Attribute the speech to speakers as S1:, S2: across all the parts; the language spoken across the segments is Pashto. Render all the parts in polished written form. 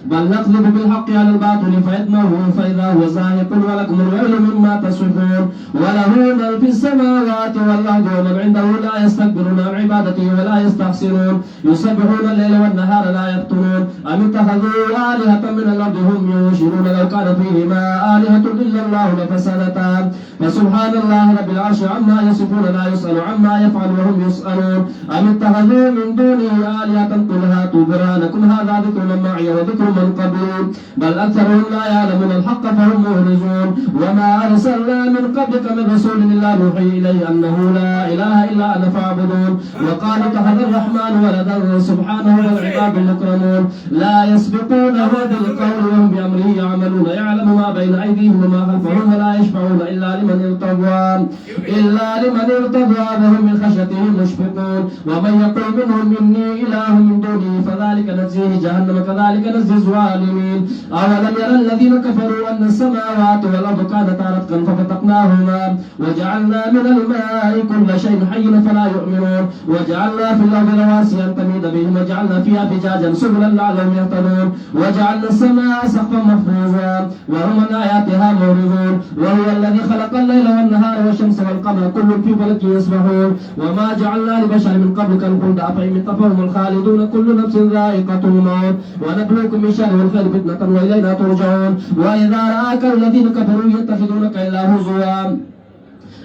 S1: بل نقلب بالحق على الباطل فيدمغه فإذا هو زاهق ولكم الويل مما تصفون وله من في السماوات والأرض ومن عنده لا يستكبرون عن عبادته ولا يستحسنون يسبحون الليل والنهار لا يفترون أم اتخذوا آلهة من الأرض هم ينشرون لو كان فيهما آلهة إلا الله لفسدتا فسبحان الله رب العرش عما يصفون لا يسأل عما يفعل وهم يسألون أم اتخذوا من دونه آلهة قل هاتوا برهانكم هذا ذكر من معي وذكر من قبلي بل أكثرهم لا يعلمون الحق فهم معرضون وما أرسلنا من قبلك من رسول إلا نوحي إليه أنه لا إله إلا أنا فاعبدون وقالوا اتخذ الرحمن ولدا سبحانه والعباد المكرمون لا يسبقونه بالقول وهم بأمره يعملون يعلم ما بين أيديهم وما خلفهم ولا يشفعون إلا لمن ارتضى وهم من خشيته مشفقون ومن يقول منهم إني إله من دونه فذلك نجزيه جهنم كذلك نجزي الظالمين أولم يرى الذين كفروا أن السماوات والأرض كانتا رتقا ففتقناهما وجعلنا من الماء كل شيء حي فلا يؤمنون وجعلنا في الأرض رواسي أن تميد بهم وجعلنا فيها فجاجا سبلا لعلهم يهتدون وجعلنا السماء سقفا محفوظا وهم من آياتها معرضون وهو الذي خلق الليل والنهار والشمس والقمر كل في فلك يسبحون وما جعلنا لبشر من قبلك الخلد أفإن مت فهم الخالدون كل نفس ذائقة الموت ونبلوكم من شر والخير فتنة وإلينا ترجعون وإذا رآك الذين كفروا يتخذونك إلا هزوا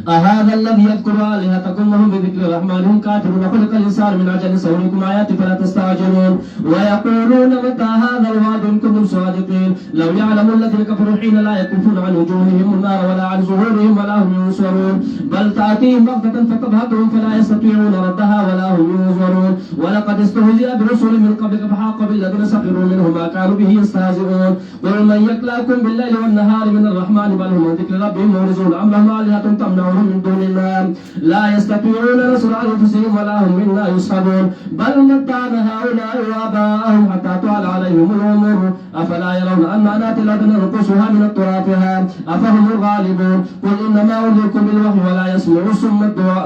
S1: أهذا الذي يذكر آلهتكم وهم بذكر الرحمن هم كافرون خلق الإنسان من عجل سأريكم آياتي فلا تستعجلون ويقولون متى هذا الوعد إن كنتم صادقين لو يعلم الذين كفروا حين لا يكفون عن وجوههم النار ولا عن ظهورهم ولا هم ينصرون بل تأتيهم بغتة فتبهتهم فلا يستطيعون ردها ولا هم ينظرون ولقد استهزئ برسل من قبلك فحاق بالذين سخروا منهم ما كانوا به يستهزئون قل من يكلاكم بالليل والنهار من الرحمن بل هم من ذكر ربهم معرضون أم لهم آلهة تمنعهم من دون الله لا يستطيعون نصر أنفسهم ولا هم منا يصحبون بل متعنا هؤلاء وآباءهم حتى طال عليهم العمر أفلا يرون أنا نأتي الأرض ننقصها من أطرافها أفهم الغالبون قل إنما أنذركم بالوحي ولا يسمع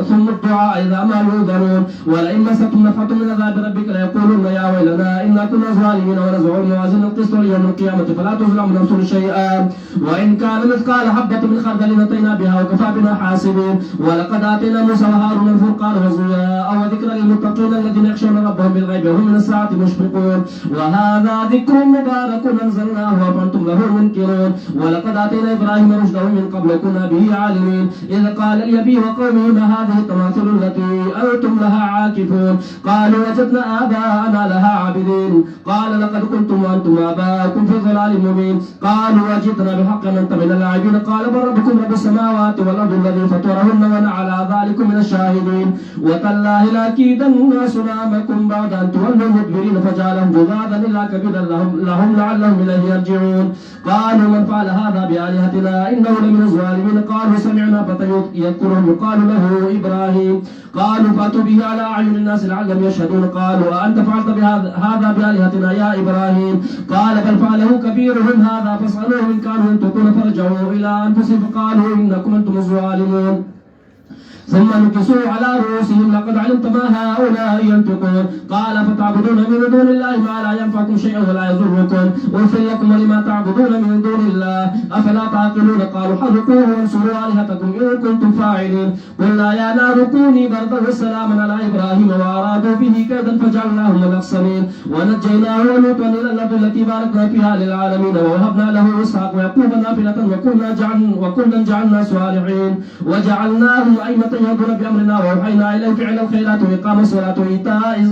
S1: ثم الدعاء إذا ما ينذرون ولئن مستم نفحة من عذاب ربك ليقولن يا ويلنا إنا كنا ظالمين ونزع الموازين القسط يوم القيامة فلا تظلم نفس شيئا وإن كان مثقال حبة من خردل أتينا بها وكفى بنا حاسبين ولقد آتينا موسى وهارون الفرقان وضياء وذكرا للمتقين الذين يخشون ربهم بالغيب وهم من الساعة مشفقون وهذا ذكر مبارك أنزلناه وأنتم له منكرون ولقد آتينا إبراهيم رشده من قبل كنا به عالمين إذ قال لأبيه وقومه ما هذه التماثيل التي أنتم لها عاكفون قالوا وجدنا آباءنا لها عابدين قال لقد كنتم وأنتم آباءكم في ضلال مبين قالوا وجدنا بحق من أنت من اللاعبين قال بل ربكم رب السماوات والأرض الذي فطرهن وأنا على ذلك من الشاهدين وتالله لأكيدن أصنامكم بعد أن تولوا مدبرين فجعلهم جذاذا إلا كبدا لهم لعلهم إليه يرجعون قالوا من فعل هذا بآلهتنا إنه لمن الظالمين قالوا سمعنا فتى يذكرهم يقال له إبراهيم قالوا فأتوا به على أعين الناس لعلهم يشهدون قالوا أأنت فعلت هذا بآلهتنا يا إبراهيم قال بل فعله كبيرهم هذا فاسألوهم إن كانوا ينطقون فرجعوا إلى أنفسهم فقالوا إنكم أنتم الظالمون ثم نكسوا على رؤوسهم لقد علمت ما هؤلاء ينطقون قال فتعبدون من دون الله ما لا ينفعكم شيئا ولا يضركم أغفر لكم ولما تعبدون من دون الله أفلا تعقلون قالوا حرقوه وانصروا آلهتكم إن كنتم فاعلين قلنا يا نار كوني بردا وسلاما على إبراهيم وأرادوا به كيدا فجعلناهم الأخسرين ونجيناه ولوطا إلى الأرض التي باركنا فيها للعالمين ووهبنا له إسحاق ويعقوب نافلة وكلا جعلنا صالحين وجعلناهم أئمة يهدون بأمرنا وأوحينا إليهم فعل الخيرات وإقام الصلاة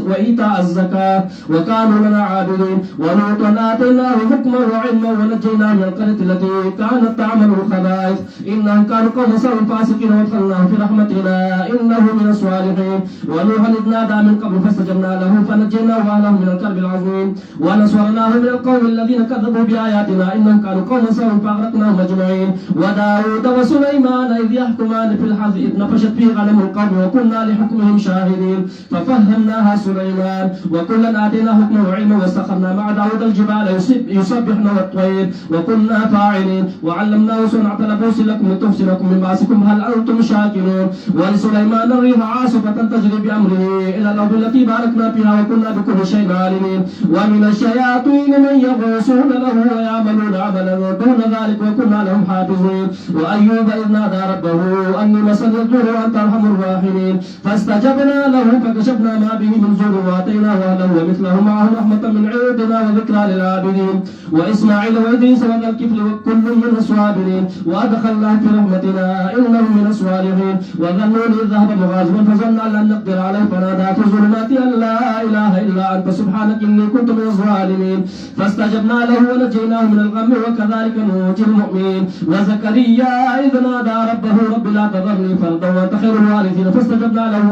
S1: وإيتاء الزكاة وكانوا لنا عابدين ولوطا آتيناه حكما وعلما ونجيناه من القرية التي كانت تعمل الخبائث إنهم كانوا قوم سوء فاسقين وادخلناه في رحمتنا إنه من الصالحين ونوحا إذ نادى من قبل فاستجبنا له فنجيناه وأهله من الكرب العظيم ونصرناه من القوم الذين كذبوا بآياتنا إنهم كانوا قوم سوء فأغرقناهم أجمعين وداود وسليمان إذ يحكمان في الحرث إذ نفشت نفشت فيه غنم القوم وكنا لحكمهم شاهدين ففهمناها سليمان وكلا آتينا حكما وعلما واستخرنا مع داود الجبال يسبحن والطير وكنا فاعلين وعلمناه صنعة لبوس لكم لتحسنكم من بأسكم هل أنتم شاكرون ولسليمان الريح عاصفة تجري بأمره إلى الأرض التي باركنا فيها وكنا بكل شيء عالمين ومن الشياطين من يغوصون له ويعملون عملا دون ذلك وكنا لهم حافظين وأيوب إذ نادى ربه أني مسني الضر وأنت أرحم الراحمين فاستجبنا له فكشفنا ما به من ضر وآتيناه أهله ومثله معه رحمة من عندنا وذكرى للعابدين وإسماعيل وإدريس وذا الكفل وكل من الصابرين وأدخلناه في رحمتنا إنه من الصالحين وظنون إذ ذهب مغاضبا فظن أن لن نقدر عليه فنادى في الظلمات أن لا إله إلا أنت سبحانك إني كنت من الظالمين فاستجبنا له ونجيناه من الغم وكذلك ننجي المؤمنين وزكريا إذ نادى ربه رب لا تذرني فردا وأنت خير الوارثين فاستجبنا له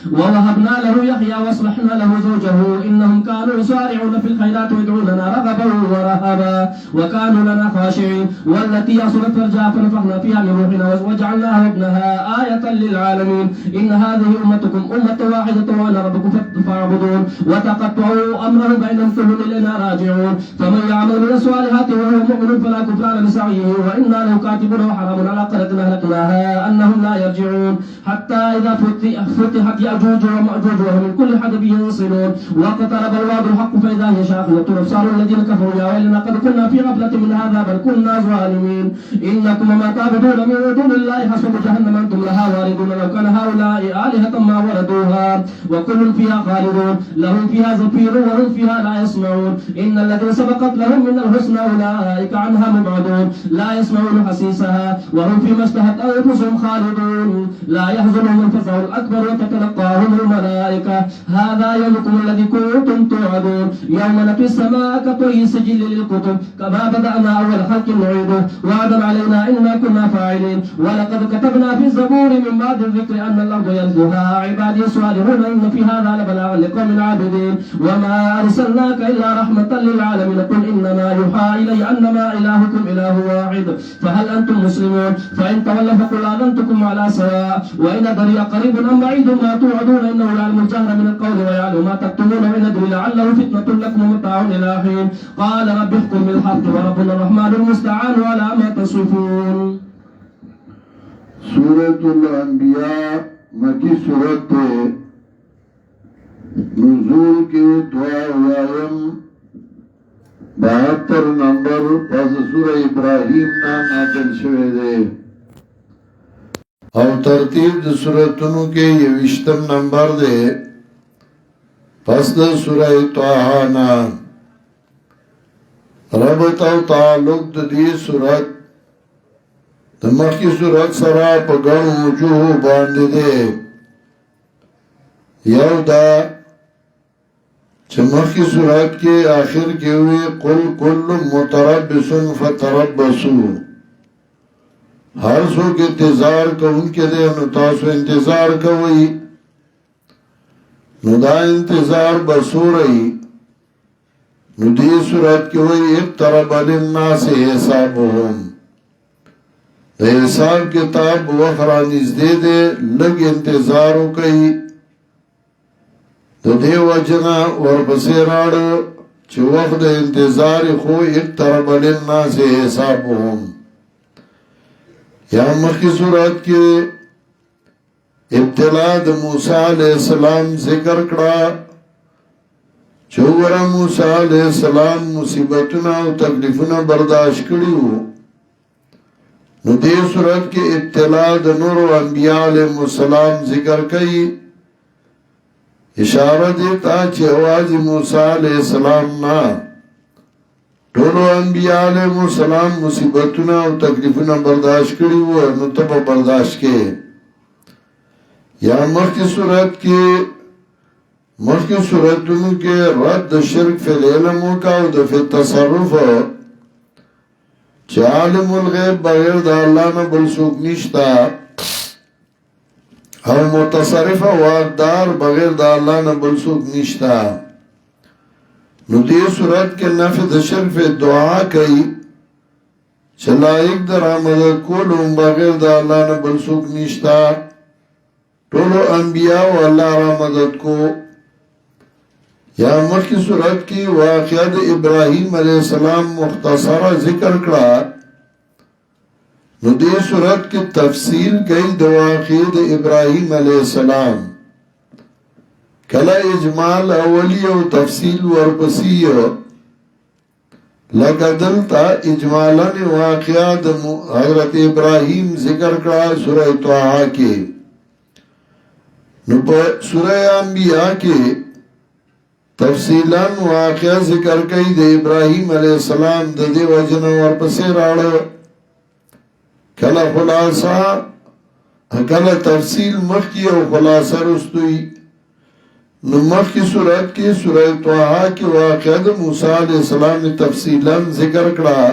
S1: ووهبنا له يحيى واصلحنا له زوجه انهم كانوا يسارعون في الخيرات ويدعوننا رغبا ورهبا وكانوا لنا خاشعين والتي اصلت فرجها فنفخنا فيها من روحنا وجعلناها وابنها آية للعالمين ان هذه امتكم امة واحدة وانا ربكم فاعبدون وتقطعوا امرهم بينهم كل الينا راجعون فمن يعمل من الصالحات وهو مؤمن فلا كفران لسعيه وانا له كاتبون وحرام على قرية اهلكناها انهم لا يرجعون حتى اذا فتحت يأجوج ومأجوج وهم من كل حدب ينصلون واقترب الوعد الحق فإذا هي شاخصة أبصار الذين كفروا يا ويلنا قد كنا في غفلة من هذا بل كنا ظالمين إنكم ما تعبدون من دون الله حسب جهنم أنتم لها واردون لو كان هؤلاء آلهة ما وردوها وكل فيها خالدون لهم فيها زفير وهم فيها لا يسمعون إن الذين سبقت لهم من الحسنى أولئك عنها مبعدون لا يسمعون حسيسها وهم فيما اشتهت أنفسهم خالدون لا يحزنهم الفزع الأكبر وتتلقاهم الملائكة هذا يومكم الذي كنتم توعدون يوم نطوي السماء كطي السجل للكتب كما بدأنا أول خلق نعيده وعدا علينا إنا كنا فاعلين ولقد كتبنا في الزبور من بعد الذكر أن الأرض يرثها عبادي الصالحون إن في هذا لبلاغا لقوم عابدين وما أرسلناك إلا رحمة للعالمين قل إنما يوحى إلي أنما إلهكم إله واحد فهل أنتم مسلمون فإن تولوا فقل آذنتكم على سواء وإن أدري قريب أم بعيد ما توعدون إنه يعلم الجهر من القول ويعلم ما تكتمون وإن أدري لعله فتنة لكم ومتاع إلى حين قال رب احكم بالحق وربنا الرحمن المستعان على ما تصفون.
S2: سورة الانبیاء مکی سورت نزول کے دعایم 72 نمبر پس سورہ ابراہیم نازل شوه دے او ترتیب د سورتونو کې 20 نمبر دے پس د سورہ طه نا ربط او تعلق د دې سورت د مخکې سورت سره په ګڼو وجوهو باندې دی یو دا چې مخکې سورت کې آخر کې وی قل کل متربص فتربصوا هر څوک انتظار کوونکی دی نو تاسو انتظار کوئ نو دا انتظار بسورئی نو دی صورت کی وی اقترب للناس حسابهم حساب کتاب وخرانیز دے دے لگ انتظارو کئی دو دے وجنا ورپسی راڑو چه وقت انتظار خو اقترب للناس حسابهم یا مخی صورت کی ابتلا د موسیٰ علیہ السلام ذکر کړه چوغره موسیٰ علیہ السلام مصیبتونه او تکلیفونه برداشت کړیو نو دې صورت کې ابتلا د نور انبیاء علیهم السلام ذکر کړي اشاره دې ته چې اواز موسیٰ علیہ السلام نه ټول انبیاء علیهم السلام مصیبتونه او تکلیفونه برداشت کړیو نو ته په برداشت کې یا مخی صورت کی مخی صورتونو کے رد شرک فی العلم کا او دا فی التصرف چه عالم الغیب بغیر دا اللہ نا بلسوک نشتا او متصرف واقدار بغیر دا اللہ نا بلسوک نشتا نو دی صورت کے نفی دا شرک فی دعا کئی چلائق در آمدد کولو بغیر دا اللہ نه بل څوک نشتا ټولو انبیاء و اللہ را مدد کو یا مخی صورت کی واقعہ دا ابراہیم علیہ السلام مختصرہ ذکر کرا نو دے صورت کی تفصیل کئی دا واقعہ دا ابراہیم علیہ السلام کلا اجمال اولی و تفصیل ورپسی لکہ دلتا اجمالان واقعہ دا حضرت ابراہیم ذکر کرا سورہ طه کے نو پا سورہ انبیاء کے تفصیلاً واقعہ ذکر کئی دے ابراہیم علیہ السلام دے وجن ورپسی راڑا کلا خلاصہ کلا تفصیل مخی و خلاصہ رستوئی نو مخی صورت کی سورہ طه کی واقعہ دا موسیٰ علیہ السلام نے تفصیلاً ذکر کرا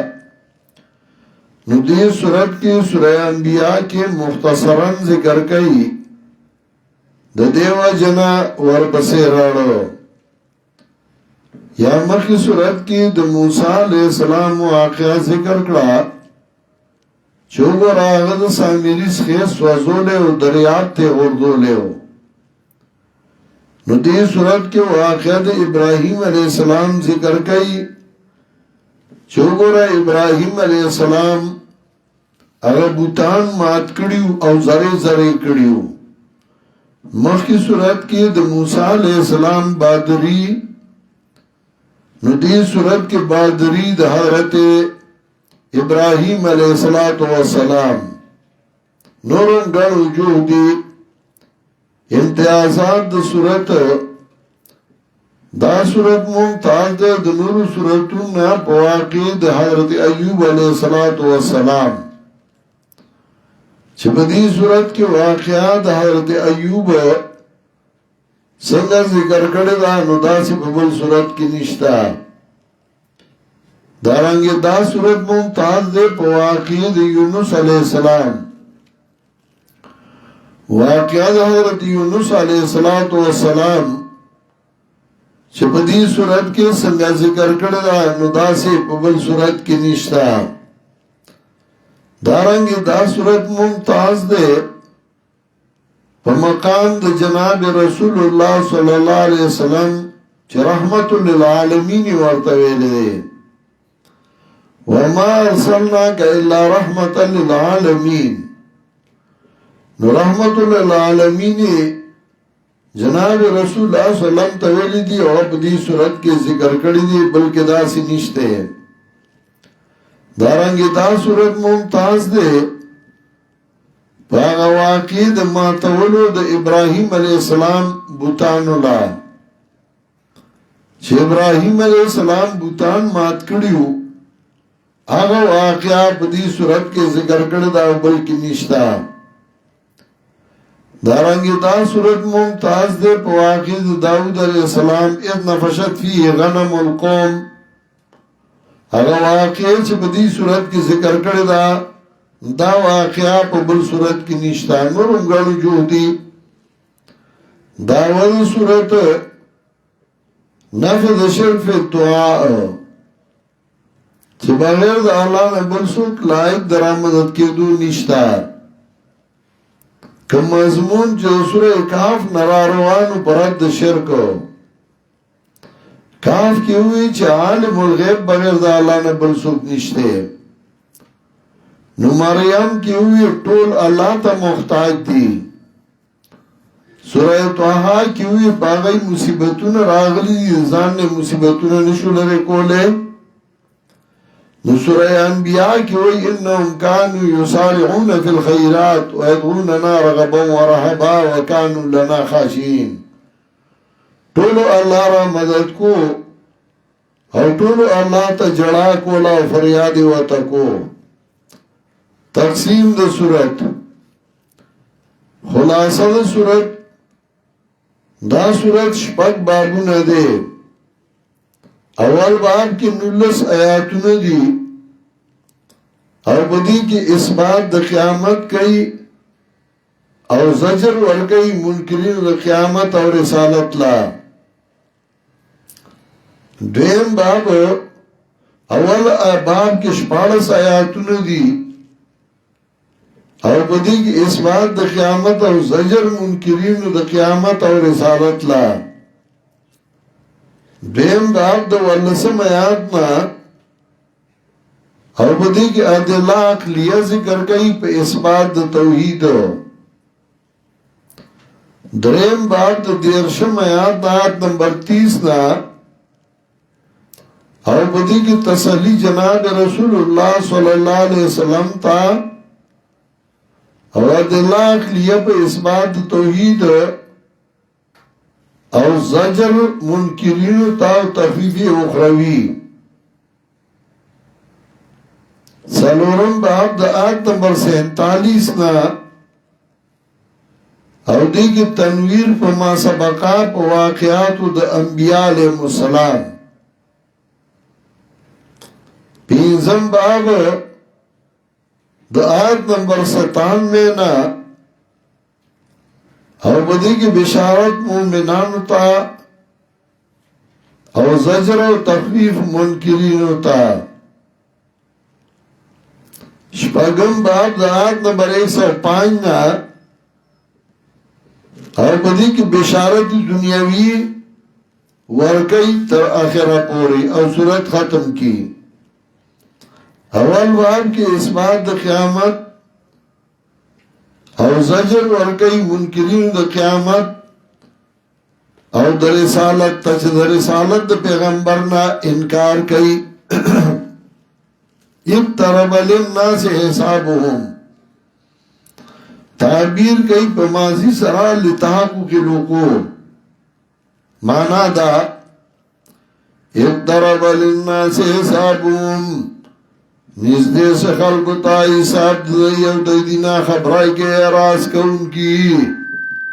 S2: نو دے صورت کی سورہ انبیاء کے مختصراً ذکر کئی دیو جنا ورپسی راڑو یا مخی صورت کی د موسیٰ علیہ السلام واقعہ ذکر کرا چوگو راغد سامیری سخیص وزولے و دریات تے غردولے ہو نو دی صورت کی واقعہ د ابراہیم علیہ السلام ذکر کئی چوگو را ابراہیم علیہ السلام اگر بوتان مات کڑیو او زرے زرے کڑیو مخی صورت کی د موسیٰ علیہ السلام بادری نو دی صورت کی بادری د حضرت ابراہیم علیہ السلام نورن گڑ وجود دی امتیازات د صورت دا صورت ممتاز د نور صورتون نا پواقی د حضرت ایوب علیہ السلام چپدی صورت کی واقعات حضرت ایوب سنگا ذکر کردہ نو دا سی ببل صورت کی نشتا دارنگی دا صورت ممتاز دے پواقید یونس علیہ السلام واقعات حضرت یونس علیہ السلام چپدی صورت کی سنگا ذکر کردہ نو دا سی ببل صورت کی نشتا دارنگی دا صورت ممتاز دے پا مقام دا جناب رسول اللہ صلی اللہ علیہ وسلم چی رحمت للعالمین ورطویل دے وما ارسلناک الا رحمت للعالمین نو رحمت للعالمین جناب رسول اللہ صلی اللہ علیہ وسلم تویلی دی اور دی صورت کے ذکر کری دی بلکہ دا سی نشتے ہیں دارنگی دا صورت ممتاز دے پاگا واقعی دا ماتولو دا ابراہیم علیہ السلام بوتان اللہ چھ ابراہیم علیہ السلام بوتان مات کڑیو آگا واقعا بدی صورت کے ذکر کردہ بلکی نشتا دارنگی دا صورت ممتاز دے پا واقعی دا داود علیہ السلام اذ نفشت فی غنم القوم اگر واقعی چھ بدی صورت کی ذکر کردہ دا واقعا پا بل صورت کی نشتا نورم گڑو جو دی داول صورت نفذ شرف دعا چھ بغیر دا اللہ نے بل صورت لائق درامدت کے دو نشتا کم مضمون چھ سورہ کاف نراروانو پرد شرکو کاف کی ہوئی چھ عالم الغیب بغیر دا اللہ نے بل صورت نشتے نو مریم کی ہوئی ٹول اللہ تا محتاج دی سورہ طه کی ہوئی باغی مصیبتون راغلی زان نے مصیبتون نشو لرے کولے نو سورہ انبیاء کی ہوئی انہم کانو یسارعون فی الخیرات ویدعوننا رغبا ورحبا وکانو لنا خاشین ٹولو اللہ را مدد کو اور ٹولو اللہ تا جڑا کولا فریادی و تکو تقسیم دا صورت خلاصہ دا صورت دا صورت شپک بابون دے اول باب کی 19 آیاتون دی اور بدی کی اثبات دا قیامت کئی اور زجر ورگئی منکرین دا قیامت اور رسالت لا دویم باب اول باب کې 14 آیاتونه دي او بدی کی اثبات د قیامت او زجر منکرین د قیامت او رسالت لا دیم باب د ولسم آیات نا او بدی کی ادله عقلیه ذکر کئی په اثبات د توحید دریم باب د دیرشم آیات نمبر 30 نا او بدی کی تسلی جناب رسول اللہ صلی اللہ علیہ وسلم تا او ادله عقلیه په اثبات توحید او زجر منکرین تا تخفیف اخروی سلورم باب د آیت نمبر 47 نا او دی کی تنویر په ما سبقا په واقعات د انبیاء علیهم السلام پینزم باب د آیت نمبر 97 نا او بدی کی بشارت مومنانو تا او زجر و تخفیف منکرینو تا شپاگم باب د آیت نمبر 105 نا او بدی کی بشارت دنیاوی ورکی تر آخرہ پوری او صورت ختم کی اول باب کی اثبات د قیامت او زجر ورکی منکرین د قیامت او د رسالت تچ د رسالت د پیغمبرنا انکار کئی اقترب للناس حسابهم تعبیر کئی په ماضی سرا لتحقق الوقوع مانا دا اقترب للناس حسابهم نزدے سے خلق تا حساب دی او دی دینا خبرائی کے اعراض کون کی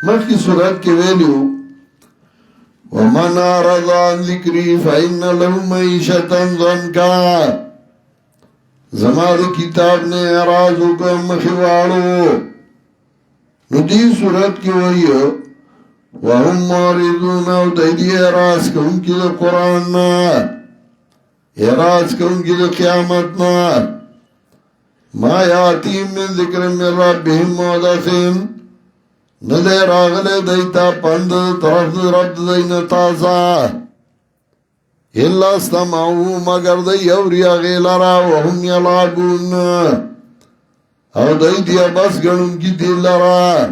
S2: مخی صورت کے ویلیو وَمَنْ أَعْرَضَ عَنْ ذِكْرِي فَإِنَّ لَهُ مَعِيشَةً ضَنْكًا زمان کتاب نے اعراض حکم مخیوارو ندی صورت کی وہی وَهُمْ مَعْرِضُونَ او دی اعراض کون کی دی قرآن اعراض کون کی دی قیامتنا ما یاتیم من ذکر من ربهم محدثین ندے راغل دیتا پند طرف رب دینا تازا اللہ استمعو مگر دی اوری غیلارا وهم یلعبون او دیتا بس گنن کی دیل لارا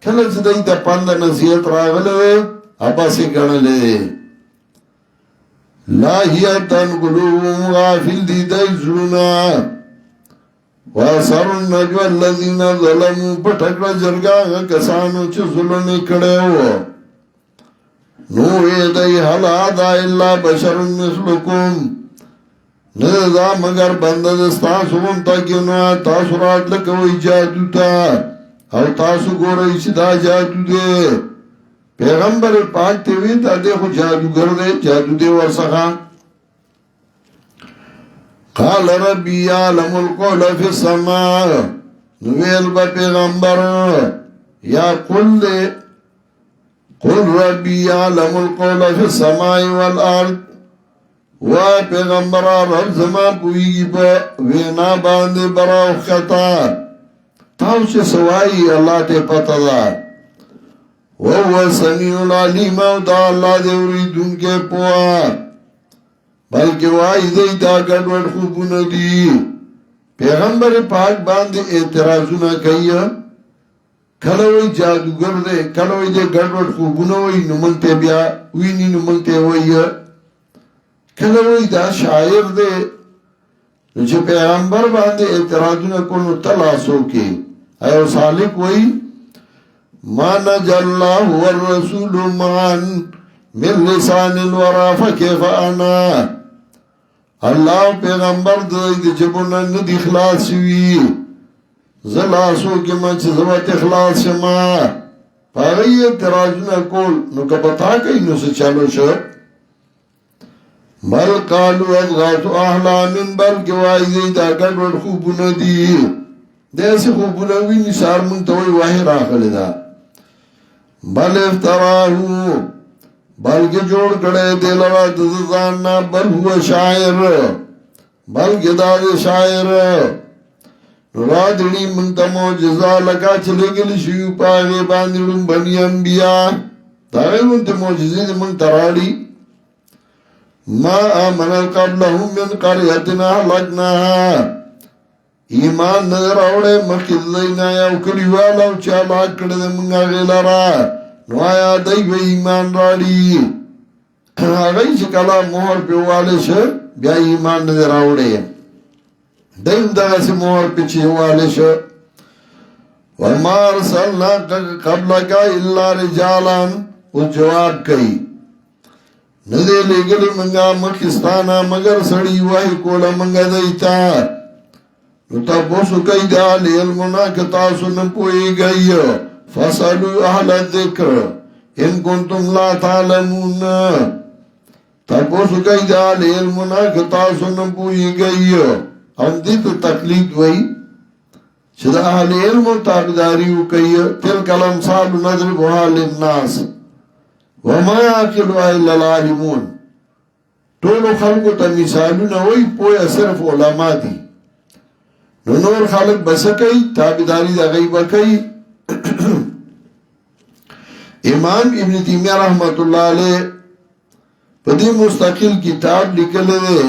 S2: کلچ دیتا پند نصیحت راغل اباسی گنلے لاہیتن قلوبهم غافل دی زلنا وَأَسَرُ النَّجْوَ الَّذِينَ ظَلَمُوا پٹھکڑا جرگاہ کسانو چھ ظلمی کڑے ہو نو ایدائی حل آدھا اللہ بشر مثلکم ندا مگر بندستاسو منتا کنو تاسو رات لکوئی جادو تا او تاسو گو رئیسی دا جادو دے پیغمبر پاک تیوی تا دیکھو جادوگر دے جادو دے ورسخا قال ربی یعلم القول فی السماء نویل با پیغمبر یا قل دے قل ربی یعلم القول فی السماء والارض و پیغمبر رب زمان پویگی با وینا باندے براو خطا تاو چه سوائی اللہ تے پتا دا وَهُوَ سَمِيعُ الْعَلِيمُ دا اللہ دے اوریدون کے پوا بلکہ وائی دیتا گڑوڑ خوبون دی پیغمبر پاک باندے اعتراضونا کئی کلوئی جادوگر دے کلوئی دے گڑوڑ خوبون ہوئی نمانتے بیا وینی نمانتے ہوئی کلوئی دا شاعر دے جو پیغمبر باندے اعتراضونا کنو تلاسو کے ایو سالک ہوئی ما نجا اللہ والرسول معان من لسان الورا فکیف انا اللہ پیغمبر دی جبونا ندی خلاص ہوئی زلاسو کی منچ زبط اخلاص شما پاگئی اعتراضنا کول نو کبتا کئی نو سے چلو شو بل قالو اضغاث احلامن بلکہ وائی دیتا گڑوڑ خوبونا دی دیسی خوبونا وی نسار منتوی واہی راخل دا بل افتراہو بلکہ جوڑ کڑے دلوا دزاننا بل ہوا شاعر بلکہ دا دے شاعر را دنی منتا موجزہ لکا چلے گلی شیو پاگے باندرون بنی انبیاء داگے منتا موجزی دے منتا راڑی ما آمن قبلهم من قریتنا حلقناها ایمان نظر آوڑے مخید دینا یاو کلیوالا و چالاک کردے منگا غیلارا نو آیا دی بے ایمان راڑی آگئی چکلا مہر پیوالے شا بیا ایمان نظر آوڑے دیم دغا سے مہر پیچھے والے شا وما ارسلنا قبلکا اللہ رجالان اس جواب کئی ندے لے گلی منگا مکستانا مگر سڑی واہی کولا منگا دیتا نو تا بوسو کئی دا لی علمنا کتاسو نپوئی گئی فاسالو اہل الذکر ان کنتم لا تعلمون تا بوسو کئی دا لی علمنا کتاسو نپوئی گئی ہم دیتا تقلید وئی چدا اہل علم و تابداریو کئی تلک الامثال نضربها للناس وما یعقلها الا العالمون طولو خلقو تا مثالونا وی پویا صرف علماء دی نور خلق بسکی تابداری دا غیبہ کئی امام ابن تیمیہ رحمت اللہ علیہ پدی مستقل کتاب لکلے دے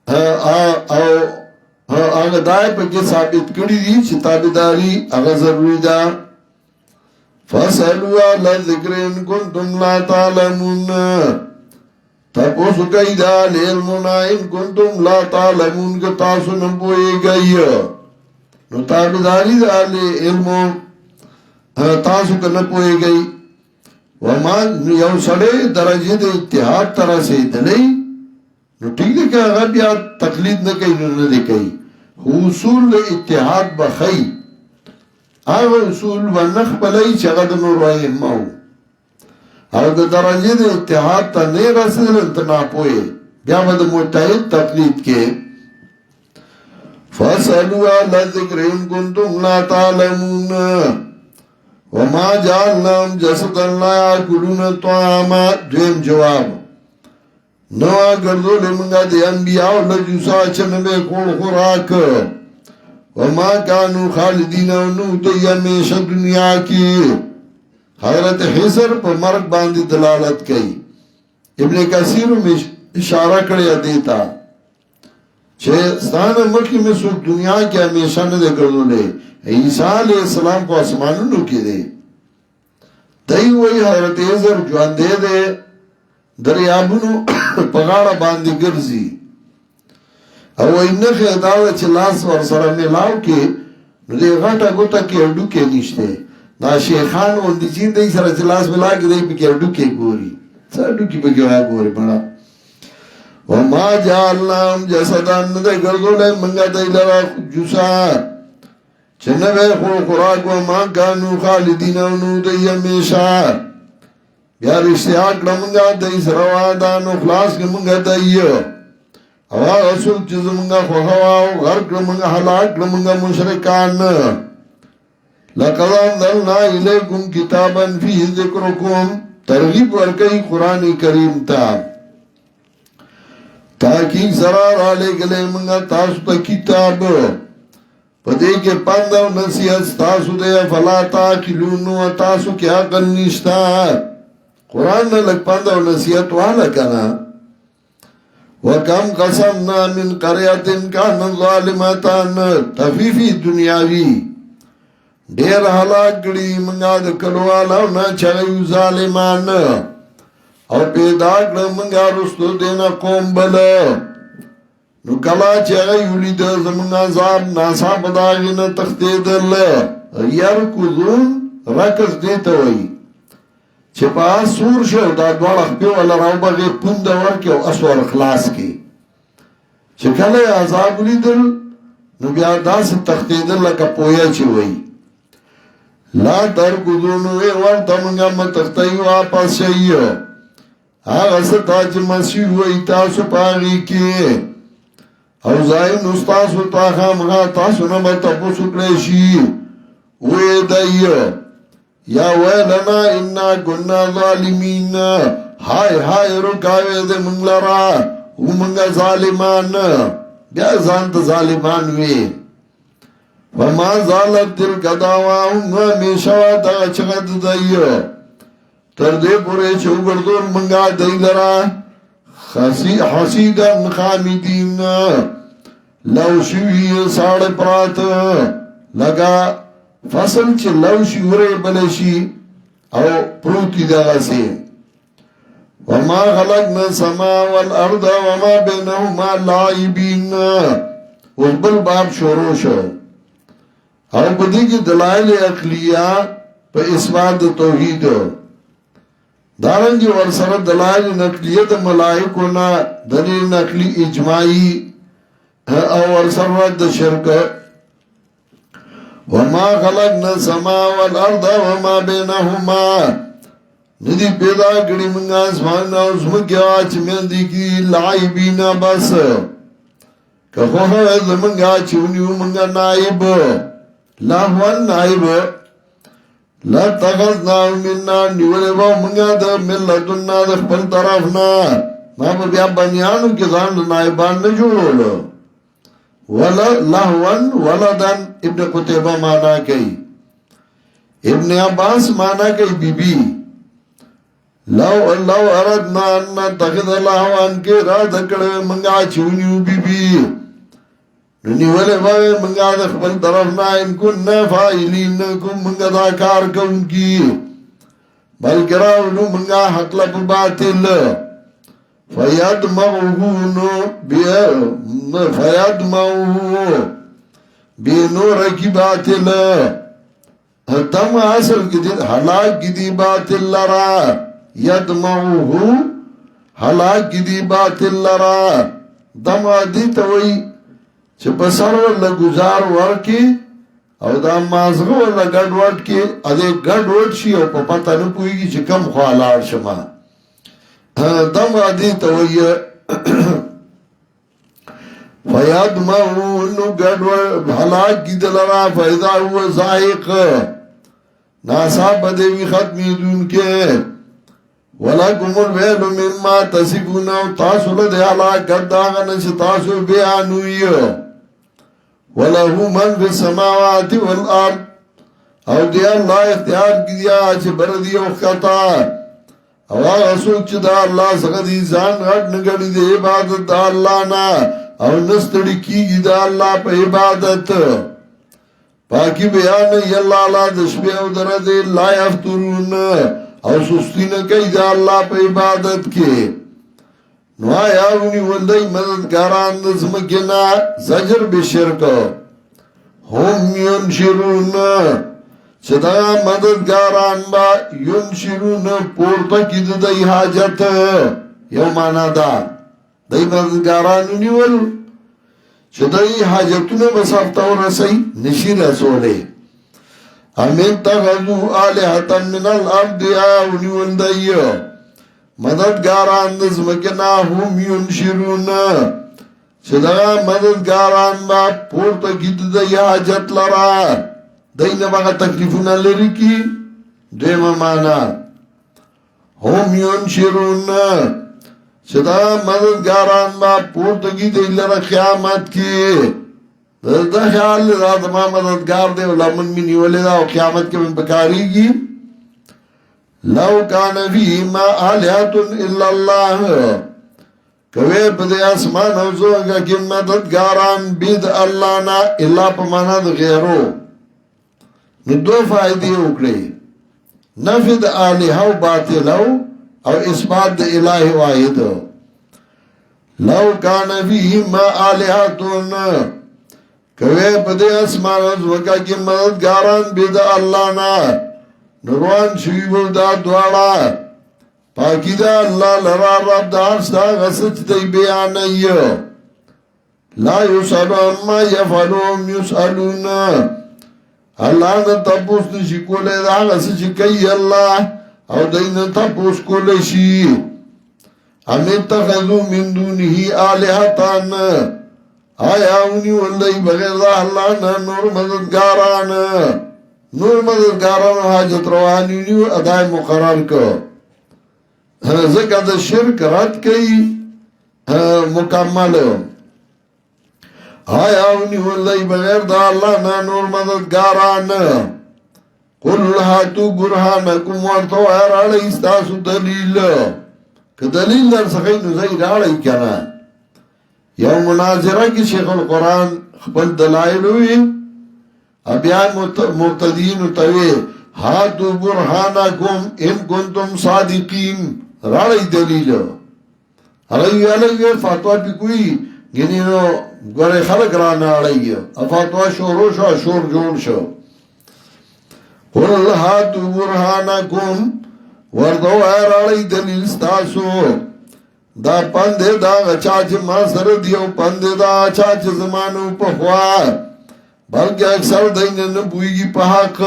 S2: آگا دائے پکی ثابت کری دی چی تابداری آگا ضروری دا فَاسْأَلُوا عَلَى الذِّكْرِ إِن كُنتُمْ لَا تَعْلَمُونَ تپوسو کئی دا لِعِلْمُنَا إِن كُنتُمْ لَا تَعْلَمُونَ کہ تاسو نپوئے گئی نو تابداری دا لِعِلْمُ تاسو کا نپوئے گئی وما یو سڑے درجے دے اتحاد طرح سے دلی نو ٹھیک دے کہ اگر بیا تقلید نہ کئی نو نہ دے کئی حصول اتحاد بخی آغا اصول و نخ بلائی چگد نور وائی ماو او دا درجے دے اتحاد تا نی رسل انتنا پوئے بیا با دا متحد تقلید کے فَاسْأَلُوا عَلَى الذِّكْرِ إِن كُنتُمْ لَا تَعْلَمُونَ وَمَا جَعَلْنَاهُمْ جَسَدًا لَا يَأْكُلُونَ الطَّعَامَ دویم جواب نوا گردو لمنگا دے انبیاء لجوسا چنبے کھوڑ خوراک وما کانو خالدین ونو دی ہمیشہ دنیا کی حضرت حضر پر مرگ باندی دلالت کئی ابن کثیر میں اشارہ کریا دیتا چھے ستان ملکی میں سوک دنیا کی ہمیشہ ندے کردو لے عیسیٰ علیہ السلام کو آسمانو نو کی دے دی وہی حضرت حضر جوان دے دے دریابونو پغاڑا باندی گرزی او اینخی اداوه چه لاس ورسره ملاو که نو دی غٹا گوتا که اردو که نیشته نا شیخان اوندی چین دی سره چه لاس ملاو که دی پی اردو که گوری سر اردو که بگیو ہے گوری بڑا وما جعلناهم جسدان ندے گردو لے منگا دی لرا جوسا چنبے خور خوراک وما کانو خالدین ونو دی ہمیشہ بیا رشتیاک لمنگا دی سروادان و خلاص لمنگا دی اوا رسول چیز منگا خوخواو غرق منگا حلاک منگا مشرکان لَقَدْ أَنزَلْنَا إِلَيْكُمْ كِتَابًا فِيهِ ذِكْرُكُمْ ترغیب ورکی قرآن کریم تا تاکی سرار آلے گلے منگا تاسو تا کتاب پدے کے پاندو نصیحت تاسو دے فلا تاکلونو تاسو کیا عقل نشتا قرآن نے لگ پاندو نصیحت والا کنا وَكَمْ قَسَمْنَا مِنْ قَرْيَةٍ كَانَتْ ظَالِمَةً تفیفی دنیاوی دیر حلاک گڑی منگا دکلوالا نا چگیو ظالمان او پیدا کر منگا رستو دینا قوم بلا نو کلا چگیو لید زمنگا عذاب ناسا بداغینا تختی دل یرکضون رکز دیتا ہوئی چھپا سور شو دا دوار اخبیو والا راو بغی پند ورکی او اسوار اخلاص کی چھکلے عذاب لی دل نو بیا دا سے تختی دل لکا پویا چھوئی لا ترکضونو اے ورطا منگا متختی واپس شئیو آغا ستا چھ مسیح ہوئی تاسو پاگی کی او زائن استاسو تاخام غا تاسو نبتا پسکلیشی اوے دائیو یا ویلنا انا گنا ظالمین ہائے ہائے رکاوے دے منگلرا ومنگا ظالمان بیا ځان ته ظالمان وی وما زالت تلک دعواهم همیشه دا چغد دایو تر دې پورې چې وګرځول منگا دای لرا حسیدن خامدین لو شوی ساڑ پرات لگا فصل چې لو شي وره بلشي او پروتی دغه سي وما خلقنا السماء والارض وما بينهما لاعبين وبل باب شروع شو او بدی کی دلائل عقلیه په اثبات توحید دارنګي ورسره دلائل نقلیه د ملائکو نه دلیل نقلی اجماعي او ورسره د شرک وما خلقنا السماء والارض وما بينهما ندی پیدا کړی موږ اسمان او زمکه چې مې دي کی لایبین بس که هغه زمونږه چې ونیو موږ نائب لاهوان نائب لا تغزنا مننا نیولې و موږ د ملتنا د خپل طرف نه ما په بیا بنیانو کې ځان نائبان نه جوړولو ولا لهوان ولدن ابن قتيبه معنا کوي ابن عباس معنا کوي بیبي لو اردنا ان نتخذ لهوان کې را دکړې منګه چونیو بیبي نیولې وای منګه د خپل طرف نه ان كنا فاعلين کوم منګه دا کار کوونکی بلکې راو منګه حق له باطل فیادمعوه بینور کی باطل دم اصل کی دی حلاک کی دی باطل لرا یدمعوه حلاک کی دی باطل لرا دم آدی توی چه بسر والا گزار ورکی او دا مازغو والا گڑ وٹ کی ادھے گڑ وٹ شی او پا پتا نپوئی گی چه کم خوالار شما دم آدی توی فیادمعوه حلاک کی دلرا فیضا هو زائق ناسا بدوی ختمی دون کے وَلَكُمُ الْوَيْلُ مِمَّا تَصِفُونَ تاسو له حلاک گرداغه نش تاسو بیانوی وَلَهُ مَنْ فِي السَّمَاوَاتِ وَالْأَرْضِ او دی الله اختیار کیا چې بر دی او خطا او هغه څوک چې دا الله څنګه دي ځان غټ نګړي دی عبادت د الله نه او نستړي کیږي دا الله په عبادت پاکی بیان یلا لا د شپې او درځي لا یفترون او سستی نه کوي دا الله په عبادت کې نو یاونی ولدی مددګاران د زمکنا زجر به شرک هم ينشرون صدا مددګاران با ينشرون پورته کې د حاجت یو معنا ده دای مددګاران نیول چې دای حاجتونه بسافته ورسي نشي رسوله امین تغذو آلهتا من الارض آونی وندئیو مددگاران نزمکنا هم ینشرون چدغا مددگاران با پورتا گید دی حاجت لرا دی نباقا تکلیفونا لری کی دویم مانا هم ینشرون چدغا مددگاران با پورتا گید دی لرا قیامت کی دا خیال دا ما مددگار دے لمن می نیولے دا و قیامت کے من بکاری گی لو کان فی ما آلیات الا اللہ کوئے پدے اسمان اوزو اگا کی مددگاران بید اللہ نا اللہ پا مانا دا غیرو نو دو فائدی اکڑے نفی دا آلیہو باطلو او اثبات دا الہ واحد لو کان فی ما آلیاتون کوئے پدے اسمان ازوکا کی مددگاران بید اللہ نا نروان شویبو دا دوارا پاکی دا اللہ لرا رب دارستا غسط دی بیانی لا یسالو اما یفعلوم یسالون اللہ نا تپوس نشی کولے دا غسط کئی اللہ او دینا تپوس کولے شی امیت تخذو من دونہی آلہتان آیا اونی والدئی بغیر دا اللہ نا نور مددگاران حاجت روانی نیو ادائی مقرر کو ذکر دا شرک رد کئی مکمل آیا ونیول دی بغیر دا اللہ نا نور مددگاران قل هاتو برهانکم ورطو راڑی استاسو دلیل که دلیل در سخی نزای راڑی کنا یو مناظرہ کی شیخ القرآن خپل دلائل ہوئی ابیان مبتدین تاوی هاتو برهانکم ان کنتم صادقین راڑی دلیل علیہ فاتوہ پی کوئی گنی نو گوڑے خلق رانا علیہ فاتوہ شورو شو شور جوڑ شو قل هاتو برهانکم وردو راڑی دلیل ستاسو دا پندے دا چاچ ما سر دیو پندے دا چاچ زمانو پخوا بلکہ اکثر دین نبوئی کی پحق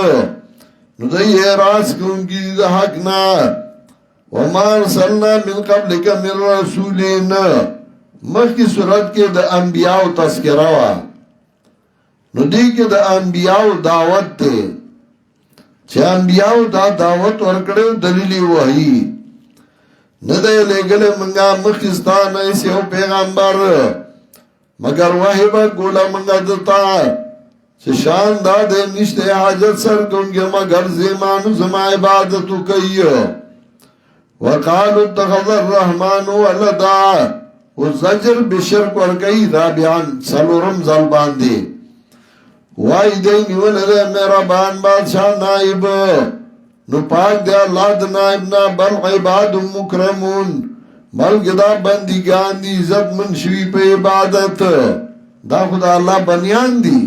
S2: نو دی اعراض کن کی دا حق نا وما ارسلنا من قبل کا من رسولین مخ کی صورت کے دا انبیاء تذکرہ وا نو دی کے دا انبیاء دعوت تے چه انبیاء دا دعوت ورکڑے دلیلی وحی ندے لے گلے منگا مخستان ایسے ہو پیغمبر مگر وحی با گولا منگا دتا چه شان دا دے نشتے حاجت سر کنگے مگر زیمانو زما عبادتو کئی وقالو اتخذ الرحمن ولدا و زجر بشرک ورکئی رابعان سلورم ظلبان دے وائی دینی ولدے میرا بان بادشاہ نائب نو پاک دے اللہ دا نائب نا بل عباد مکرمون بلکہ دا بندگان دی عزت منشوی پہ عبادت دا خدا اللہ بنیان دی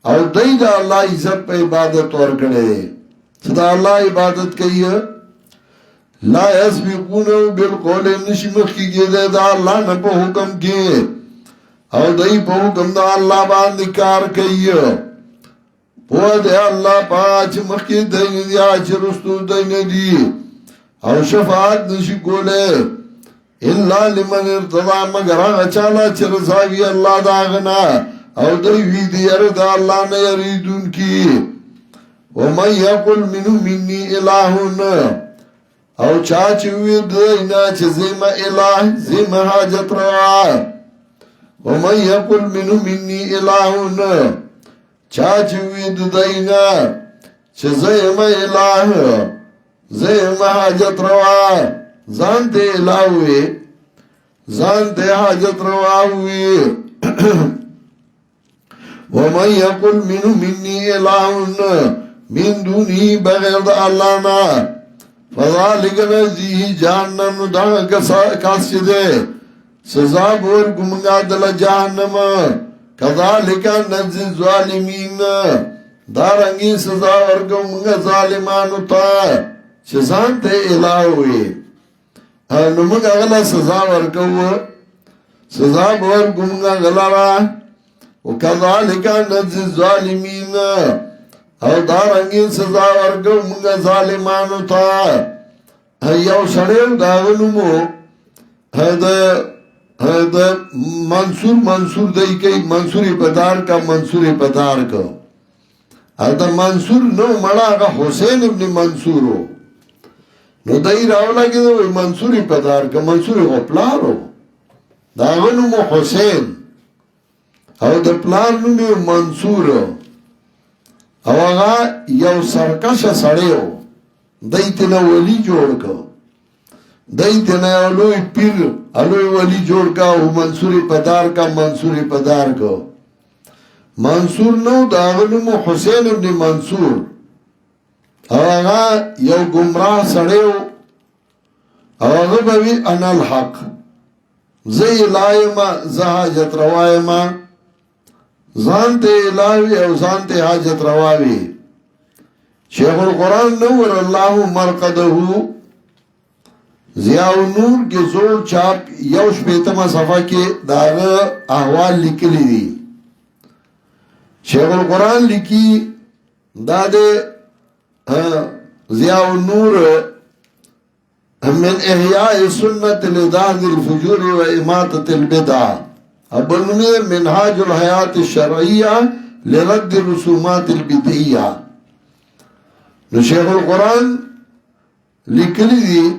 S2: اور دی دا اللہ عزت پہ عبادت ورکڑے صدا اللہ عبادت کئی ہے لا یسبقونو بالقول نشمخ کی گئے دے دا اللہ نا پہ حکم کے او دای په حکم دا الله باندې کار کوي په دې الله پاج مخکې دای دی اج رستو دای دی او شفاعت نشي کوله الا لمن ارتضى مگر هغه چاله چې رضاوي الله دا غنا او دای وی دی دا الله نه یریدون کی و من یقل منی الہون او چا چې وی دی نه چې زما الہ زما حاجت روا ومن یقل منی الہون چاچوی ددائینا چه زیم الہ زیم حاجت روا زانتے الہوی زانتے حاجت روا ہوئی ومن یقل منی الہون من دونی بغیر دا اللہ نا فذالک نزیح جہنم دا کس دے سزا بور گمگا دل جہنم کذالک نجزی الظالمین دارنگی سزا ورگو منگا ظالمانو تا چزان تے الہ ہوئی نمگا غلا سزا ورگو سزا بور گمگا غلا را وکذالک نجزی الظالمین او دارنگی سزا ورگو منگا ظالمانو تا یو سڑیو داغنمو منصور دائی کئی منصوری پدار کا منصوری پدار کا دا منصور نو مڑا آگا حسین ابن منصور ہو نو دائی راولا کی دا منصوری پدار کا منصوری غپلار ہو دا آگا نمو حسین او دا پلار نمو منصور ہو او آگا یو سرکش سڑے ہو دائی تینا ولی جوڑ کا دائی تینا علوی پیر علوی ولی جوڑ کا او منصوری پدار کا منصوری پدار کا منصور نو داغنمو حسین ابن منصور او آغا یو گمراہ سڑے ہو او آغا بوی انا الحق زی الائیما زہاجت روائیما زانتے الہوی او زانتے حاجت رواوی شیخ القرآن نور اللہ مرقدہو ضیاء النور کے زور چاپ یوش بیتما صفحہ کے داغ احوال لکلی دی شیخ القرآن لکی دادے ضیاء النور من احیاء سنت لداد الفجور و اماتت البدع ابنمی منحاج الحیات الشرعیہ لرد رسومات البدعیہ شیخ القرآن لکلی دی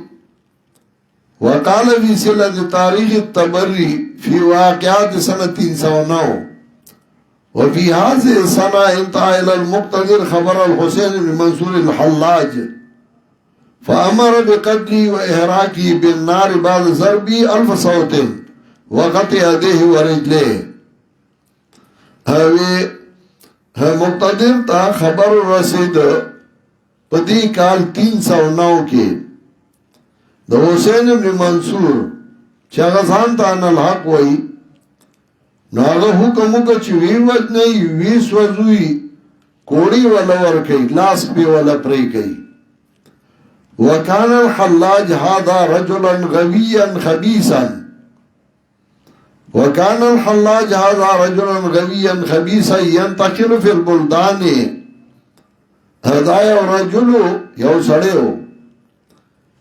S2: وقال في سلة تاريخ الطبري في واقعات سنة 309 وفي هذه السنة انتهى إلى المقتدر خبر الحسين بن منصور الحلاج فأمر بقتله وإحراقه بالنار بعد ضربه 1000 صوت وقطع يديه ورجليه. مقتدر تا خبر رسید پدی کال 309 کې د حسین بن منصور چې هغه ځان ته ان الحق وایي نو هغه حکم وکړ چې وی وځنه وی سوځوي کوړی ولا ور کوي لاس په ولا پرې کوي. وكان الحلاج هذا رجلا غبيا خبيثا وكان الحلاج هذا رجلا غبيا خبيثا ينتقل في البلدان. هذا رجل یو سړیو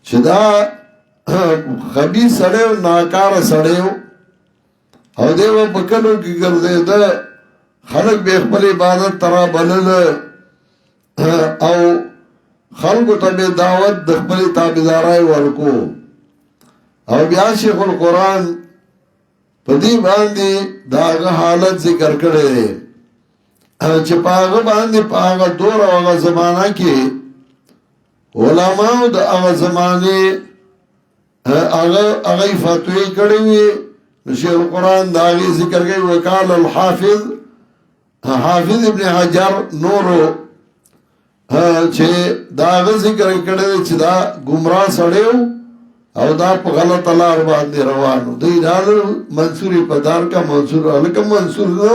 S2: چې دا خبيث سړیو ناکار سړیو او دیو په کلو کې ګرځیدا خلک به خپل عبادت ترا بلل او خلقو ته دعوت د خپل تابعدارای ورکو او بیا شیخ القرآن په دې باندې داغه حالت ذکر کړي چې پاغه باندې پاغه دور او هغه زمانہ کې علماء د هغه زمانه هغه فتوی کړي وي. شیخ القرآن داغه ذکر کوي وقال الحافظ حافظ ابن حجر نورو چې داغه ذکر کړي چې دا گمراه سړیو او دا په غلط لار باندې روانو دی. دا منصوري پدار کا منصور الکه منصور نو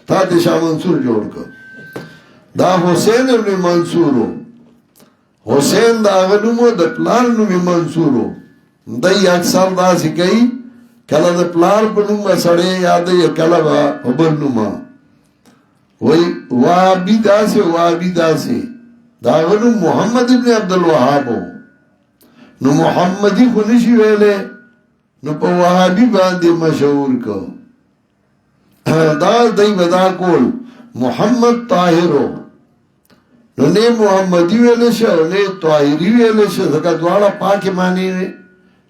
S2: تا دې شاه منصور جوړ کړ. دا حسین ابن منصور حسین دا غنمو د پلان نو منصور دای اکثر دا سکی کله د پلان په نوم سړی یادې کله با په نوم وای وابي داسي دا غنو محمد ابن عبد الوهاب نو محمدی خو نشي ویلې نو په وهابي باندې مشهور کو. دا دای ودا کول محمد طاهرو نو نه محمدی ویلې شو نه طاهری ویلې شو ځکه دواړه پاکه معنی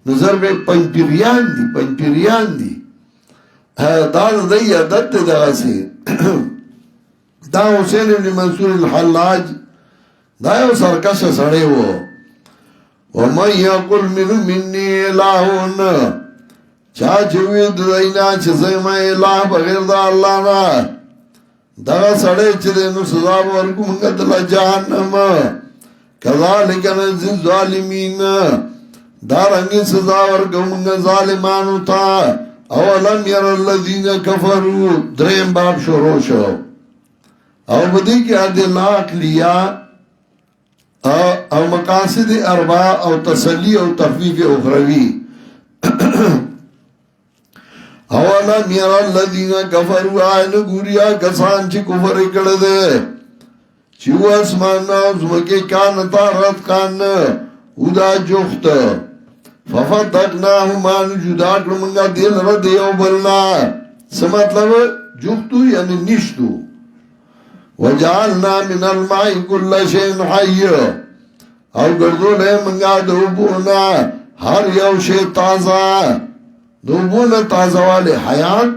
S2: نظر به پنځپیریان دي دا دای عادت ده سي. دا حسین بن منصور الحلاج دا یو سرکش سړی وو. ومن یقل منی الہون چا چوی دینا چې زما الہ بغیر د الله نه دا سړی چې نو سزا ورکو موږ ته جهنم کذالک نجزی الظالمین دا رنګ سزا ورکو موږ ظالمانو ته. اولم ير الذين كفروا دریم باب شروع شو او بدی کې ادله عقلیه او مقاصد اربع او تسلی او تخفیف اخروی. اولم ير الذين كفروا عین ګوریا کسان چې کفر کړه دے چې واسمان او زمکه کان طارت کان ودا جوخت ففتقناهما جدا کړمږه دل ر دیو بلنا سمطلب جوختو یعنی نشتو. وجعلنا من الماء كل شيء حي او ګرځولې منګه دوبونه هر یو شی تازه دوبونه تازه والے حیات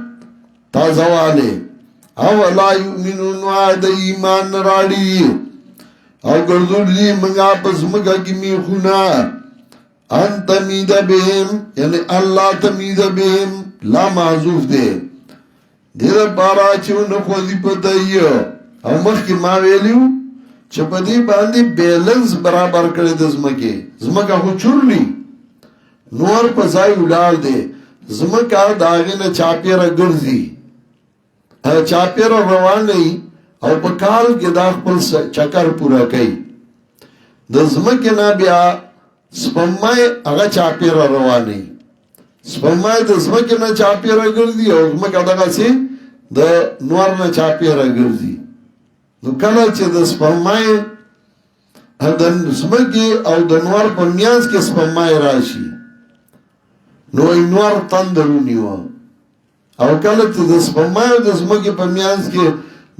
S2: تازه والے او لا یؤمنون وعد ایمان راړي او ګرځولې منګه پس مګه کی می خونه انت مید بهم یعنی الله تمید بهم لا معذوف دے دیر بارا چون خوزی پتایو او مخی ما ویلیو چې په دې باندې بیلنس برابر کړی د زمکه خو چورلی نور په ځای ولاړ دی زمکه داغه نه چاپیره ګرځي چاپیره روان نه او په کال کې دا خپل چکر پورا کوي. د زمکه نه بیا سپمای هغه چاپیره رواني سپمای د زمکه نه چاپیره ګرځي او زمکه دغه سي د نور نه چاپیره ګرځي. نو کله چې د سپمای د زمکه او د نور په میانس کې سپمای راشي نو نور تندرونیو او کله چې د سپمای او د زمکه په میانس کې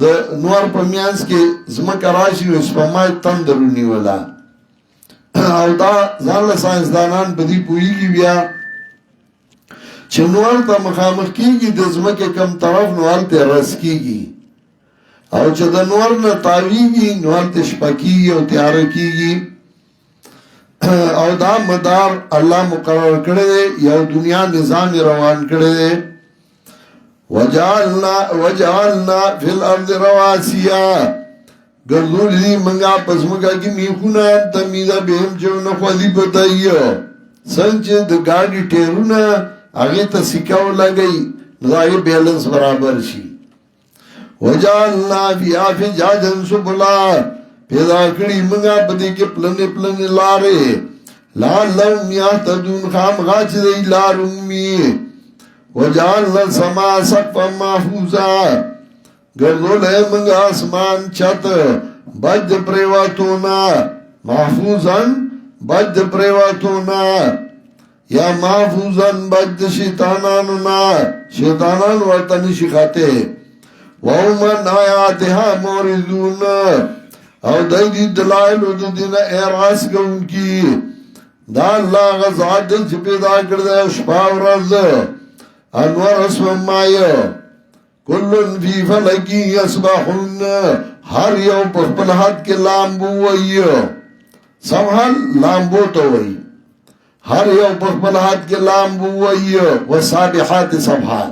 S2: د نور په میانس کې زمکه راشي او سپمای تندرونیو ولا او دا ځان له ساینسدانان په دې پوهېږي بیا چې نور ته مخامخ کېږي د ځمکې کم طرف نو هلته رس کېږي او چې د نور نه تاویږي نو هلته شپه کېږي او تیاره کېږي او دا مدار الله مقرر کړی دی یو دنیا نظام روان کړی دی وجعلنا فی الارض رواسیا ګرځول دي منګه پسمګه کې میخونه تمیدا بهم چې نو خوځي پتايو څنګه د ګاډي ټیرونه هغه ته سکاو لګي نو بیلنس برابر شي وجعلنا فيها فجاجا سبلا پیدا کړی منګه په دې کې پلنې لارې لعلهم يهتدون خامغاچ دی لارمي وجعلنا السماء سقفا محفوظا ګرځول منګه اسمان چت بد پریواتونا محفوظن بد پریواتونا یا محفوظن بد شیطانانو نا شیطانان ورته نشي خاطه ومن آیاتها موردون او دای دی دلائل او دینا اعراض کوونکی دا الله غزاد دل چې پیدا کړ دې شپه ورځ انور اسماء کلن فی فلکی یسبحون هر یو په خپل حد کې لامبو وایو سمحل لامبو ته وایي هر یو په خپل حد کې لامبو وایو وسابحات سبحا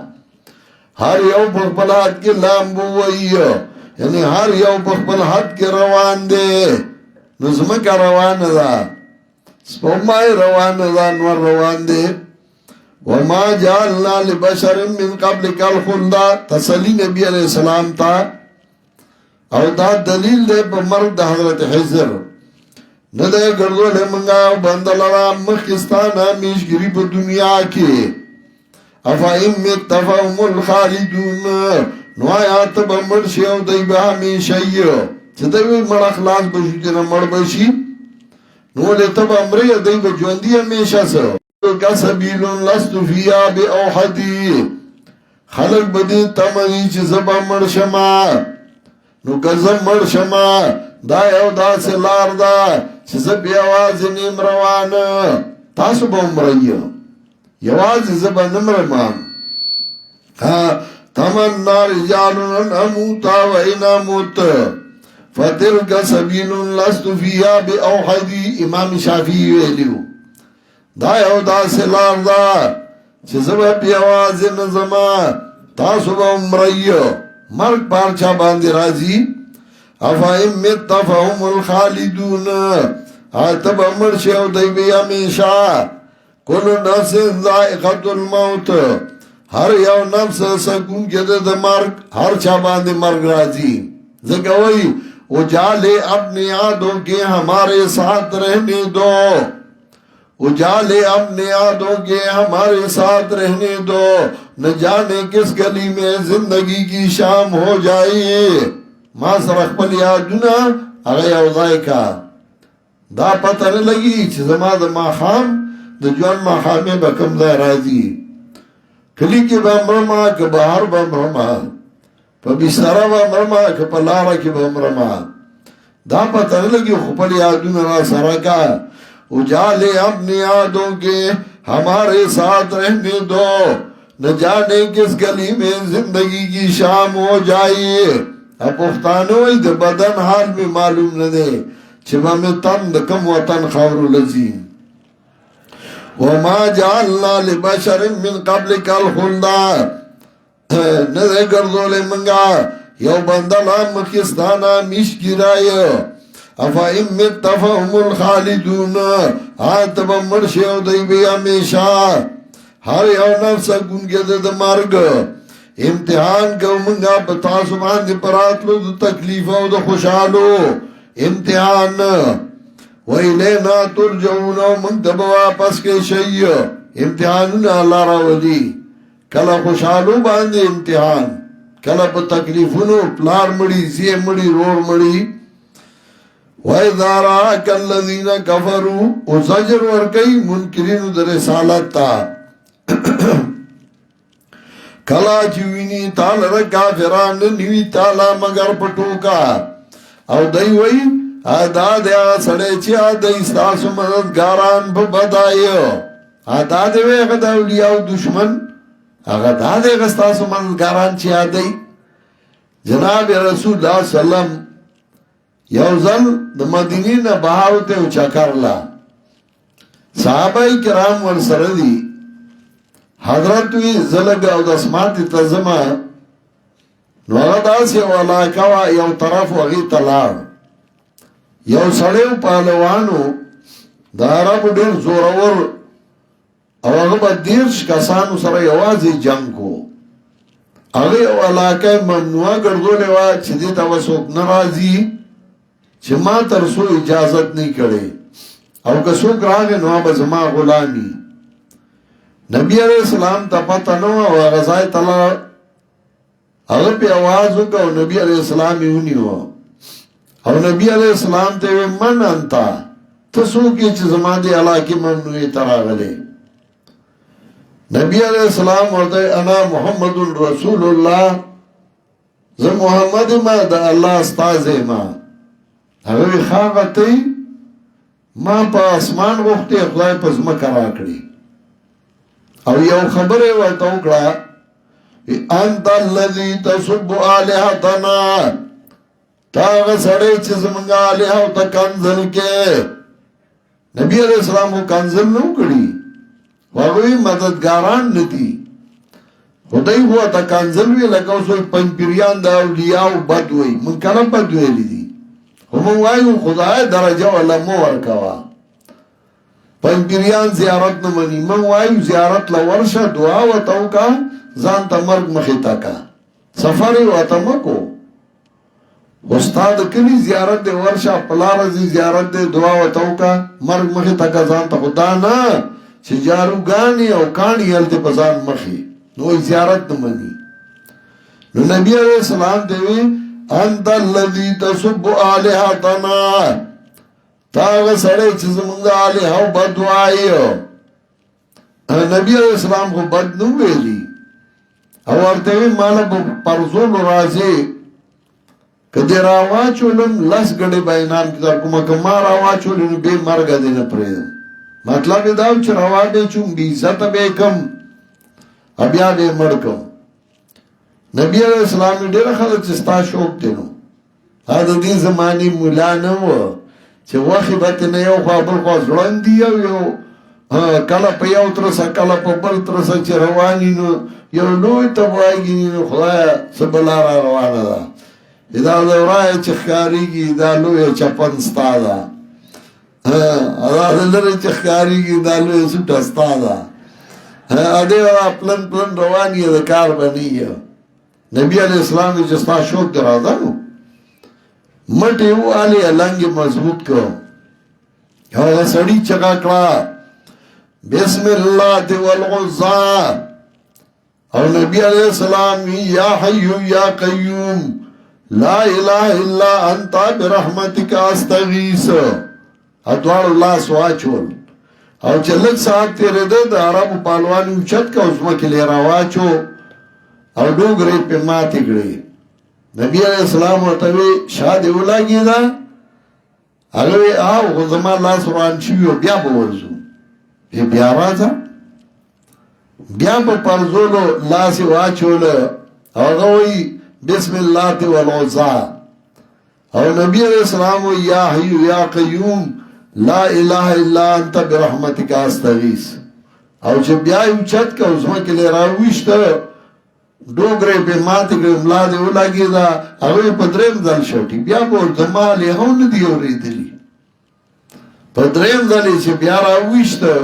S2: هر یو په خپل حد کې لامبو وایو یعنی هر یو په خپل حد کې روان دی نو زمکه روان ده سپومای روان ده نور روان دی وما جعلنا لبشر من قبلك الخلد تسلی نبی علیہ السلام تا او دا دلیل دے پا مرد دا حضرت حضر ندے گردو لے منگا بندلرا مخستانا میشگری پا دنیا کی افا امیت تفاهم الخالدون نو آیات با مرشی او دی با ہمیشہی چه دوی مر اخلاص بشو تینا مر بشی نو لے تب امری دی با جواندی ہمیشہ سو کسبیل لست فیا بی اوحدی خلق بدی تمنی چه زبا مرشما نو گزم مرشما دا یو دا سلار دا چه زبی آواز نیم روان تاسو با امرئی یواز زبا نمرمان تمنا رجالن اموتا و اینا موت فتلک سبیل لست فیا بی اوحدی امام شافی ویلیو دا یو دا سلار دا چه زبا پی آواز نظما تاسو با امرئی مرگ پارچا باندی رازی افا امیت تفهم الخالدون آتب امرشی او دی بی امیشا کلو نفس ذائقت الموت ہر یو نفس سکون کده دا مرگ ہر چا باندی مرگ رازی زکوئی اجالے اپنی یادوں کے ہمارے ساتھ رہنے دو اجالے اپنے یادوں کے ہمارے ساتھ رہنے دو نہ جانے کس گلی میں زندگی کی شام ہو جائے ماں سرخ پل یادونا اگئی اوضائی کا دا پتہ نہیں لگی چھ زمان دا ماں خام دا جوان ماں خامے با کم دا رازی کلی کی با مرما که بہر با مرما پا بیسارا با مرما که پا لارا کی با مرما دا پتہ نہیں لگی خوپل یادونا را سرکا اجالے اپنی یادوں کے ہمارے ساتھ رہنے دو نہ جانے کس گلی میں زندگی کی شام ہو جائے اب پختانوی د بدن حال میں معلوم نہ دے چھما میں تن دکم وطن خور لذین وما جعلنا لبشر من قبلک الخلدا نہ گردو لے منگا یو بندلا مخستانا میش گرائے افا امت تفهم الخالدون آتب مرشی او دی بی امیشا ہر یو نفس گنگد دا مرگ امتحان کو منگا بتاسو باندی پراتلو دا تکلیف او دا خوشحالو امتحان ویلینا ترجعون او منتب واپس کے شئی امتحانون اللہ راولی کلا خوشحالو باندی امتحان کلا پا تکلیفونو پلار مڑی زی مڑی رور مڑی وَإِذَا رَاكَ الَّذِينَ كَفَرُوا وَزَجْرُ وَرْكَيْ مُنْكِرِينُ دَرِ سالتا کلا چوینی تال رکا فران نیوی تالا مگر پٹوکا او دای وی ادا دیا سڑے چیا دی ستاسو مددگاران پا بدائیو ادا دیوے اگا دا اولیاء دشمن اگا دا دے ستاسو مددگاران چیا دی جناب رسول اللہ صلی اللہ علیہ وسلم یوزل دا مدینین بہاوتے و چکرلا صحابہ کرام ورسردی حضرت وی زلگ او دسماتی تزمہ نو اغدا سی ولاکاوا یو طرف وغی تلار یو سڑیو پالوانو دا عرب دیر زورور او اغبا دیرش کسانو سر یوازی جنگ کو اغی او علاقه ممنوع گردو لیوا چی دیتا وسوک نرازی چی ما ترسو اجازت نہیں کرے او کسوک راگے نو بزما غلامی نبی علیہ السلام تا پتا نو او غزای تلا اگر پی آوازو کا او نبی علیہ السلامی ہونیو او نبی علیہ السلام تیوے من انتا تسوکی چی زمان دی علاقی ممنوعی تراغلے نبی علیہ السلام ورده انا محمد رسول اللہ زه محمد ما دا اللہ استاز ما اگر خواهتی ما پا اسمان وقتی خدای پس مکرا کری او یو خبره ورته وکړه انت الذي تصب الهتنا تاغ سړی چې زمونږ الها او ته کنزل کې نبی علیہ السلام کو کنزل نو کړي واغوی مددگاران ندی خدای هو ته کنزل وی لکه اوس پنځپیریان د اولیاء بدوي من کلم بدوي لیدي هم وایو خدای درجه ولا مو ورکوا پنځپیریان زیارت نه مني من وایو زیارت لورشه دعا وتوکا ځان ته مرګ مخې تاکا سفر وته مکو استاد کلی زیارت دے ورشا پلارزی زیارت دے دعا وتوکا مرگ مخی تکا ځان ته خدا نا چې جارو گانی او کانی هلته پزان مخی نو زیارت نمانی نو نبی علیہ السلام دیوی انت اللذی تصب آلہتنا تاغ سڑے چیز منگا آلہو بدوائی نبی علیہ السلام کو بد نو ویلی او ارتوی مالا پرزول رازی کدی راوا چولم لس گڑی بینام کتار کمکا ما راوا چولم بے مرگا دینا پریدم مطلب داو چه روا بے چون بیزت بے کم ابیا بے مرکم نبی علیہ السلام دیر خلق چستا شوق دینو دا دی زمانی مولا نو چه وخی بطی نیو خواه بل خواه زلن دیو یو کلا پا یو ترسا کلا پا بل ترسا چه روانی نو یو لوی تبوائی نو خدای سبلا را روانا دا دا دورای چخکاری گی دا لوی چپن ستا دا دا لر چخکاری گی دا لوی سوٹا ستا دا ادے پلن پلن روانی دا کار بنی نبی علیہ السلام نے جستا شوق درا دا نو مٹی او آلی لنگی مضبوط کرو سڑی چکا کڑا بسم اللہ تی والغزا اور نبی علیہ السلام یا حیو یا قیوم لا الہ الا انتا برحمتک استغیث ادوار اللہ سواچول او چلک ساتھ تیرے دے دا عرب پالوانی اچت کا اس مکلی رواچو او ڈوگری پی ماتی گڑی نبی علیہ السلام ورطوی شاہ دیولا گی دا اگوی آو غزمان اللہ سوان چیویو بیا بورزو بیا رازا بیا با پرزولو لاسی واچولو او غوی بسم اللہ تی والعزا او نبی علیہ السلام یا حیو یا قیوم لا الہ الا انت برحمتک استغیث او چه بیای اوچت که ازما کلی راویشتا ڈوگره پی ماتی که املا دیو لگی دا اوی پدرین دل شوٹی بیا بول دمالی هون دیو ری دلی پدرین دلی چه بیا راویشتا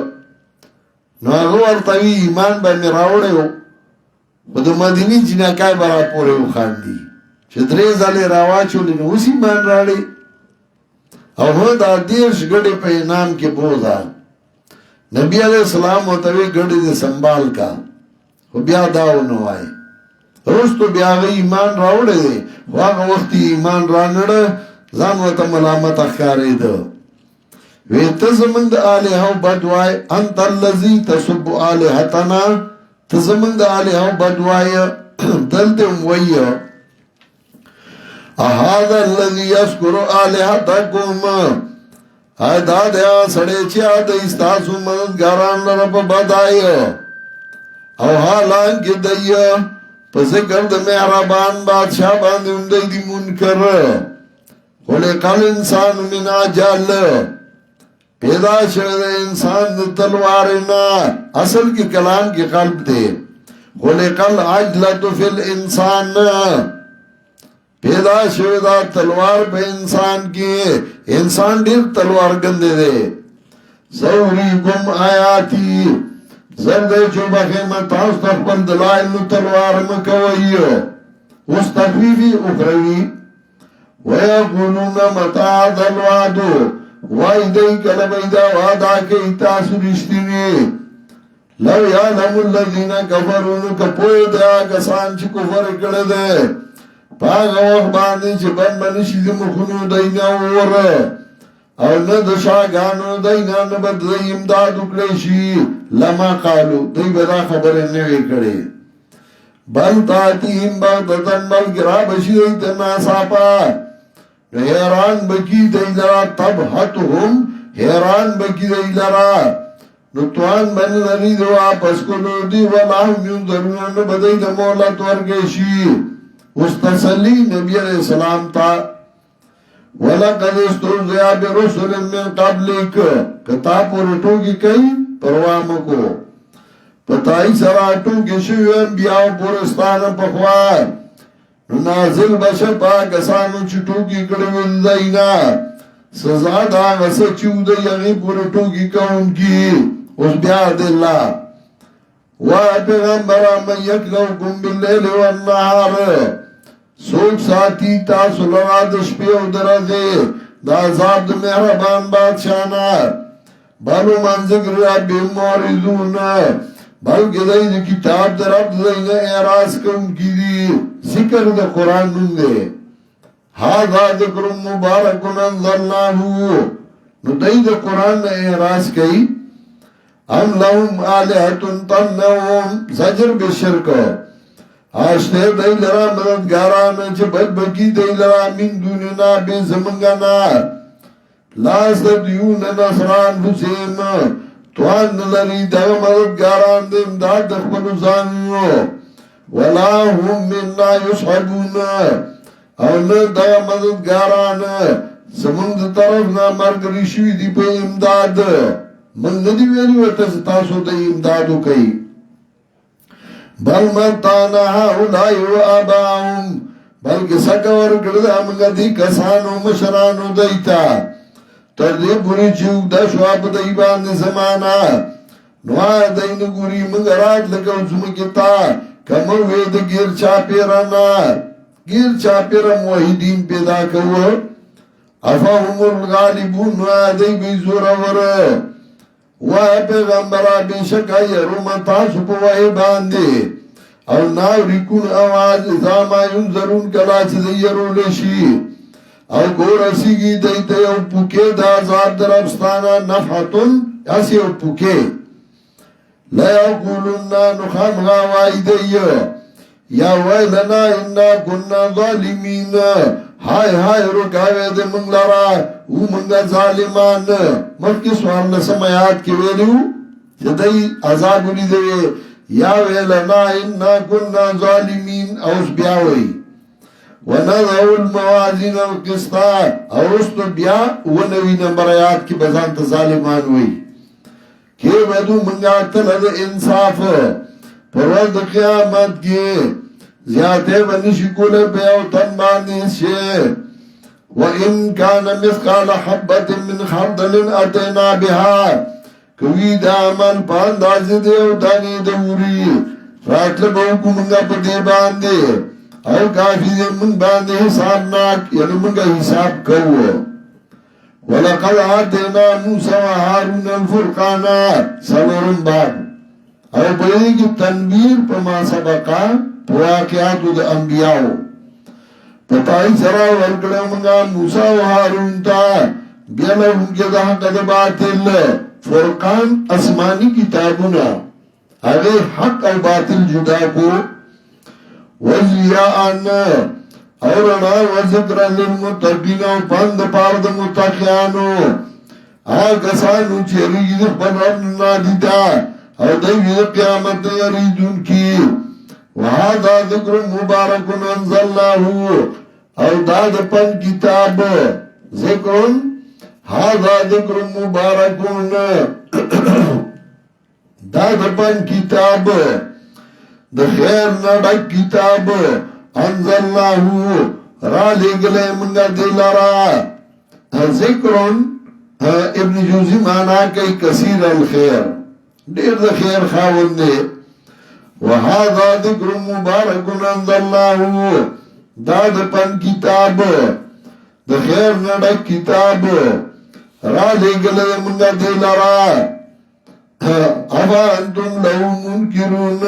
S2: نو اگو ارتوی ایمان با می راوڑه ہو و دو مدینی جنکای برا پوره و خاندی چه دریز علی روا چولی نو اسی من راڑی او ہون دا دیرش گڑی پہ انام کے بودا نبی علیہ السلام وطوی گڑی دے سنبال کا و بیا داو نو آئے روز تو بیا غی ایمان راوڑے دے واقع وقتی ایمان رانڑ زان وطا ملامت اخکاری دو وی تزمند آلیہو بدوائی انت اللذی تصب آلیہتنا تزمند آلیہو بدوائی دلتم وی احاذا الذي يذكر آلهتكم ایدا دیا سڑے چیا دا استاسو مددگاران لرب بدائی او حالان کی دی پذکر دا محربان بادشاہ باندی اندی دی منکر خلق الانسان من عجل پیدا شد انسان دا تلوارنا اصل کی کلام کی قلب دے خلق العجلت فی الانسان پیدا شویدہ تلوار پہ انسان کی انسان دیر تلوار گندے دے سوریکم آیاتی زردے چوبہ خیمت تاس تخبر دلائل نو تلوار مکوئیو اس تخفیفی اخروی ویقولون متاع دلوادو وائدئی کلبیدہ وعدا کے اتاسو رشتینی لو یادم اللذین کفرون کپوئی دیا کسان چی کفر کردے پاگا وقت باندې چې بند منشي د مخونو دینا اور او نه د شاګانو دینا نه بد د امداد وکړي شي لما قالو دوی به دا خبره نه وی کړي بل تاتیم بغدتن بل ګرا بشي د ناصافا حیران بکی دی لرا تبحتهم حیران بکی دی لرا نتوان بن لري دو واپس کولو دی ولا هم ينظرون نه بدای د مولات ورګي شي اس تسلی نبی علیہ السلام تا وَلَقَدْ اسْتُهْزِئَ بِرُسُلٍ مِّن قَبْلِكَ کتاب ورٹو کی کئی پروامو کو پتائی سراتو کی شوی انبیاء پورستان پخوار نازل بشر پاکسانو چٹو کی کڑوین دینا سزا دا غصہ چیو دی یغی پورٹو کی کون کی اس بیاد اللہ وَاَپِغَمْبَرَ مَنْ يَكْلَوْكُمْ بِاللَّيْلِ وَالنَّهَارِ سوک ساتی تاسو لرا دشپی او درازے دا عذاب دا مہربان بادشانا بلو من ذکر ربی موردون بلکہ دائی دا کتاب دا رب دائینا اعراض کن کی دی ذکر دا قرآن نن دے حاضا ذکر مبارکن انظرناہو نو دائی دا قرآن نا اعراض کئی ام لهم آلہتن تنہم زجر بشرک آشتے دی لرا مددگارانا چه بد بکی دی لرا من دوننا بے زمنگانا لاست دیون نصران حسین توان لری دا مددگاران دی امداد دخبر زانیو ولا هم مننا یسحبون او نه دا مددگاران زمنگ طرف نا مرگ رشوی دی پہ امداد من ندی ویلی ورطا ستاسو دا امدادو کئی بل مرتانا هاولائی و آباؤم بلکہ سکور کرده امگا دی کسانو مشرانو دیتا تردی پوری چوک دا شواب دی باند زمانا نوار دی نگوری منگرات لکو زمکتا کمر وید گیر چاپیرانا گیر چاپیرا موحیدین پیدا کرو افاهم الغالبون نوار دی بیزور ور وای پیغمبرہ بے شک ایرو متاسو پو وای باندے او ناو ریکون آواز ازاما ینظرون کلا چی دیرو لشی او گور اسیگی دیتا یو پوکے دا عذاب در افستانا نفحتن اسی یو پوکے لیا قولننا نخام غاوائی دیو یا ویلنا انا کننا ظالمین ہائے ہائے رکاوے دے منگ لرا او منگا ظالمان ملکی سوار نسم آیات کی ویلیو جدائی عذاب لی دے یا ویلنا انا کننا ظالمین اوس بیاوئی ونضعو الموازین القسطا اوستو بیا ونوی نمبر آیات کی بزانت ظالمان ہوئی کہ ودو منگا تلد انصاف پرورد قیامت کی زیادے ونشی کولے بیاو تن باندی شے وَإِن كَانَ مِثْقَالَ حَبَّةٍ مِّنْ خَرْدَلٍ أَتَيْنَا بِهَا کوئی دا عمل پاندازی دے او دانی دوری راتل بہو کو منگا پا دے باندے او کافی دے منگ باندے حساب ناک یعنی منگا حساب کرو وَلَقَدْ آتَيْنَا مُوسَى وَهَارُونَ الْفُرْقَانَ سَلَرُمْ بَعْدُ او بڑی کی تنبیر پا ما سبقا واقعاتو دا انبیاءو پتائی سرا ورکڑا منگا موسیٰ و حارون تا بیانا ان کے دا حق دا باطل فرقان اسمانی کتابونا اگر حق اور باطل جدا کو وزیاءن او رنا و ذکر للمتقین او پند پارد متقیانو آگسانو چیری دی خبرن نادیدا او دیوی قیامت یریدون کی وهذا ذکر مبارکن انزلناہو او داد پن کتاب ذکرن هذا ذکر مبارکن داد پن کتاب د خیر نڈک کتاب انزلناہو را لگلے منگا دلارا ذکرن ابن جوزی مانا کئی کثیر الخیر دیر دا خیر خاون دے وهذا ذکر مبارکن انزلناہو داد پن کتاب دا خیر نڈک کتاب را لگلے منگا دلارا ابا انتم لہو منکرون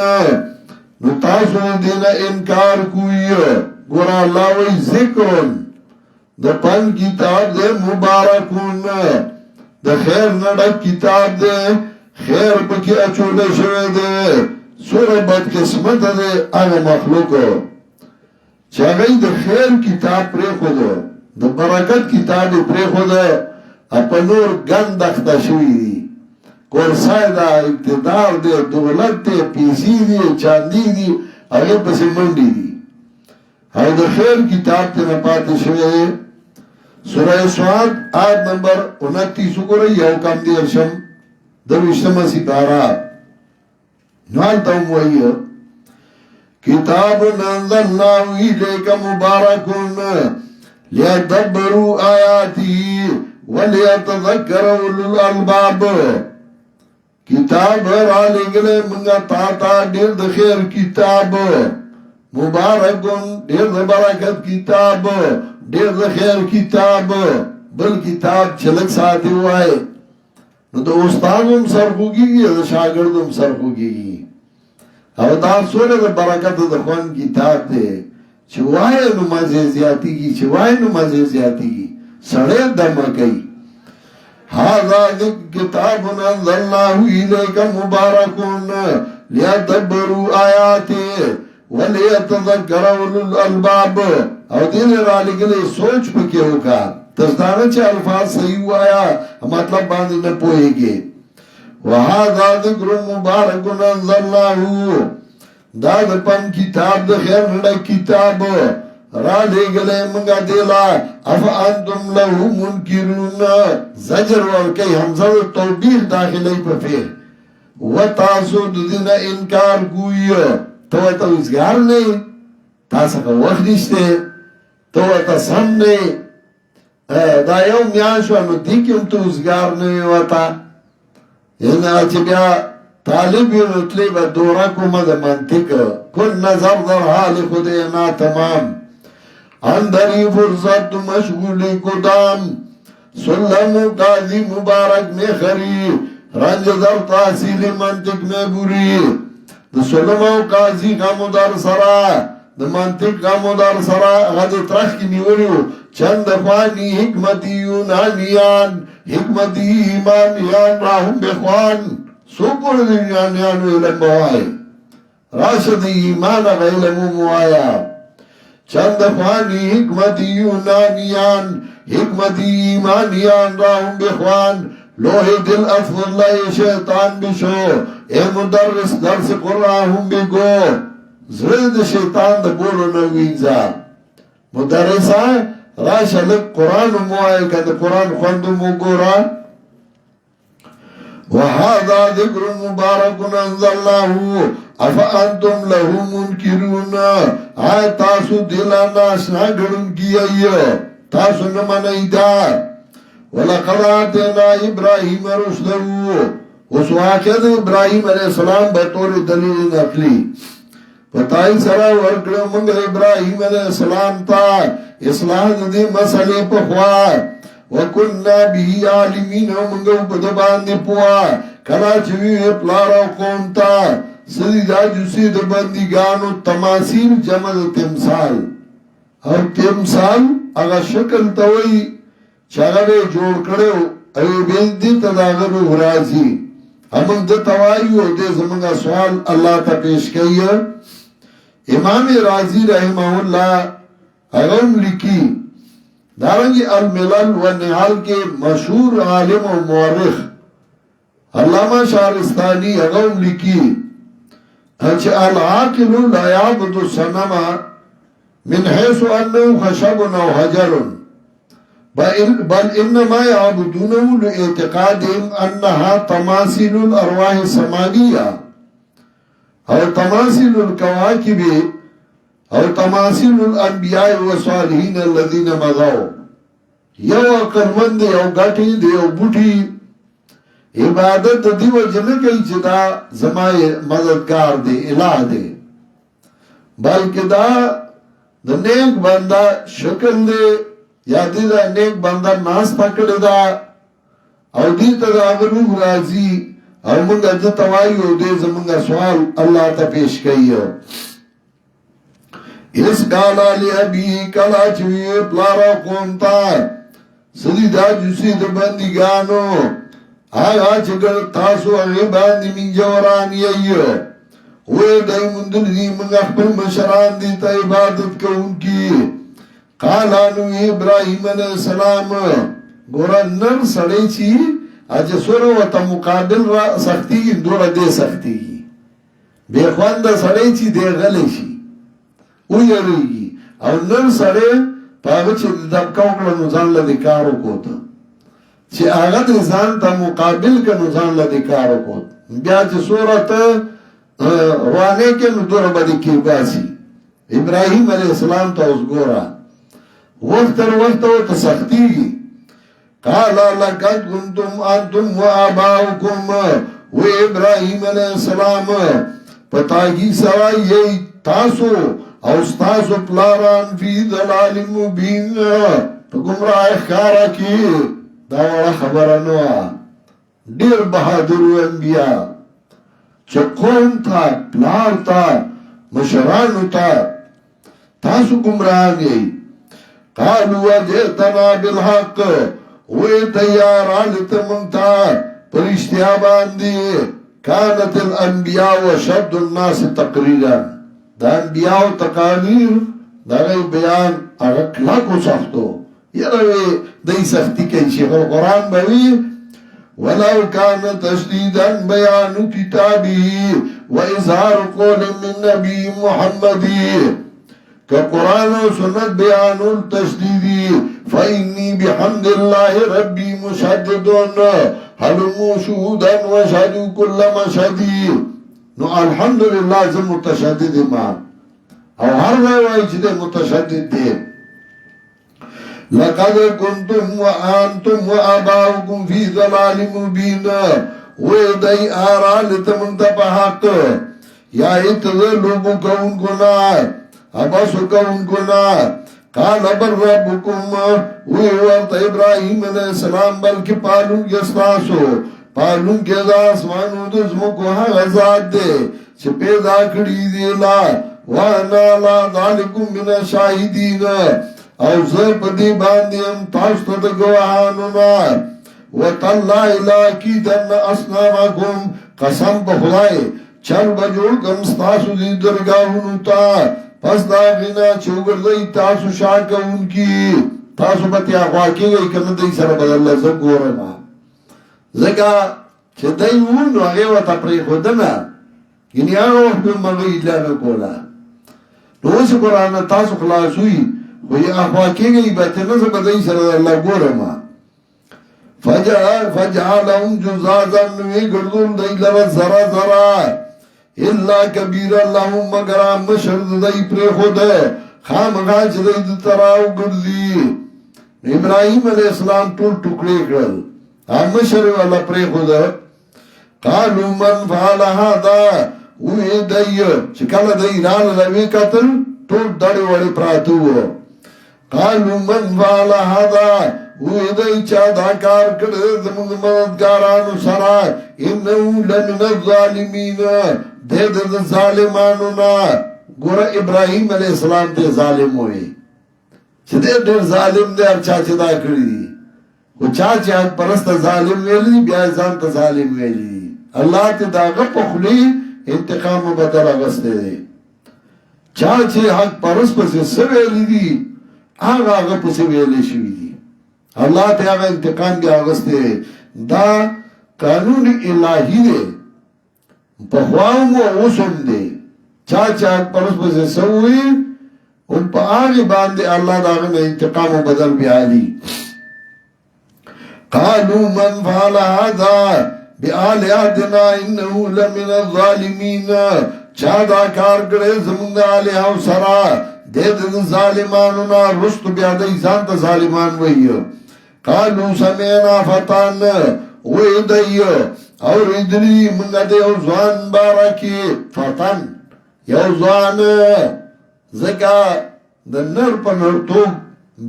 S2: نتاسو دینا انکار کوئی گورا اللہ وی ذکرن دا پن کتاب دے مبارکون دا خیر نڈک کتاب دے خیر پکی اچولے شوے دے سور بد قسمت دے آگا مخلوقو چاگئی دا خیر کتاب پری خودو دا برکت کتاب پری خودو اپا نور گند اختا شوی دی کورسای دا اقتدار دے دولت دے پیسی دی چاندی دی اگر پسی منڈی دی او دا خیر کتاب تے نپاتے شوئے سورہ سواد آیت نمبر 29 کو رہی یو کم دی ارشم دوشتم سپارا نوال تاوم وئی کتاب انزلناہو الیک مبارکن لیدبرو آیاتی ولیتذکر اولو الالباب کتاب را لگلے منگا تاتا دیر دخیر کتاب مبارکن دیر برکت کتاب دیر دخیر کتاب بل کتاب چلک ساتی ہوئے نو دا استادم سرخوگی گی دا شاگردم سرخوگی گی او دا سونے دا برکت دا خون کتاب دے چوائے نو مزے زیادی گی چوائے نو مزے زیادی گی سڑے دمکئی هذا كتاب أنزلناه إليك مبارك ليدبروا آياته وليتذكر أولو الألباب او دین را لگلے سوچ پکے ہوگا تصدانا چا الفاظ صحیح ہوا یا مطلب باندی نہ پوئے گے وَهَذَا ذِكْرٌ مُبَارَكٌ أَنزَلْنَاهُ داد پن کتاب دا خیر نڈک کتاب را لے گلے منگا دیلا افا انتم لہو منکرون زجر ورکی حمزہ توبیخ داخلی پا پھر و تاسو دن انکار کوئی تو ایتا ازگار نہیں تاسا کا وقت نشتے تو ایتا سم نہیں دا یو میاشو انو دیکیم تو ازگار نہیں ہوتا یعنی آچی بیا طالب یونتلی با دورا کو مد منطق کل نظر در حال خودینا تمام اندری فرصت مشغولی کدام سلم قاضی مبارک میں خری رنج در تحصیل منطق میں بری دا سلم قاضی کا مدر سرا دا منطق کا مدر سرا غد ترخ کی نیولیو چند فانی حکمتی یونانیان حکمتی ایمانیان راہم بخوان سوپر دیانیانو علم بوائی راشد ایمان غیلمو موایا چند فانی حکمتی یونانیان حکمتی ایمانیان راہم بخوان لوح دل افضل اللہ شیطان بشو اے مدرس درس قرآہم بگو زرد شیطان دا بولو نوینزا مدرسا راشا لک قرآن موائے کہ دا قرآن خوندو مگورا وَهَذَا ذِكْرٌ مُبَارَكٌ أَنزَلْنَاهُ أَفَأَنْتُمْ لَهُ مُنْكِرُونَ آئے تاسو دلانا سنا گرن کیا تاسو نمانیدہ وَلَقَدْ آتَيْنَا إِبْرَاهِيمَ رُشْدَهُ اس واقعہ ابراہیم علیہ السلام بطور دلیل نقلی بتائی سرا ورکڑ منگ ابراہیم علیہ السلام تا اصلاح دی مسئلے پخوا وَكُنَّا بِهِ عَالِمِينَ ومنگو بدبان دی پوا کلا چوی پلارا قوم تا سدی دا جسی دا بندگانو تماثیل جمع تمثال اور تمثال اگا شکل توئی چاگلے جوڑ کرے اوی بیل دی تداغر غرازی ہمیں دا توائیو دے زمانگا سوال اللہ تا پیش کئی امام رازی رحمہ اللہ اغم لکی دارنگی الملل و نحال کے مشہور عالم و مورخ علامہ شارستانی اغم لکی اچھا العاقل لا یعبد السنم من حیث انه خشب او حجر بل انما يعبدونه لاعتقادهم انها تماثيل الارواح السماويه او تماثيل الكواكب او تماثيل الانبياء والصالحين الذين مضوا یو کرمند یو غټي دی یو بوټي عبادت دیو جن کوي چې دا زمای مددگار دی الہ دی بلکې دا د نیک بندا شکل دی یا دی دا نیک بندا ناس پکړه دا او دی ته راغلو راځي او موږ د توایو دې زمونږ سوال الله ته پیش کړیو اس قالا لی ابی کلا چوی پلارا قومتا سدی دا جسی دا بندگانو آیا چگر تاسو اغی باندی من جورانی ایو وی دای مندل دی منگ اخبر مشران دیتا عبادت کا ان کی قالانو ابراہیم علیہ السلام گورا نر سڑی چی آجا سورو و تا مقابل را سختی کی دورا دے سختی کی بے خواندہ سڑی چی دے غلی شی او یریږي او نن سره پاغه چې د کوکړه نو ځان له کارو کوته چې هغه د ځان ته مقابل کنو ځان له کارو کوته بیا چې سورته روانه کې نو دور باندې کې باسي ابراهيم عليه السلام ته اوس ګورا وخت تر وخت او سختي قال لقد كنتم انتم واباؤكم وابراهيم عليه السلام پتاږي سره یې تاسو او ستاسو پلاران فی دلال مبین پا گمراہ اخکارا کی داوڑا خبرانوا دیر بہادر و انبیاء چه قوم تا پلار تا مشرانو تا تاسو گمراہان یئی قالو وجہتنا بالحق وی تیاران تمنگتا پرشتیا باندی کانت الانبیاء و شد الناس تقریرا دا انبیاء و تقانیر دا غی بیان اغکلاکو سختو یروی دی سختی کئی شیخ القرآن بوی ولو کان تشدیدا بیان کتابی و اظہار قول من نبی محمدی کہ قرآن و سنت بیان التشدیدی فإنی بحمد اللہ ربی مشددون حلمو شہودا و شہدو کل مشہدی نو الحمدللہ زم متشدد ایمان او ہر وی چې دے متشدد دے لقد کنتم وانتم واباؤکم فی ضلال مبین وی دی آرال تمنتا پا حق یا اتظلوبو کون کنا اباسو کون کنا قال بر ربکم وی ورد ابراہیم علیہ السلام بلکہ پالون گستاسو پالون کے دا اسمانو دزمو کو غزاد دے چھ پیدا کری دیلا وانا لا ذالکم من شاہدین او زر پدی باندیم تاشتا دا گواہانونا وطاللہ علاقی دن اسنامکم قسم بخلائے چل بجوڑ کم ستاسو دی درگاہونو تا پس داغینا چوگر دی تاسو شاکا ان کی تاسو بتی آخواکی گئی کم دی سر بدل لزم گورنا زکا چه دای اون هغه وته پرې خودنه یعنی هغه وخت به مګی الا نه کولا نو اوس قرآن تاسو خلاصوي خو یې اخوا کېږي به ته نه زه دای سره الله ګورم فجعلهم جزازا وی ګردون دای لره زرا زرا الا کبیر اللهم مگر مشرد دای پرې خوده خامغا چې دای تراو ګرځي ابراهيم عليه السلام ټول ټوکړي کړل مشر والا پری خدا قالو من فعل هذا وی دای چکل دای رال روی قتل ټول دړي وړي پراتو قالو من فعل هذا وی دای چا دا کار کړ زموږ مددګارانو سره انه لمن الظالمین دې د ظالمانو نه ګور ابراهيم عليه السلام دې ظالم وي چې دې ډېر ظالم دې چا چې دا کړی و چاچه حق پرست ظالم ویلی بیا ځان ته ظالم ویلی الله ته داغه په خلی انتقام بدل اغسته دی چاچه حق پرست پس سویلی دی هغه پسې ویلې شوي دي الله ته هغه انتقام کې اغسته دا قانون الهي دی په خواهم او اوسم دی چا پرس پسې سوي او په هغه باندې الله دا هغه انتقام او بدل بیالي قالوا من فعل هذا بآلهتنا انه لمن الظالمين چا دا کار کړي زمونږ الہ او سرا د ظالمانو نه رست بیا د ځان ته ظالمان وایي قالوا سمعنا فتان وې دایو او ردري موږ د یو ځوان بارکی فتان یو ځوان زکا د نر په نرتو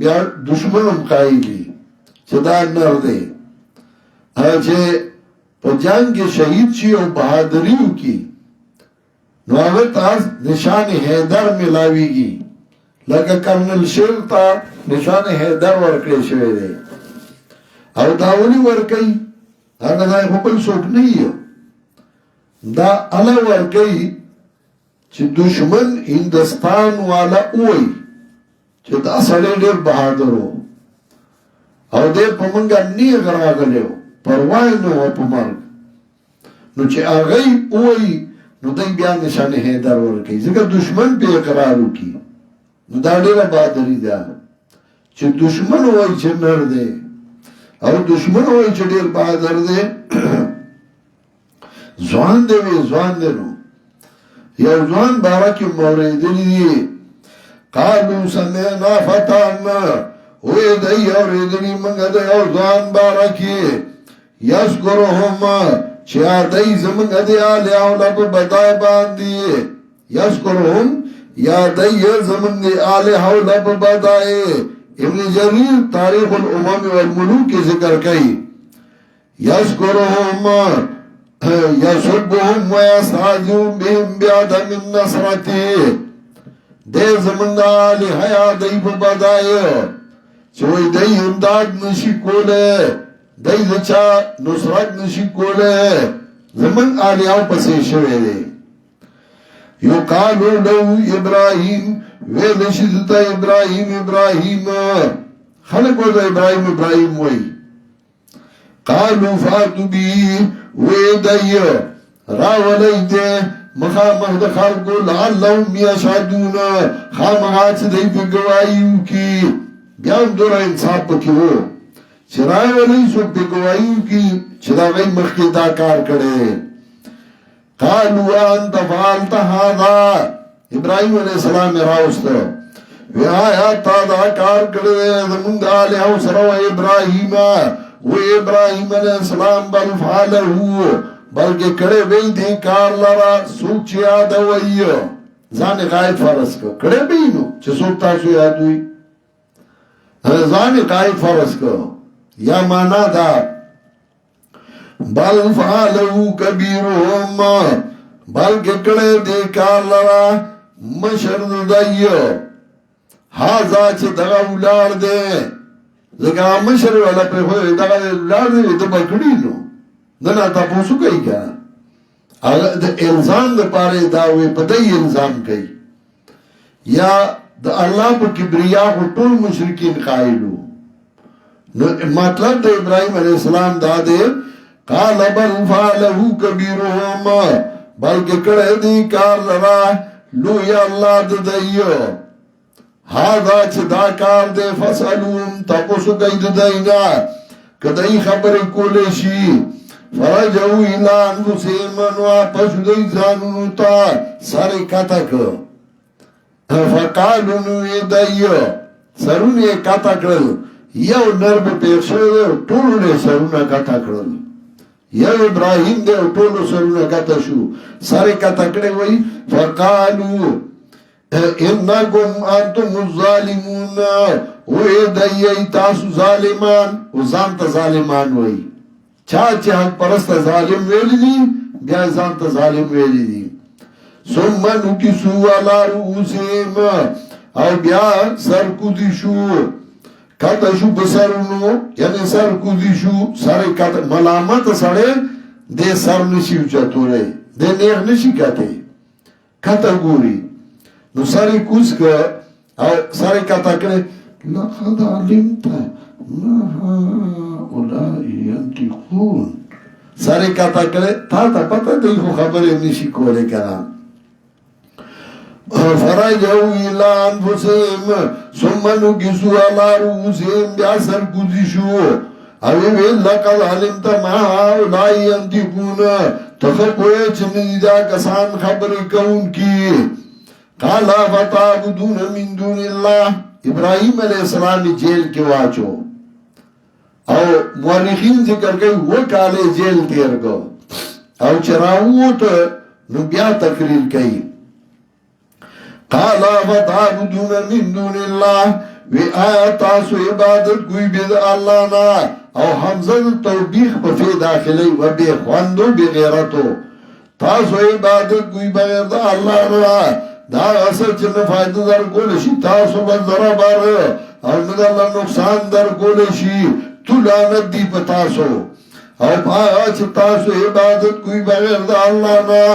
S2: بیا دشمنم قایلی چې دا نر دی چې په جنگ کې شهید شي او بہادریو کی نو هغه تاس نشان حیدر ملاویږي لکه کرنل شیر تا نشان حیدر ورکړی شوی دی او داولی ورکړي هغه ځای په بل څوک نه یو دا الله ورکړي چې دشمن هندستان والا وای چې دا سړی ډېر بہادر وو او دې په مونږه نیغ راغلیو پروا نه و په مرګ نو چې هغه وای نو دای بیا نشان حیدر ورکړي ځکه دشمن په اقرار وکړي نو دا ډېره بہادری ده چې دشمن وای چې نر دی او دشمن وای چې ډېر بہادر دی ځوان دی نو یو ځوان بارکی موریدلی دی قالو سمعنا فتان وی دی اوریدلی منگا دی یو ځوان بارکی یذکرهم چې دی زمنگا دی آلی اولاد بدای باندی یذکرهم یا دی زمن دی آلی اولاد بدای ابن جریر تاریخ الامم والملوک کی ذکر کئی یذکرهم یسبهم ویستعجون بهم بیادم النصرتی دی زمن دا آلی حیا دی بدای چوئی دی امداد نشی کولے دی دچا نصرت نشی کولے زمن آلیاو پسی شوئے دے یقالو لو ابراہیم ویلشدتا ابراہیم خلقو دا ابراہیم وی قالو فاتو بی وی دی راولی دے مخامخ دا خلقو لعلهم یشهدون خامخات دی پی گوائیو کی بیان دورا انصاب پکی ہو چرائے ولی سوک پی گوائیو کی چرا غی مخی دا کار کرے قالو انت فعلت هذا ابراہیم علیہ السلام راوستا وی آیا تا دا کار کرے زمونگ آلہ و سرو ابراہیم و ابراہیم علیہ السلام بل فعلہو بلکہ کڑے بئی دی کار لرا سوچ یاد ہوئی زان غائب فرس کو کڑے بئی نو چھ سوک تاسو یاد ہوئی زان غائب فرس کو یا مانا دا بل فعلہو کبیرهم بلکہ کڑے دی کار لرا مشرد دائیو حازا چھ دغا اولار دے زکا مشرد والا پہ ہوئے دغا اولار دے تو بکڑی نو ننا تا پوسو کئی کیا دا الزام دا پارے داوے پا دای الزام کئی یا دا اللہ پا کبریا کو طول مشرکین قائلو مطلب دا ابراہیم علیہ السلام دا دے قال بل فعلہو کبیرهم بلکہ کڑے دی کار لرا لو یا اللہ دا دائیو ہادا چھ دا کار دے فسألون تا پوسو کئی دا دائینا کدائی خبر کولے شی فرجعو الى انفسهم واپس دی زانونو تا ساری کتک فقالو نوی دایو سرونی کتک رل یو نرب پیخشو دے طولو نے سرونا کتک رل یو ابراہیم دے طولو سرونا کتشو ساری کتک رل وی فقالو انکم انتم الظالمون وی دائی تاسو ظالمان وزانتا ظالمان وی چاچه حق پرست ظالم ویلی دی بیا ځانته ظالم ویلی دی ثم نکسو علی رؤوسهم او بیا سر کودی شو کتا شو بسرونو یعنی سر کودی شو سر کتا ملامت سره دے سر نشی اوچتو رہے دے نیغ نشی کتا گوری نو سر کوز که او سر کتا کرے لقد علمت ما هؤلاء ينطقون سره کتا کرے تا پتہ دی خو خبرې نشي کولای کنه فرجعوا الى انفسهم ثم نكسوا على رؤوسهم بیا سر کوزي شو او ویل لقد علمت ما هؤلاء ينطقون تخبوی چنی دا کسان خبرې کوونکی قال فتعبدون من دون الله ابراہیم علیہ السلام جیل کې واچو او مورخین ذکر کوي و کاله جیل تیر کو او چراوت نو بیا تقریر کوي قال فتعبدون من دون الله وی آیات تاسو عبادت کوئی بید اللہ نا او حمزه توبیخ پفی داخلی و بی خواندو بی غیرتو تاسو عبادت کوئی بغیر دا اللہ نا دا اصل چنه فائدہ در کولشی تاسو بندرہ بار او ندر نقصان در کولشی تو لعنت دی پتاسو او پایا چه تاسو عبادت کوئی بغیر دا اللہ نا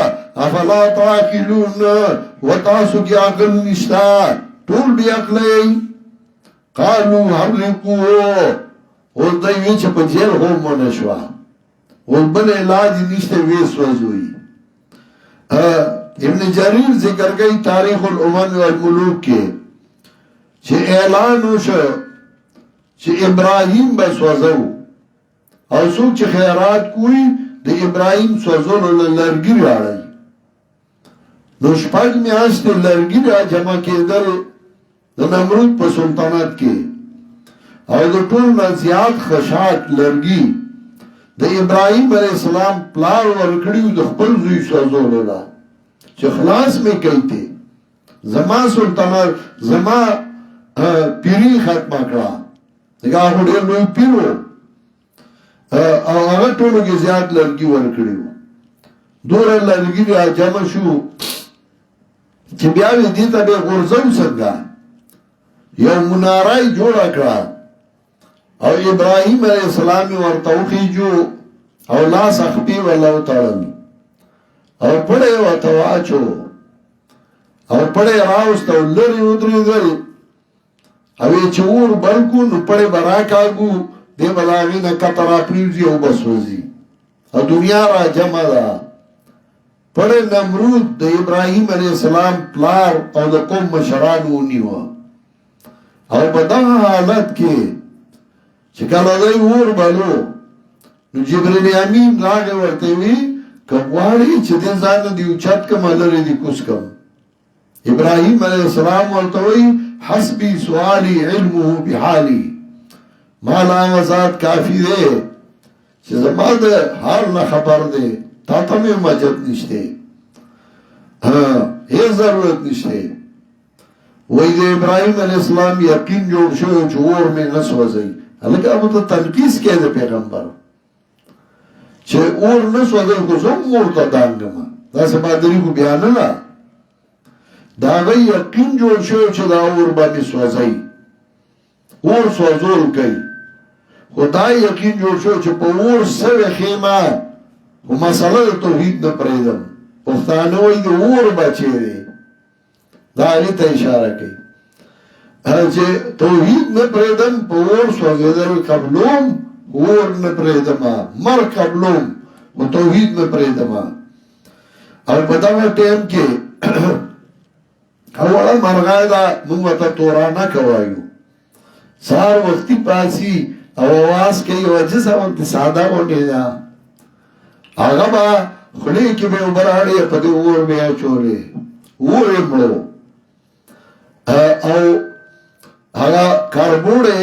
S2: افلا تاکلون و تاسو کی عقل نشتا طول بی عقلی قالو حرقو اور دیوی چه پا جیل ہوم منشوا اور بل علاج نشتے ویس وزوئی ابن جریر ذکر گئی تاریخ الامم والملوک کے چه اعلانو شو چه ابراہیم بس وزو او سوک چه خیرات کوئی ده ابراہیم سوزولو لرگی راڑی نو شپاگ میں آستے لرگی را جمع کے در د نمرود په سلطنت کې او د ټول نه زیات خشاک لرګي د ابراهيم عليه السلام پلار ورکړیو د خپل زوی سوزولو لا چې خلاص مې کړي زما سلطنت زما پیری ختم کړه دغه هډې نو پیرو او هغه ټول کې زیات لرګي ورکړیو دور لرګي را جمع شو چې بیا دې ته به ورځو څنګه یو منارای جوړه کړه او ابراهیم علیہ السلام ورته وخیجو او لاس اخپی ولا وتړل او پړې ورته واچو او پړې راوستو لری ودرېدل او چې ور بلکو نو پړې براکاګو دې بلاوی نه کتره پریږي او بسوځي او دنیا را جمع ده پړې نمرود د ابراهیم علیہ السلام پلار او د قوم مشران ونیو او بدغه حالت کې چې کله دوی ور بلو نو جبرئیل امین راغی ورته وی کواړي چې دې ځان دی چت کوم لري دی کوس کوم ابراهیم علیہ السلام ورته وی حسبي سؤالي علمه بحالي ما لا وزاد کافی دی چې زما د حال نه خبر دی تا ته مې مجد نشته هیڅ ضرورت نشته وی د ابراهیم علیہ السلام یقین جوړ شو چې اور مې نسوځي هلکه ابو ته تنقیس کې د پیغمبر چې اور نسوځي خو زم ورته دانګم دا سبا درې کو بیان نه دا وی یقین جوړ شو چې دا اور باندې سوځي اور سوځول کوي خدای یقین جوړ شو چې په اور سره خیمه او مسله توحید نه پرېدم پښتانه وی د اور بچي دا علی ته اشاره کوي چې توحید نه پرېدم په اور سوځېدل قبلوم اور نه پرېدم مر قبلوم او توحید نه پرېدم او په دا ټیم کې اوله مرغای دا موږ ته تورانه کوایو سار وختي پاسي او आवाज کوي او جسه وانت ساده ونی دا هغه با خلی کې به وبراړي په دې اور بیا چولې اور مړو او هغه کاربوړې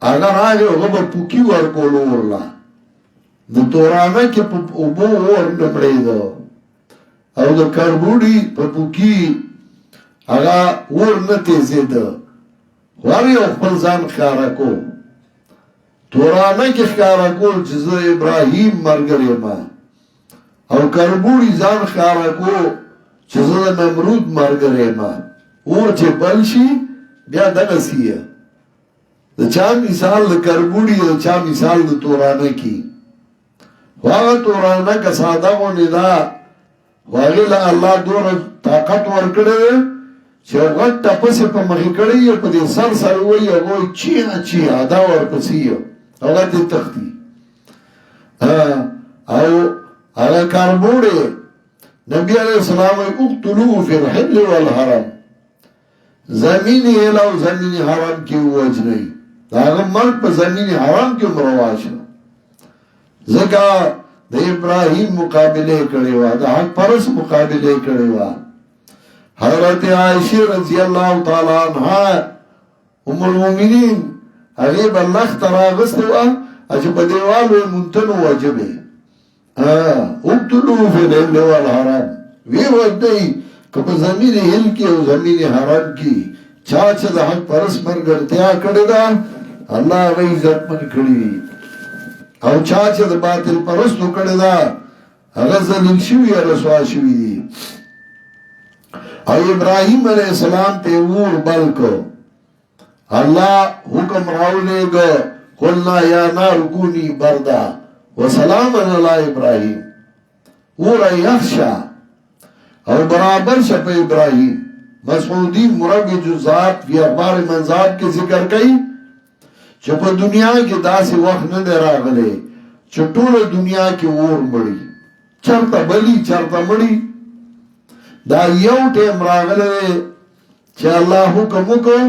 S2: هغه راغی هغه په پوکی ورکول ورلا د تورانه کې په اوبو ور نه پړېدو او د کاربوړي په پوکی هغه ور نه تیزېدو واري خپل ځان ښکارا کو تورانه کې ښکارا کول چې زه ابراهیم مرګري ما او کاربوړي ځان ښکارا کو چې زه نمرود مرګري ما اور چې بل شي بیا دغه سیه د چا مثال د کربوړي د چا مثال د تورانه کی هغه تورانه که ساده غونې ده هغې له الله دومره طاقت ورکړی دی چې غټ ټپسې په مخې کړی یې په دې سر سر وایي هغوی چیغه چیغه دا ورپسې یو هغه دې تښتي او هغه کاربوړې نبی علیہ السلام اقتلوه فی الحل والحرم زمین ایل او زمین حرم کی وجنی دا هغه مرګ په زمین حرم کې مروا شو ځکه د ابراهیم مقابله کړی و د حق پرس مقابله کړی و حضرت عائشہ رضی اللہ تعالی عنها ام المؤمنین هغه بلغ تراغست و چې په دیوالو منتنو واجبه اقتلوه فی الحل والحرم وی وجدی که په زمین هل کې او زمین حرم کې چا چې د حق پرس مرګرتیا کړی دا الله هغه عزت من کړی او چا چې د باطل پرستو کړی دا هغه ذلیل شوی یا رسوا شوی دی او ابراهیم علیہ السلام ته ور بل کو الله حکم راولېګ قلنا یا نار کونی بردا وسلام علی ابراهیم ور یخشا او برابر شپ ابراهیم مسعودی مربی جزات فی اخبار منزات کے ذکر کئی چې په دنیا کې داسې وخت نه دی راغلی چې ټوله دنیا کې اور مړي چرته بلی چرته مړي دا یو ټیم راغلی چې الله حکم وکړ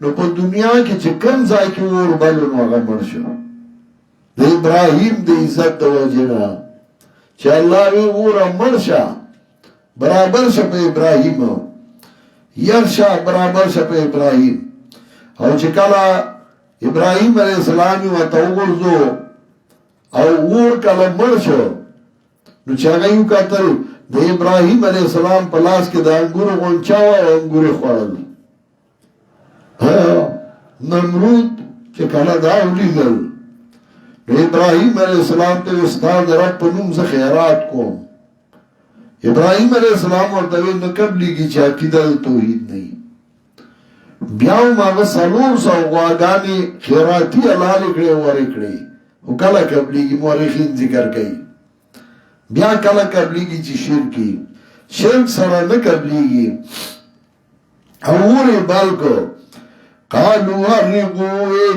S2: نو په دنیا کې چې کوم ځای کې اور بل نو هغه مړ شو د ابراهیم د عزت د وجې نه چې الله وی اور مړ شه برابر شپ ابراهیم یرشا برابر شپ ابراهیم او چې کله ابراهیم علیہ السلام و توغرزو او ور کله مړ شو نو چې هغه یو کتل د ابراهیم علیہ السلام په لاس کې د انګورو غونچا او انګوري خوړل نمرود چې کله دا ولیدل ابراهیم علیہ السلام ته استاد رب په نوم زه خیرات کوم ابراهیم علیہ السلام ورته نو قبلېږي چې عقیده توحید نه بیاو ماغه سلور سو غواګانی خیراتی حلال کړي ورې کړي او کله قبلېږي مورخین ذکر کوي بیا کله قبلېږي چې شرک سره نه قبلېږي او ورې بالکو قالو هرغو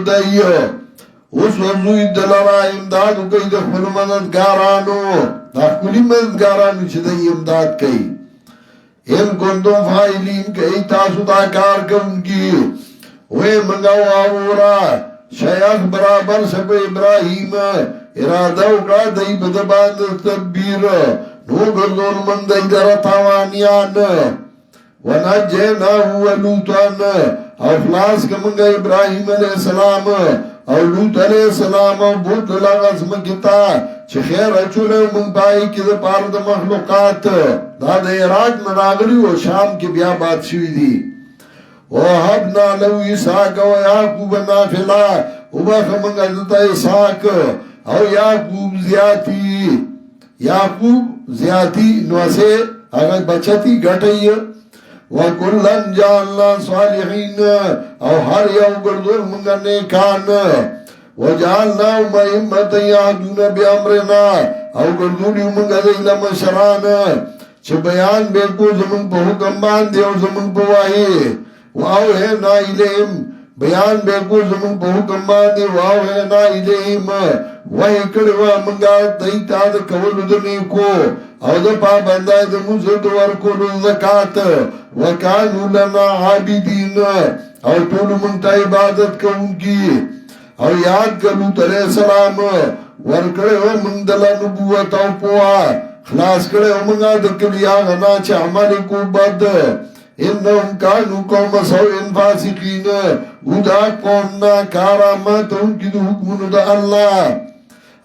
S2: دایو اوس ورځوي دلاره امداد کوي د خپل مددګارانو دا کلی مددګارانو چې د امداد کوي ان کوندو فایلین کوي تاسو دا کار کوونکی وې منګاو اورا شیخ برابر سب ابراهیم اراده وکړه دای په د باندې تدبیر نو ګرځول من دای درتاوانیان ونجینا ولوطان او خلاص کومګه ابراهیم علیہ السلام او لوط علیہ السلام او بود لغز مکتا چې خیر اچوله مونږ پای کې د پاره د مخلوقات دا د عراق نه راغلی او شام کې بیا باد شوی دي او حبنا لو اسحاق او یعقوب نافلا او بخمنګ د اسحاق او یعقوب زیاتی نو سه هغه بچتی غټي وکلن جعلنا صالحین او هر یو ګردور مونږ نه کان وجعلنا ائمه يهدون بامرنا او ګردور مونږ د علم شران چې بیان به کو زمون په حکم باندې او زمون په وایي واو ہے نا الہم بیان به کو زمون په حکم باندې واو ہے نا الہم وای کړه مونږه دایته د کول د نیکو او د پابندای د موږ د ورکول زکات وکانو لنا عابدین او ټول مونږ ته عبادت کوونکی او یاد کړو تر سلام ورکړو مونږ د نبوت او پوا خلاص کړو مونږ د کلیا غنا چې عمل کو بد انهم كانوا قوم سوء فاسقين ودا قوم نا کرامت انکی د حکمونو د الله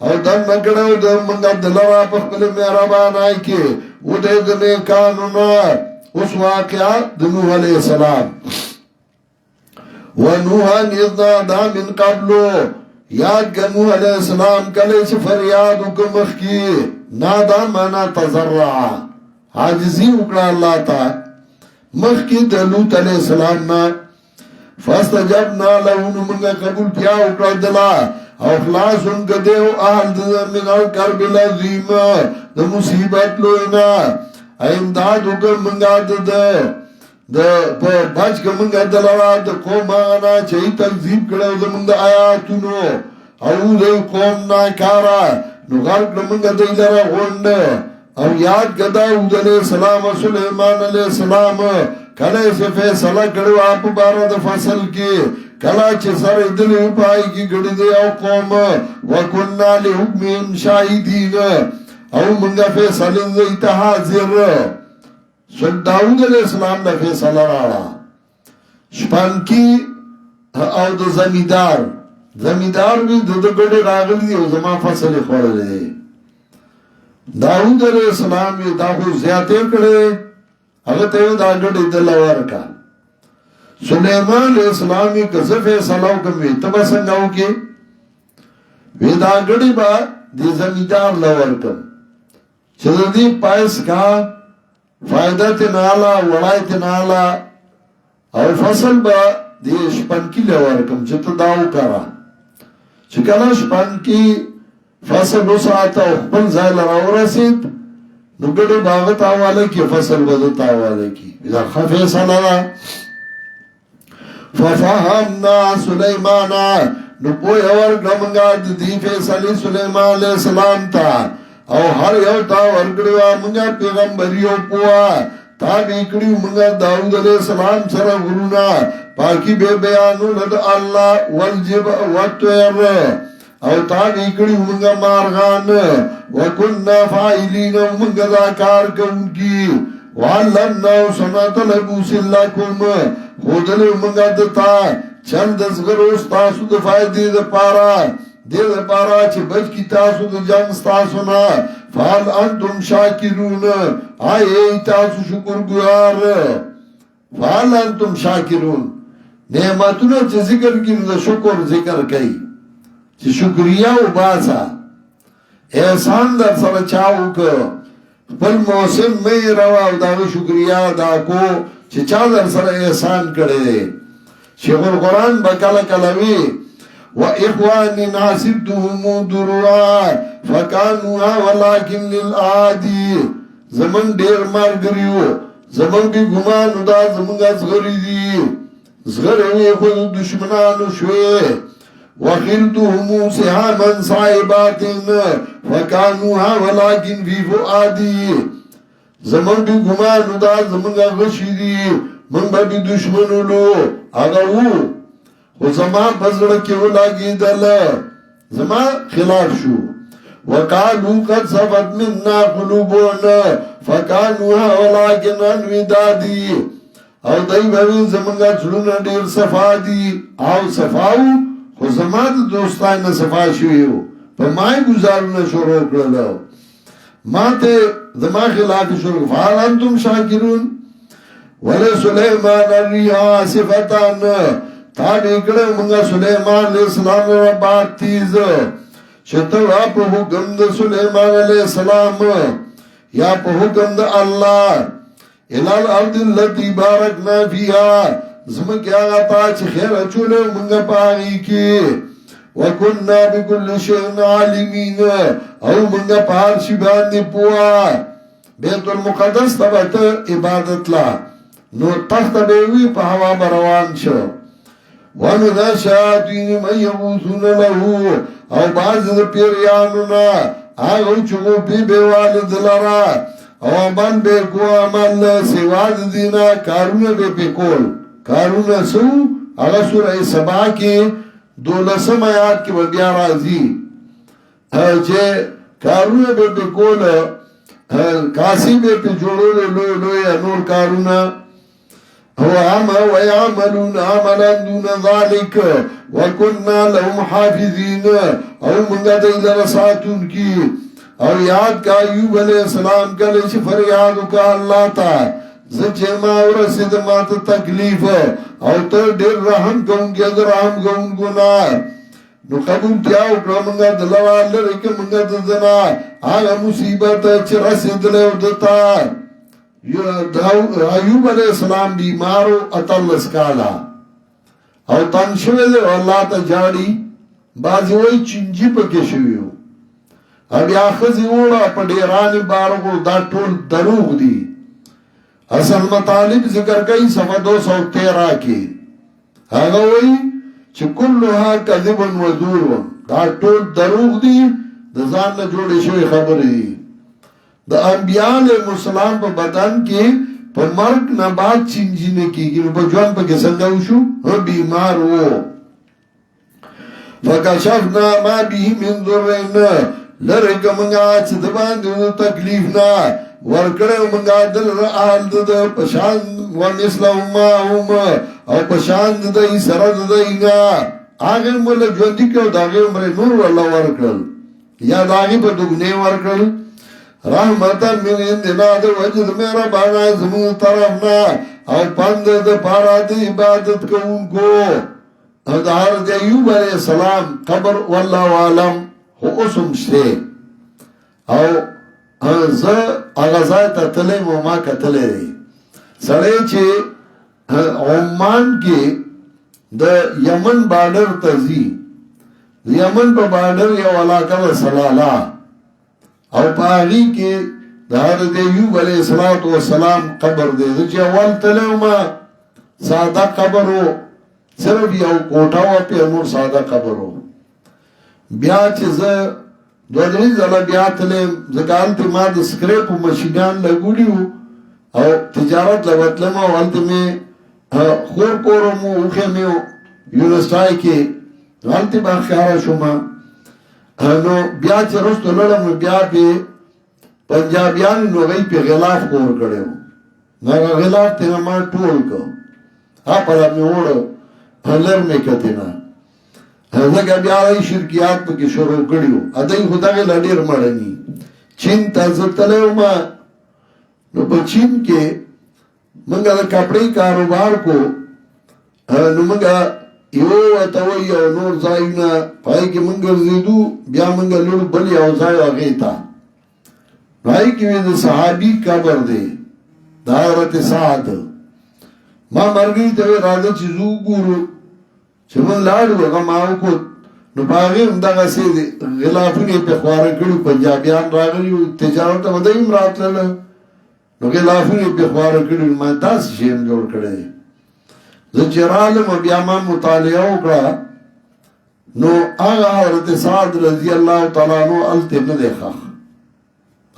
S2: او دن نکڑو د منگا دلوا په خپل مهربانای کې و دې د قانون اوس واقعا د نوح علیہ السلام و نوح نذا من قبل یاد نوح علیہ السلام کله چې فریاد وکمخ کی نادا معنا تضرع عاجزی وکړه الله تعالی مخ کی د لوط علیہ السلام نا فاستجبنا له موږ قبول بیا وکړه دلا او خلاص انکا دیو آل من الکرب العظیم د مصیبت لوینا امداد وکړ منګا د په بچ که منگا دلرا د قوم آغانا چهی تکذیب کرو د منگ آیاتونو او د قوم ناکارا نو غرق منگا دی لرا غند او یاد گدا داود علیہ السلام و سلیمان علیہ السلام کله سے فیصلہ کرو آپ بارا د فصل کی کلا چه سر دلی پائی کی گڑی دی او قوم وکننا لحکمین شاہدین او منگا فیصلہ دیتا حاضر داود علیہ السلام دا فیصلہ راڑا شپانکی او دا زمیدار بھی دو گڑی راغلی دی او زمان فصل خورد دی داود علیہ السلام یہ دا خود زیادے کڑے اگر تیو دا گڑی دلوار کا سلیمان علیہ السلامی کسے فیصلہ کمی تبا سنگاو کی وی دا گڑی با دی زمیدار لور کم چیز دی پائس کا فائدہ تنالا وڑائی تنالا اور فصل با دی شپنکی لورکم چتا داو کرا چکلا شپنکی فصل اس آتا اخپل زائل راو رسید نگڑی باغت آوالے کی فصل بدت آوالے کی اذا خفیصل را ففہمنا سلیمانا نپوی ورگمگا دی فیصلی سلیمان علیہ السلام تا او هر یو تا ورکڑیوا منگا پیغمبریو پوا تا بیکڑیو منگا داود علیہ السلام سر غرونا پاکی بے بیانو لد اللہ والجب والتویر او تا بیکڑیو منگا مارغان وکننا فائلین منگا داکار کنکی وعلمناو سنات لبوس اللہ کم خودلیو منگا دتا چند ازگر استاسو دفائی دید پارا دیر پارا چه بچ کی تاسو د جنگ ستاسو نا فال انتم شاکرون آئے تاسو شکر گوار فال انتم شاکرون نعمتونا چه ذکر کی دا شکر ذکر کئی چه شکریہ و باسا احسان در سر چاو که پل موسم میں روا دا شکریہ دا کو چه چا در سر احسان کرده شیخ القرآن بکل کلوی وإخوان ناسبتهم دروا فكانوها ولكن للآدي زمن دیر مار گریو زمن کی گمان دا زمن گا زغری دی زغری خود دشمنانو شوی وخلتهم سحاما صائبات فكانوها ولكن في فؤادي زمن کی گمان دا زمن گا غشی دی من با بی دشمنو لو اگرو و زمان بزرکی لگی دل زمان خلاف شو وقالو قد صفت مننا قلوبونا فکانوها ولیکن انویدادی او دای بوی زمانگا چلونا دیر صفا دی او صفاو خو زمان دوستان صفا شویو پا مای گزارونا شروع کرلو ما تے زمان خلاف شروع فعال انتم شاکرون ولی سلیمان الریحا صفتان تا بیکڑے منگا سلیمان علیہ السلام ربات تیز شتر آپ حکم دا سلیمان علیہ السلام یا پا حکم دا اللہ الال ارد اللتی بارکنا فیہا زمکی آغا تا چی خیر چولے منگا پاگی کی وکننا بکل شئن عالمین او منگا پارشی باندی پوا بیت المقدس تبت عبادت لا نو تخت بیوی پا ہوا بروان شو وَمِنَ الشَّيَاطِينِ مَن يَغُوصُونَ لَهُ او باز د پیریانونا آغو چگو بی بیوالد لرا او من بے کو عمل سواد دینا کارون بے پیکول کارون سو اغا سورہ سبا کی 12 آیات کی بیا رازی چه کارون بے پیکول کاسی بے پی جوڑو لوی نور کارونا وَيَعْمَلُونَ عَمَلًا دُونَ ذَلِكَ وَكُنَّا لَهُمْ حَافِظِينَ او منگا دیل رساتون کی او یاد کا ایوب علیہ السلام کا لیش فریادو کا اللہ تا زچے ما ورسید مات تکلیف او تر دیر رحم کون کی اگر رحم کون گنا نو قبول تیاو کرا منگا دلوال لرک منگا دزنا آگا مصیبت چی رسید لیو دتا ایوب علیہ السلام بیمارو اتلس کالا او تنشوے دے اللہ تا جاڑی بازی وی چنجی پکے شویو اب یا خزی اوڑا پا دیرانی بارو کو دا ٹول دروغ دی اصل مطالب ذکر کئی صفحہ 213 کی هغه وی چې كلها كذب وزور دا ټول دروغ دي د ځان نه جوړې شوی خبرې دي د انبیاء علیهم السلام په بدن کې په مرګ نه بعد چینجی نه کیږي نو په ژوند په کې څنګه وشو هو بیمار وو فکشفنا ما به من ضرن لرګ منګه چې د باندې تکلیف نه ورکړو منګه دل رال د پشان ونسلهم هم او پشان د سره د اینا هغه مل ژوند کې داغه عمر نور الله ورکړل یا داغه په دغه ورکړل رحمتا من اندنا د وجد میرا بانا زمون طرفنا او پند د پارا د عبادت کوونکو او د حضرت ایوب علیہ السلام قبر والله عالم خو اسم شته او زه هغه ځای ته تلم او ما کتلې سړی چې عمان کې د یمن بارډر ته ځي یمن په بارډر یو علاقه سلالا او پاگی که دا حضرت ایوب علیہ السلام قبر دے چې اول تلیو ما ساده قبرو صرف یو کوٹا و پی امور ساده قبرو بیا چې زه دوی زلا بیا تلیم زکان تی ما د سکریپ مشینان لگوڑیو او تجارت لبتلم او حالتی میں خور کورو مو اوخی میو یونسٹائی کے حالتی باخیارا شما نو بیا چې رستو لړم بیا په پنجابیان نو غي په غلاف کور کړو نو غلاف ته ما ټول کو اپره مې وړو هلر مې کته نه هغه بیا راي شرکیات په کې شروع کړیو اته خدای لډیر مړني چین تاسو تلو ما نو په چین کې منګه د کپڑے کاروبار کو نو منګه یو اتوی یو نور ځایونه پای کې منګر زیدو بیا منګر لور بل یو ځای هغه تا پای کې د صحابي قبر دی د حضرت سعد ما مرګي ته راځي چې زو ګورو چې من لاړو هغه ما کو نو باغې همدغه سي غلافونه په خواره کړو پنجابیان راغلي تجارت ته هم راتلل نو غلافونه په خواره کړو ما تاسو شیم جوړ کړی زه چرالم بیا ما مطالعه وکړه نو هغه حضرت سعد رضی الله تعالی عنہ الته نه دی ښه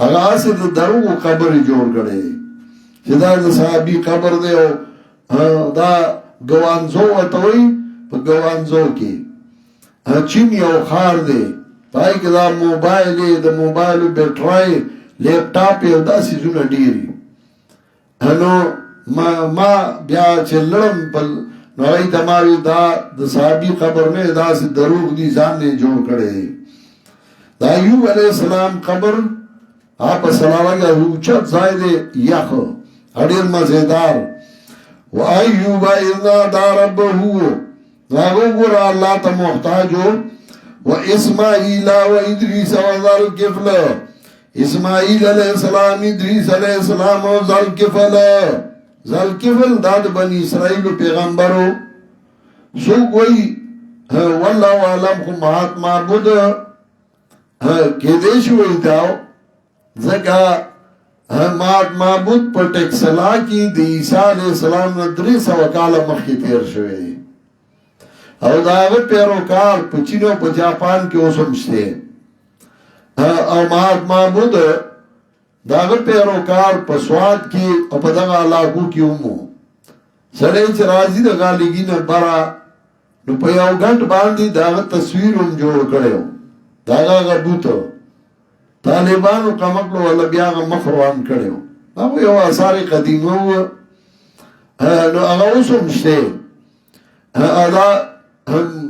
S2: هغه اسه د درو قبر جوړ کړي چې دا د صحابي قبر دی او دا ګوانزو وتوي په ګوانزو کې چین یو خار دی پای کې دا موبایل د موبایل بیټرۍ لیپټاپ یو داسې زونه ډیری نو ما بیا چې لړم بل نوای دماوی دا د صحابي قبر نه داسې دروغ دي ځان نه جوړ کړي دا ایوب علیہ السلام قبر آپ سلاله اوچت ځای دی یخ اړیر مزیدار و ایوب اذا ربه راغو ګور الله ته محتاج و اسماعیل و ادریس و ذل کفل اسماعیل علیہ السلام ادریس علیہ السلام و ذل کفل ذالکفل داد بنی اسرائیل پیغمبرو سو کوئی واللہ عالم خو مہات معبود که دیش ہوئی داو زکا مہات معبود پر ٹیکسلا کی دی عیسیٰ علیہ السلام ندری سوکال مخی تیر شوئے او داغ پیروکار پچینو پا جاپان کی اوسمشتے او مہات معبود داغه پیروکار په سواد کې او په دغه علاقو کې ومو سړی چې راځي د غالګي نه برا نو په یو غټ باندې داغه تصویر هم جوړ کړو داغه غبوتو طالبانو کمکلو ولا بیا مخ روان کړو هغه یو اثر قدیمه و نو هغه اوسم شته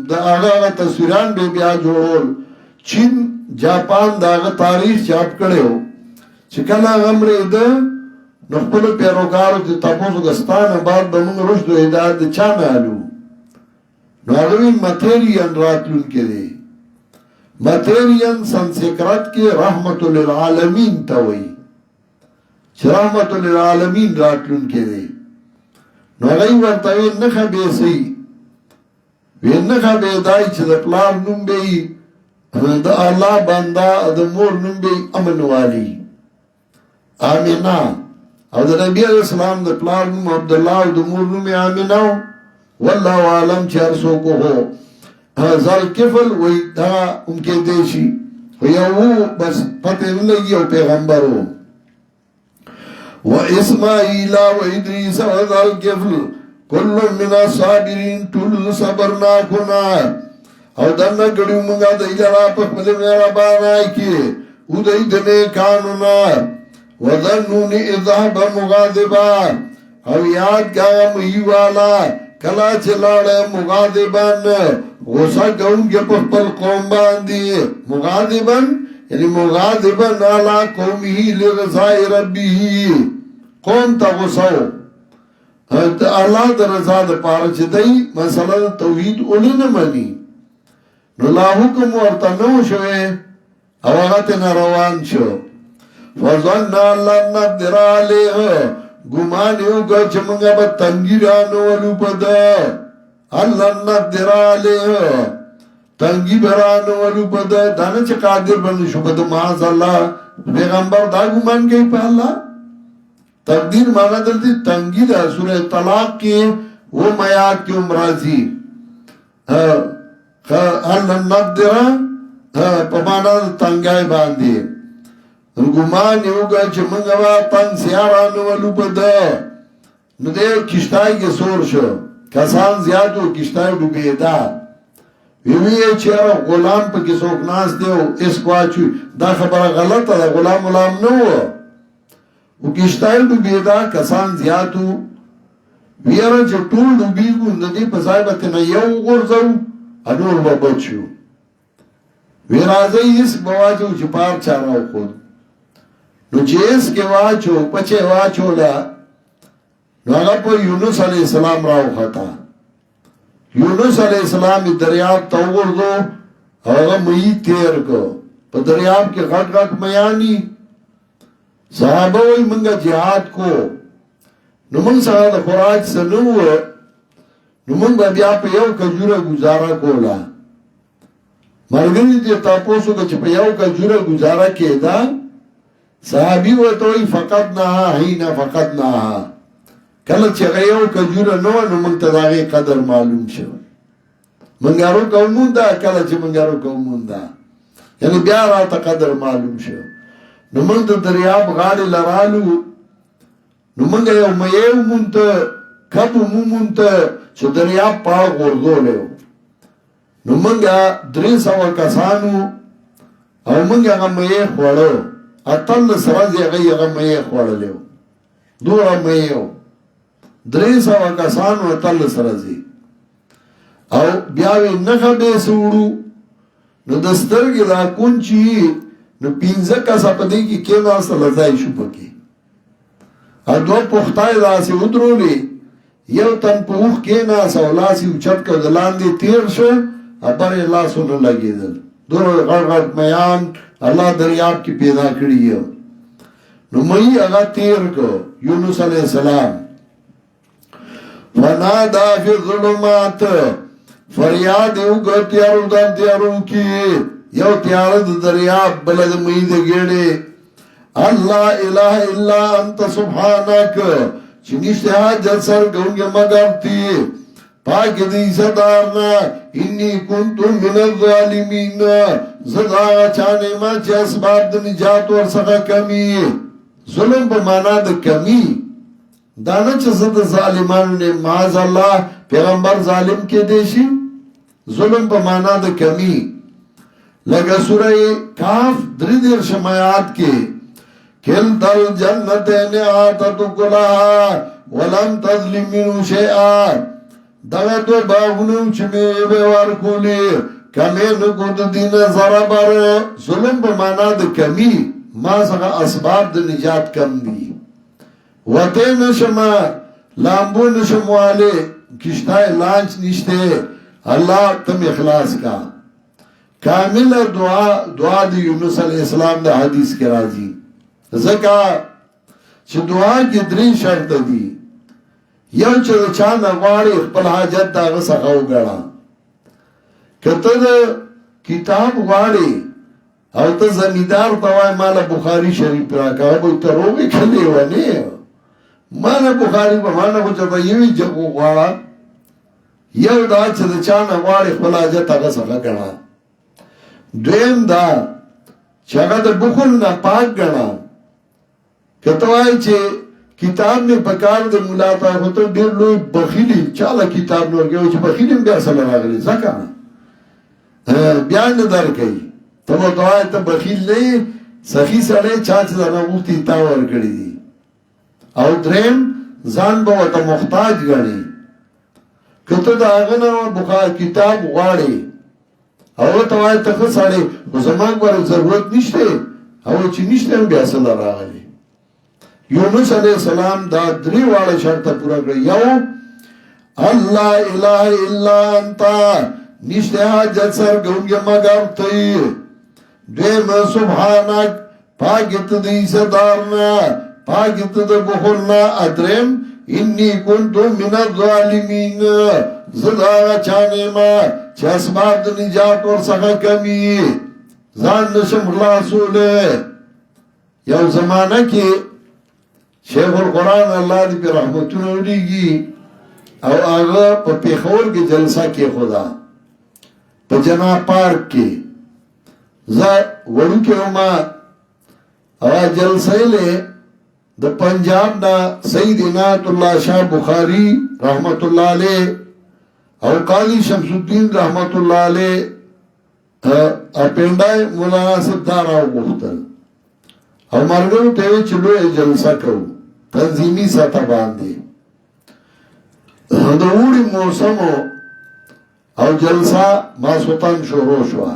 S2: دا هغه تصویران به بیا جوړول چین جاپان داغه تاریخ چاپ کړو چې کله غمرې ده نو خپل پیروکارو ته تاسو غستانه بعد به موږ رشد هدایت چا مالو نو هغه ماتریان راتلون کړي ماتریان سنسکرت کې رحمت للعالمین ته وایي چې رحمت للعالمین راتلون کړي نو هغه ورته نه خبي سي وینه خبي دای چې د پلان نوم به د الله بندا د مور نوم به امن والی آمینا او د نبی علیہ السلام د پلار نوم عبدالله او د مور نوم آمینه والله عالم چې هر څوک هو ذل کفل وی دا انکه دیشی یو بس پته نه لګي او پیغمبر وو و اسماعیل و ادریس و ذل کفل کل من الصابرین طول صبرنا کنا او دنه ګړو مونږه د ایلرا په خپل مهربانای کې او د دې قانونا وظنون اذهب مغاضبا او یاد کا مېوالا کلا چلاړ مغاضبان غصه کوونکې په خپل قوم باندې مغاضبن یعنی مغاضبن علی قومه لرضاء ربه قوم ته غصه الله د رضا د پاره چې دی مثلا توحید اولې نه مانی نو لا حکم ورته نو شوه او هغه ته روان شو فظن الله نقدر علیه ګمان یو چې موږ به تنګیرانو ولو پد الله نقدر علیه تنګی برانو ولو پد دانه چې قادر باندې شو پد معاذ الله پیغمبر دا ګمان کوي په الله تقدیر معنا دلته تنګی دا سورہ طلاق کې و میات کې امراضی الله نقدر په معنا تنګای باندې ګمان یو چې موږ وا تنگ سیارانو ولو پد نو دې کشتای کې سور شو کسان زیادو کشتای ډوبېدا وی چې غلام په کې څوک ناس دیو اس کوچو دا خبره غلطه ده غلام نو او کشتای ډوبېدا کسان زیادو ویره چې ټول ډوبېګو ندی په ځای به نه یو ورځو انور به بچو وی راځي اس بواجو چې پار چارو خو نو جیس کې واچو پچه واچو لا نو هغه په یونس علی السلام راو خطا یونس علی السلام دریاب ته ورغو هغه مې تیر کو په دریاب کې غټ غټ میانی صحابه وي منګه jihad کو نو موږ سره د خوراک سره نو موږ بیا په یو کجوره گزاره کولا مرګنی دې تاسو کې چې په یو کجوره گزاره کېدا صحابي وته فقط نه هینا فقط نه کله چې غيو کجوره نو موږ ته دغه قدر معلوم شو منګارو کومون دا کله چې منګارو کومون دا یعنی بیا راته قدر معلوم شو نو موږ د دریاب غاړې لرالو نو موږ یو مې مونته کبو مونته چې دریاب په ورغولو نو موږ 300 کسانو او موږ هغه مې خوړو اتل سره هغه مې خوړلو دوه مې 300 کسانو اتل سره زی او بیاوی نخه بے سوڑو نو دسترگی دا کنچی نو 15 کسا پدی کی کینا سا لزائی شو پکی ادو پختای دا سی ادرولی یو تن پوخ کینا سا ولاسی اچت که دلان دی تیر شو اپر اللہ سنو لگی دل دور غرغت میان اللہ دریاب کی پیدا کری ہے نو مئی اگا تیر کو یونس علیہ السلام فنادا فی الظلمات فریاد یو ګ تیارو د تیارو کی یو تیار د دریاب بلد مې د ګړې الله اله الا انت سبحانك چې نشته حاجت سر ګونګه مگر تی پاک دې صدارنا انی کنت من الظالمین زدا چانه ما چې اسباب د نجات ور څخه کمی ظلم په معنا د کمی دانا چې زد ظالمان نے معاذ الله پیغمبر ظالم کې دیشي ظلم په معنا د کمی لگا سورہ کاف 3 شمایات کې کل دل جنتین آتت کلا ولم تظلم منو شیئا دغه دو باغونو چې مې به ورکولې کمې نو کو د دین زرا بر ظلم په معنا د کمی ما څنګه اسباب د نجات کم دي وته نشما لامبو نشمواله کشتای لانچ نشته الله تم اخلاص کا کامل دعا د یونس علیہ السلام د حدیث کې راځي زکا چې دعا کې 3 شرط دي یو چې چا نه غواړي خپل حاجت دا وسخه وګړه کته د کتاب غواړي او ته زمیدار په وای مال بخاری شریف راکا به ته روغه کړي ونه مانا بخاری با مانا خو چرتا یوی جگو غوارا یو دا چه دا چانا غواری خلاجت اگا سخا گنا دویم دا چه اگا دا بخل نا پاک گنا کتوائی چه کتاب میں پکار دے ملاتا ہے تو دیر لوی بخیلی چالا کتاب نور گئے چه بخیلیم بیا سلا راگلی زکانا بیان در کئی تو وہ دعائی تا بخیل نہیں سخی سڑے چاچ دانا مفتی تاور کری دی او درم ځان به ورته محتاج ګڼي که ته د هغه نه بخار کتاب غواړې او ته وایې ته ښه سړی خو زما ګوره ضرورت نشته او چې نشته هم بیا څه راغلی یونس علیه السلام دا درې واړه شرطه پوره کړه یو الله اله الا انت نشته حاجت سرګونګه مگر ته دویم سبحانک پاکت دی صدارنا پاکت دا بخورنا ادرم انی کنتو من الظالمین زداغا چانے ما چه اسباب دا نجات ورسخا کمی زان نشم خلاصو لے یو زمانہ کی شیخ القرآن اللہ دی پی رحمتون اولیگی او آغا پا پیخور کی جلسہ کی خدا پا جنا پارک کی زا وڑو کے اما او جلسہ لے دا پنجاب نا سید عنایت اللہ شاہ بخاری رحمت اللہ علیہ او قاضی شمس الدین رحمت اللہ علیہ اپینڈائی مولانا صاحب داراو گفتل او مرگرو تیوی چلو جلسہ کرو تنظیمی سطح باندے دا اوڑی موسمو او جلسہ ماسوطان شروع شوا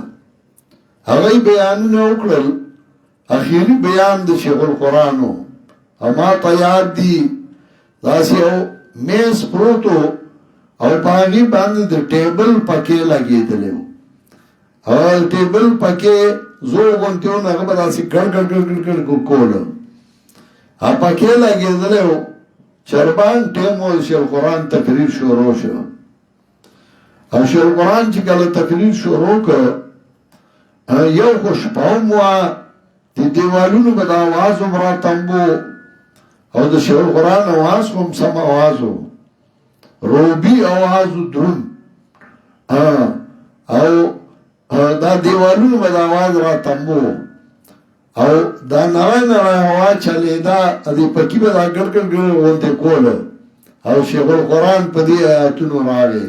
S2: اگئی بیانو نے اکڑل اخیری بیان دا شیخ القرآنو اما تا یاد دی داسی او میز پروتو او پاگی باندی دا ٹیبل پکے لگی دلیو او ٹیبل پکے زو گنتیو نگا داسی گڑ گڑ گڑ گڑ گڑ گڑ کولو او پکے لگی دلیو چربان ٹیمو شیخ قرآن تقریر شروع شو او شیخ قرآن چی کل تقریر شروع کر یو خوش پاوم وا تی دیوالونو بدا آوازو مرا تنبو او دا شیخ القرآن آواز کم سم آوازو روبی آوازو درون او دا دیوالونو بدا آواز را تنبو او دا نرائی نرائی آواز چلی دا دی پکی بدا گر گر گر ونتے کول او شیخ القرآن پا دی آیاتونو راگے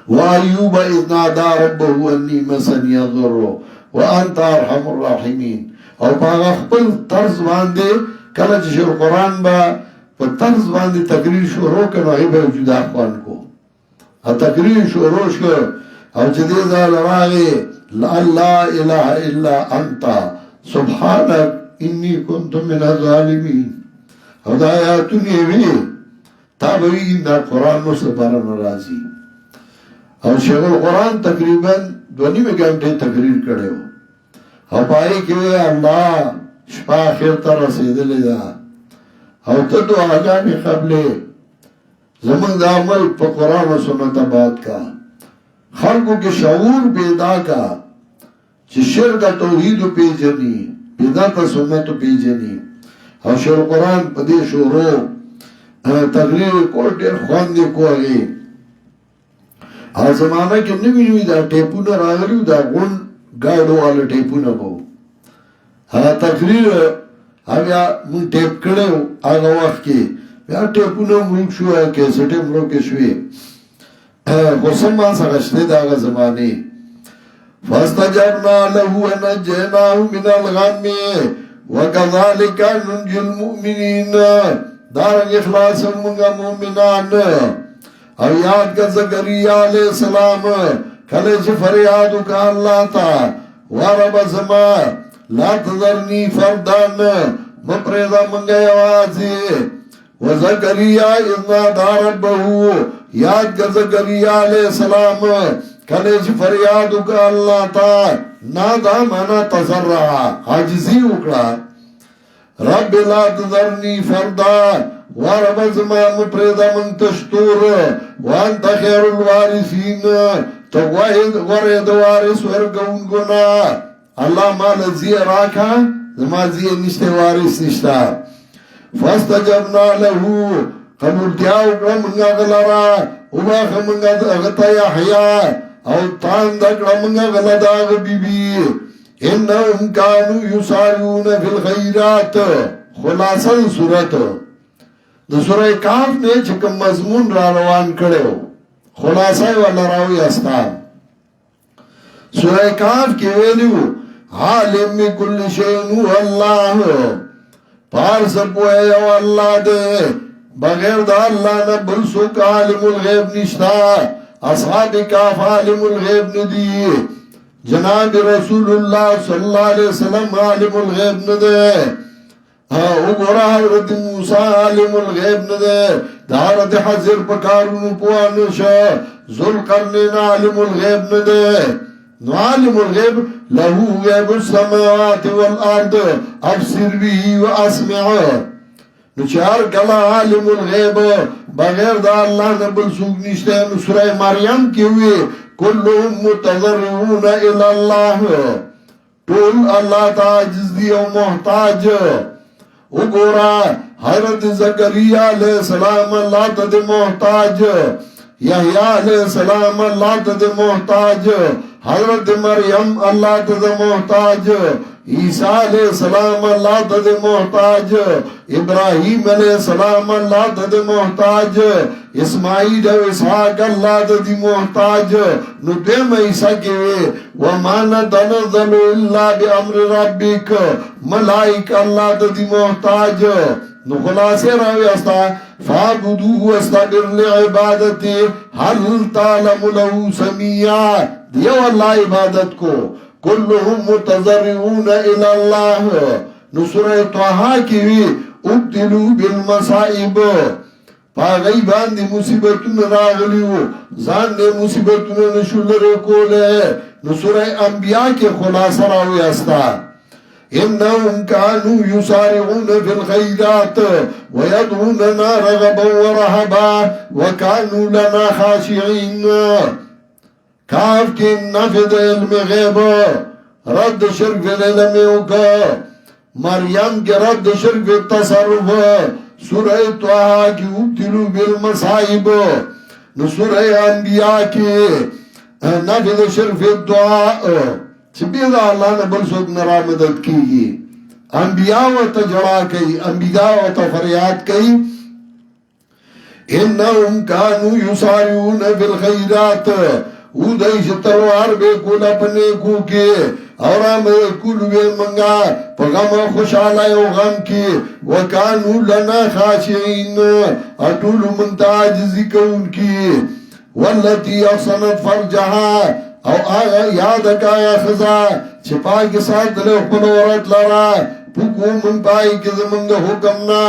S2: وَأَيُّوبَ إِذْ نَادَى رَبَّهُ أَنِّي مَسَنِيَ الضُّرُّ وَأَنْتَ أَرْحَمُ الرَّاحِمِينَ او پاگا خپل طرز باندے کلچ شیخ قرآن با پا طرز باندے تقریر شروع کنو غیبه جدا خوان کو تقریر شروع شو او جدید لراغی لا الہ الا انتا سبحانک انی کنتم من الظالمین او دا آیاتونی وی تابوی دا قرآن نو سبارا نرازی او شیخ القرآن تقریبا 2.5 گھنٹے تقریر کرے ہو او پائی کہ اللہ شپا خیر تا رسیدلی دا او تدو آجانی قبلے زمان دا عمل پا قرآن و سنت بات کا خلقوں کے شعور بیدا کا چی شرک توحید پی جنی بیدات سنت پی جنی او شیخ قرآن پا دے شورو تقریر کو دیر خواندے کو آگے زمانہ کی نوی نوی دا ٹیپونا راگلیو دا غن گاڑو والا ٹیپونا بو تقریر آگیا من ٹیپ کڑے ہو آگا وقت کی یا ٹیپونا ملک شو ہے کیسٹے ملک شوئے خسن ما سغشتے دا آگا زمانے فَاسْتَجَبْنَا لَهُ وَنَجَّيْنَاهُ مِنَ الْغَمِّ وَكَذَلِكَ نُنْجِي الْمُؤْمِنِينَ دارنگ اخلاص منگا مومنان او یاد کا زکریہ علیہ السلام کلچ فریادو کا اللہ تا وارب زما لا تذرنی فردان مپریدا منگا یوازی وزکریہ اذنا دارب بہو یاد کا زکریہ علیہ السلام کلچ فریادو کا اللہ تا نادا مانا تذرعا حاجزی اکڑا رب لا تذرنی فردان وارب زمان مپریدا من تشتور وانت خیر الوارثین تو ورد وارث ورگون گنا اللہ مال زی راکا زمان زی نشتے وارث نشتا فاستجبنا له قبولتیا وکړه موږ غلرا وباخه موږ هغه یحیی او تان دکړه موږ غلدا بیبي انهم كانوا يسارعون في الخيرات. خلاصه سورت د سوره کاف نه چې کوم مضمون را روان کړو خلاصه ولا راوي استا. سوره کاف کې ویلو عالم کل شیء هو الله، پار سب ہے او اللہ دے، بغیر دا اللہ نہ بل سوک عالم الغیب نشتا. اصحاب کاف عالم الغیب ندی، جناب رسول اللہ صلی اللہ علیہ وسلم عالم الغیب ندے، اگورا حضرت موسیٰ عالم الغیب ندے، دارت حضر پکارون پوانشا ذوالقرنین عالم الغیب ندے. نو عالم الغیب لہو غیب السماوات والارض ابصر به و اسمع. نو چار کلا عالم الغیب بغیر دا اللہ نبل سوک نشتے. نو سورہ مریم کی ہوئی کلهم متضرعون الاللہ، طول اللہ تعجز دی و محتاج. اگورا حضرت زکریہ علیہ السلام اللہ تد محتاج، یحییٰ علیہ السلام اللہ تد محتاج، حضرت مریم اللہ تد محتاج، عیسیٰ علیہ السلام اللہ تد محتاج، ابراہیم علیہ السلام اللہ تد محتاج، اسماعیل و اسحاق اللہ تد محتاج. نو دیم عیسیٰ کے وَمَا نَتَنَزَّلُ إِلَّا بِأَمْرِ رَبِّكَ، ملائک اللہ تد محتاج. نو خلاصے راوی استا فَعْبُدُوهُ وَاسْتَغْفِرْ لِعِبَادَتِهِ هَلْ تَعْلَمُ لَهُ سَمِيًّا. دیو اللہ عبادت کو کلهم متضرعون الى اللہ. نو سورہ طٰہٰ کی وی ابتلوا بالمصائب، پاگئی باندی مصیبتون راغلیو زان دے مصیبتون نشول رکولے. نو سورہ انبیاء کے خلاصہ راوی استا انہم کانو یسارعون فی الخیرات ویدعوننا رغبا ورہبا وکانو لنا خاشعین. کاف کی نفذ علم غیب رد شرک فی العلم اوکا، مریم کے رد شرک فی التصرف، سورہ طٰہٰ کی ابتلوا بالمصائب. نو سورہ انبیاء کی نفذ شرک فی الدعاء، چبید اللہ نے بل سوک نرا مدد کی گی. انبیاء و تجڑا کئی، انبیاء و تفریات کئی. انہم کانو یسارعون فی الخیرات، او دیش تلوار بے کول اپنے کو کے اور آمد کول بے منگا پغم خوشحالی و غم کی. وکانو لنا خاشعین، اٹول منتاجزی کون کی. واللتی احسنت فرجہا، او آغا یاد کایا خزا چھپا کے ساتھ لے اپن عورت لرا پکو من پائی کے زمنگ حکمنا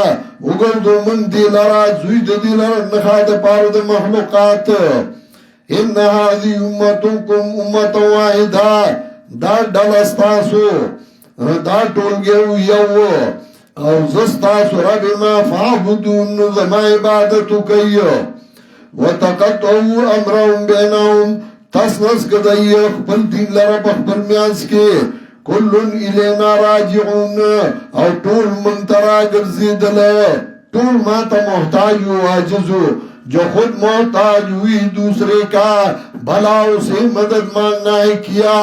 S2: اگر دو من دی لرا زوید دی لرا نخاد پارد مخلوقات. ان هذه امتكم امه واحده، دا ډلستاسو دا ټولګیو یو او زستاسو رب ما فعبدون زما عبادت کوي. وتقطعوا امرهم بينهم، تسنس کدی خپل دین لره په خپل میانس کې کلن الینا راجعون، او ټول منترا ګرځیدل، ټول ما ته محتاج او عاجز. جو خود محتاج ہوئی دوسرے کا بھلا اسے مدد مانگنا ہے کیا.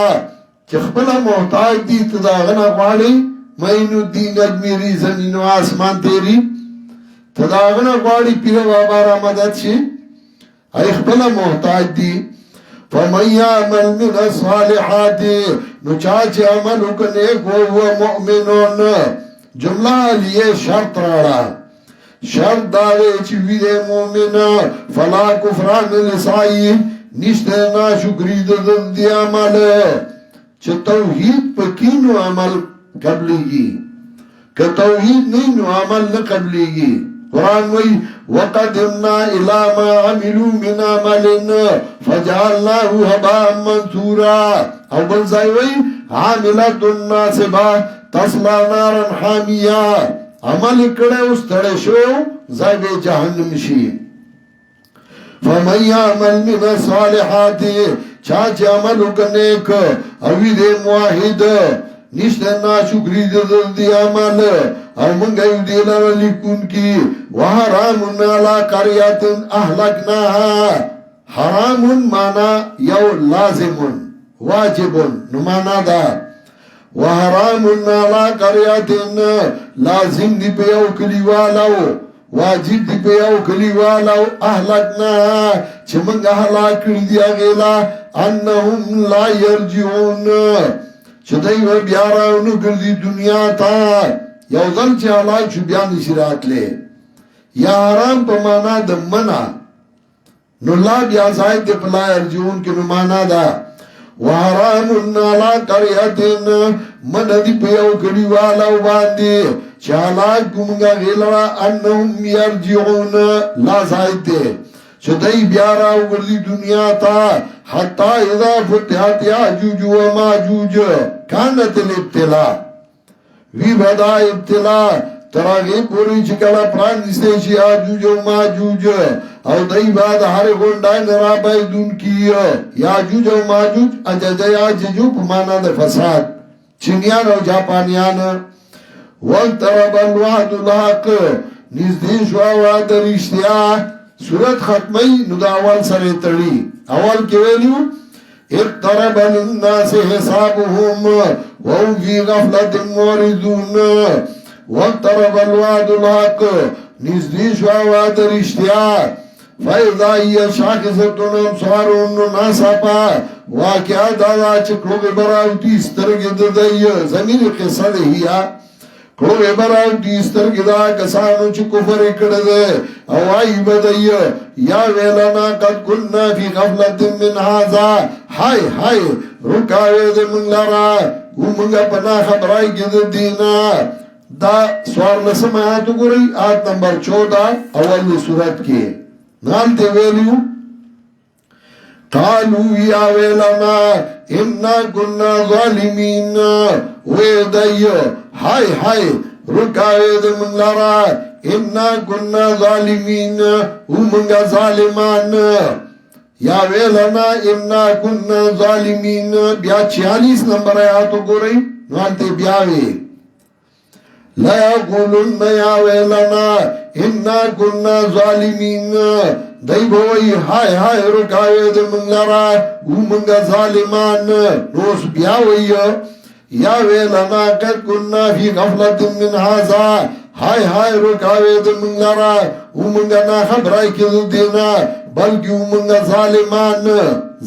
S2: چخبلا محتاج دی تداغنا غاڑی معین الدین اجمیری زمین و آسمان تیری تداغنا غاڑی پیر بابا را مدد شی اخبلا محتاج دی. فَمَنْ يَعْمَلْ مِنَ الصَّالِحَاتِ، نو چاچے عملو کنیک وہ مؤمنون. جملہ لیے شرط راڑا، شرط دارے چوی دے مومن فلا کفران لسائی، نشتے نا شکری دن دی عمل. چھ توحید پکینو عمل قبلی گی، کہ توحید نہیں نو عمل نہ قبلی گی. قرآن وی وَقَدِمْنَا إِلَى مَا عَمِلُوا مِنْ عَمَلٍ فَجَعَلْنَاهُ هَبَاءً مَنْثُورًا. او بلزائی وی عاملۃ ناصبہ تصلیٰ نارا حامیہ، عمل کڑے اس تڑے شو زائب جہنم شی. فَمَنْ يَعْمَلْ مِنَ الصَّالِحَاتِ، چاچ عمل کنیک اوی دے موحد نشته ناشکری دی عمل او منگا یو دیلر لکون کی وحرامن علا قریات احلکناها حرامن مانا یو لازمن واجبن نمانا دا وحرامن علا قریات لازم دی پیو کلیوالاو واجب دی پیو کلیوالاو احلکناها چه منگا حلاک کردی اغیلا انہم لا یرجعون چه دیو بیاراونو کردی دنیا تا یو ځل چې حلال شو بیا نشي راتلی یا حرام په معنا د منع نو لا بیا زائد د په لا ارجعون کې نو معنا ده وحرام علی قريه من دی په یو کلیوالو باندې چې حلال کومګه غیلرا انهم يرجعون لا زائد ده چې دای بیا راوګرځي دنیا ته حتا اذا فتحت یاجوج و ماجوج کانت الابتلاء وی بدا ابتلا تراغی پوری چکڑا پران نستے چی آجوج و ماجوج او دای بعد ہر گونڈائی نرابائی دون کی یاجوج و ماجوج اججای آججو پمانا دا فساد چینیان او جاپانیان وقت رب الوحد الحق نزدیش و آواد رشتیا سورت ختمی ندا اول سر تڑی اول کیویلیو اقترب للناس حسابهم وهم في غفلة موردون واقترب الوعد الحق نزدیش و آواد رشتیا فإذا هي شاكسة أبصارهم ناسپا واقعا دادا چکلوگ براوتی سترگد دی زمین قصه دهیا کلوگ براوتی سترگد کسانو چه کفر کرده او آئی بدئی یا ویلنا قد کننا فی غفلت من هذا ہائی ہائی رکاوے دے من لرا او منگا پنا خبرائی گد دینا دا سوار لسم آیاتو گو رئی آیت نمبر 14 اول صورت کے نال تے ویلیو قالو یا ویلنا انا کننا ظالمین ویدئی ہائی ہائی رکاوے دے من لرا انا کننا ظالمین او منگا ظالمان یا ویلنا انا کننا ظالمین بیا 46 نمبر آیاتو گو رئی نوانتے بیاوے لا یقولن یا ویلنا انا کننا ظالمین دی بوئی ہائے ہائے رکاوے دے من لرا او منگا ظالمان نوس بیاوئی یا ویلنا قد کننا فی غفلت من هذا ہائے ہائے رکاوے دے من لرا او منگا نا خبرائی کد دینا بلکہ او منگا ظالمان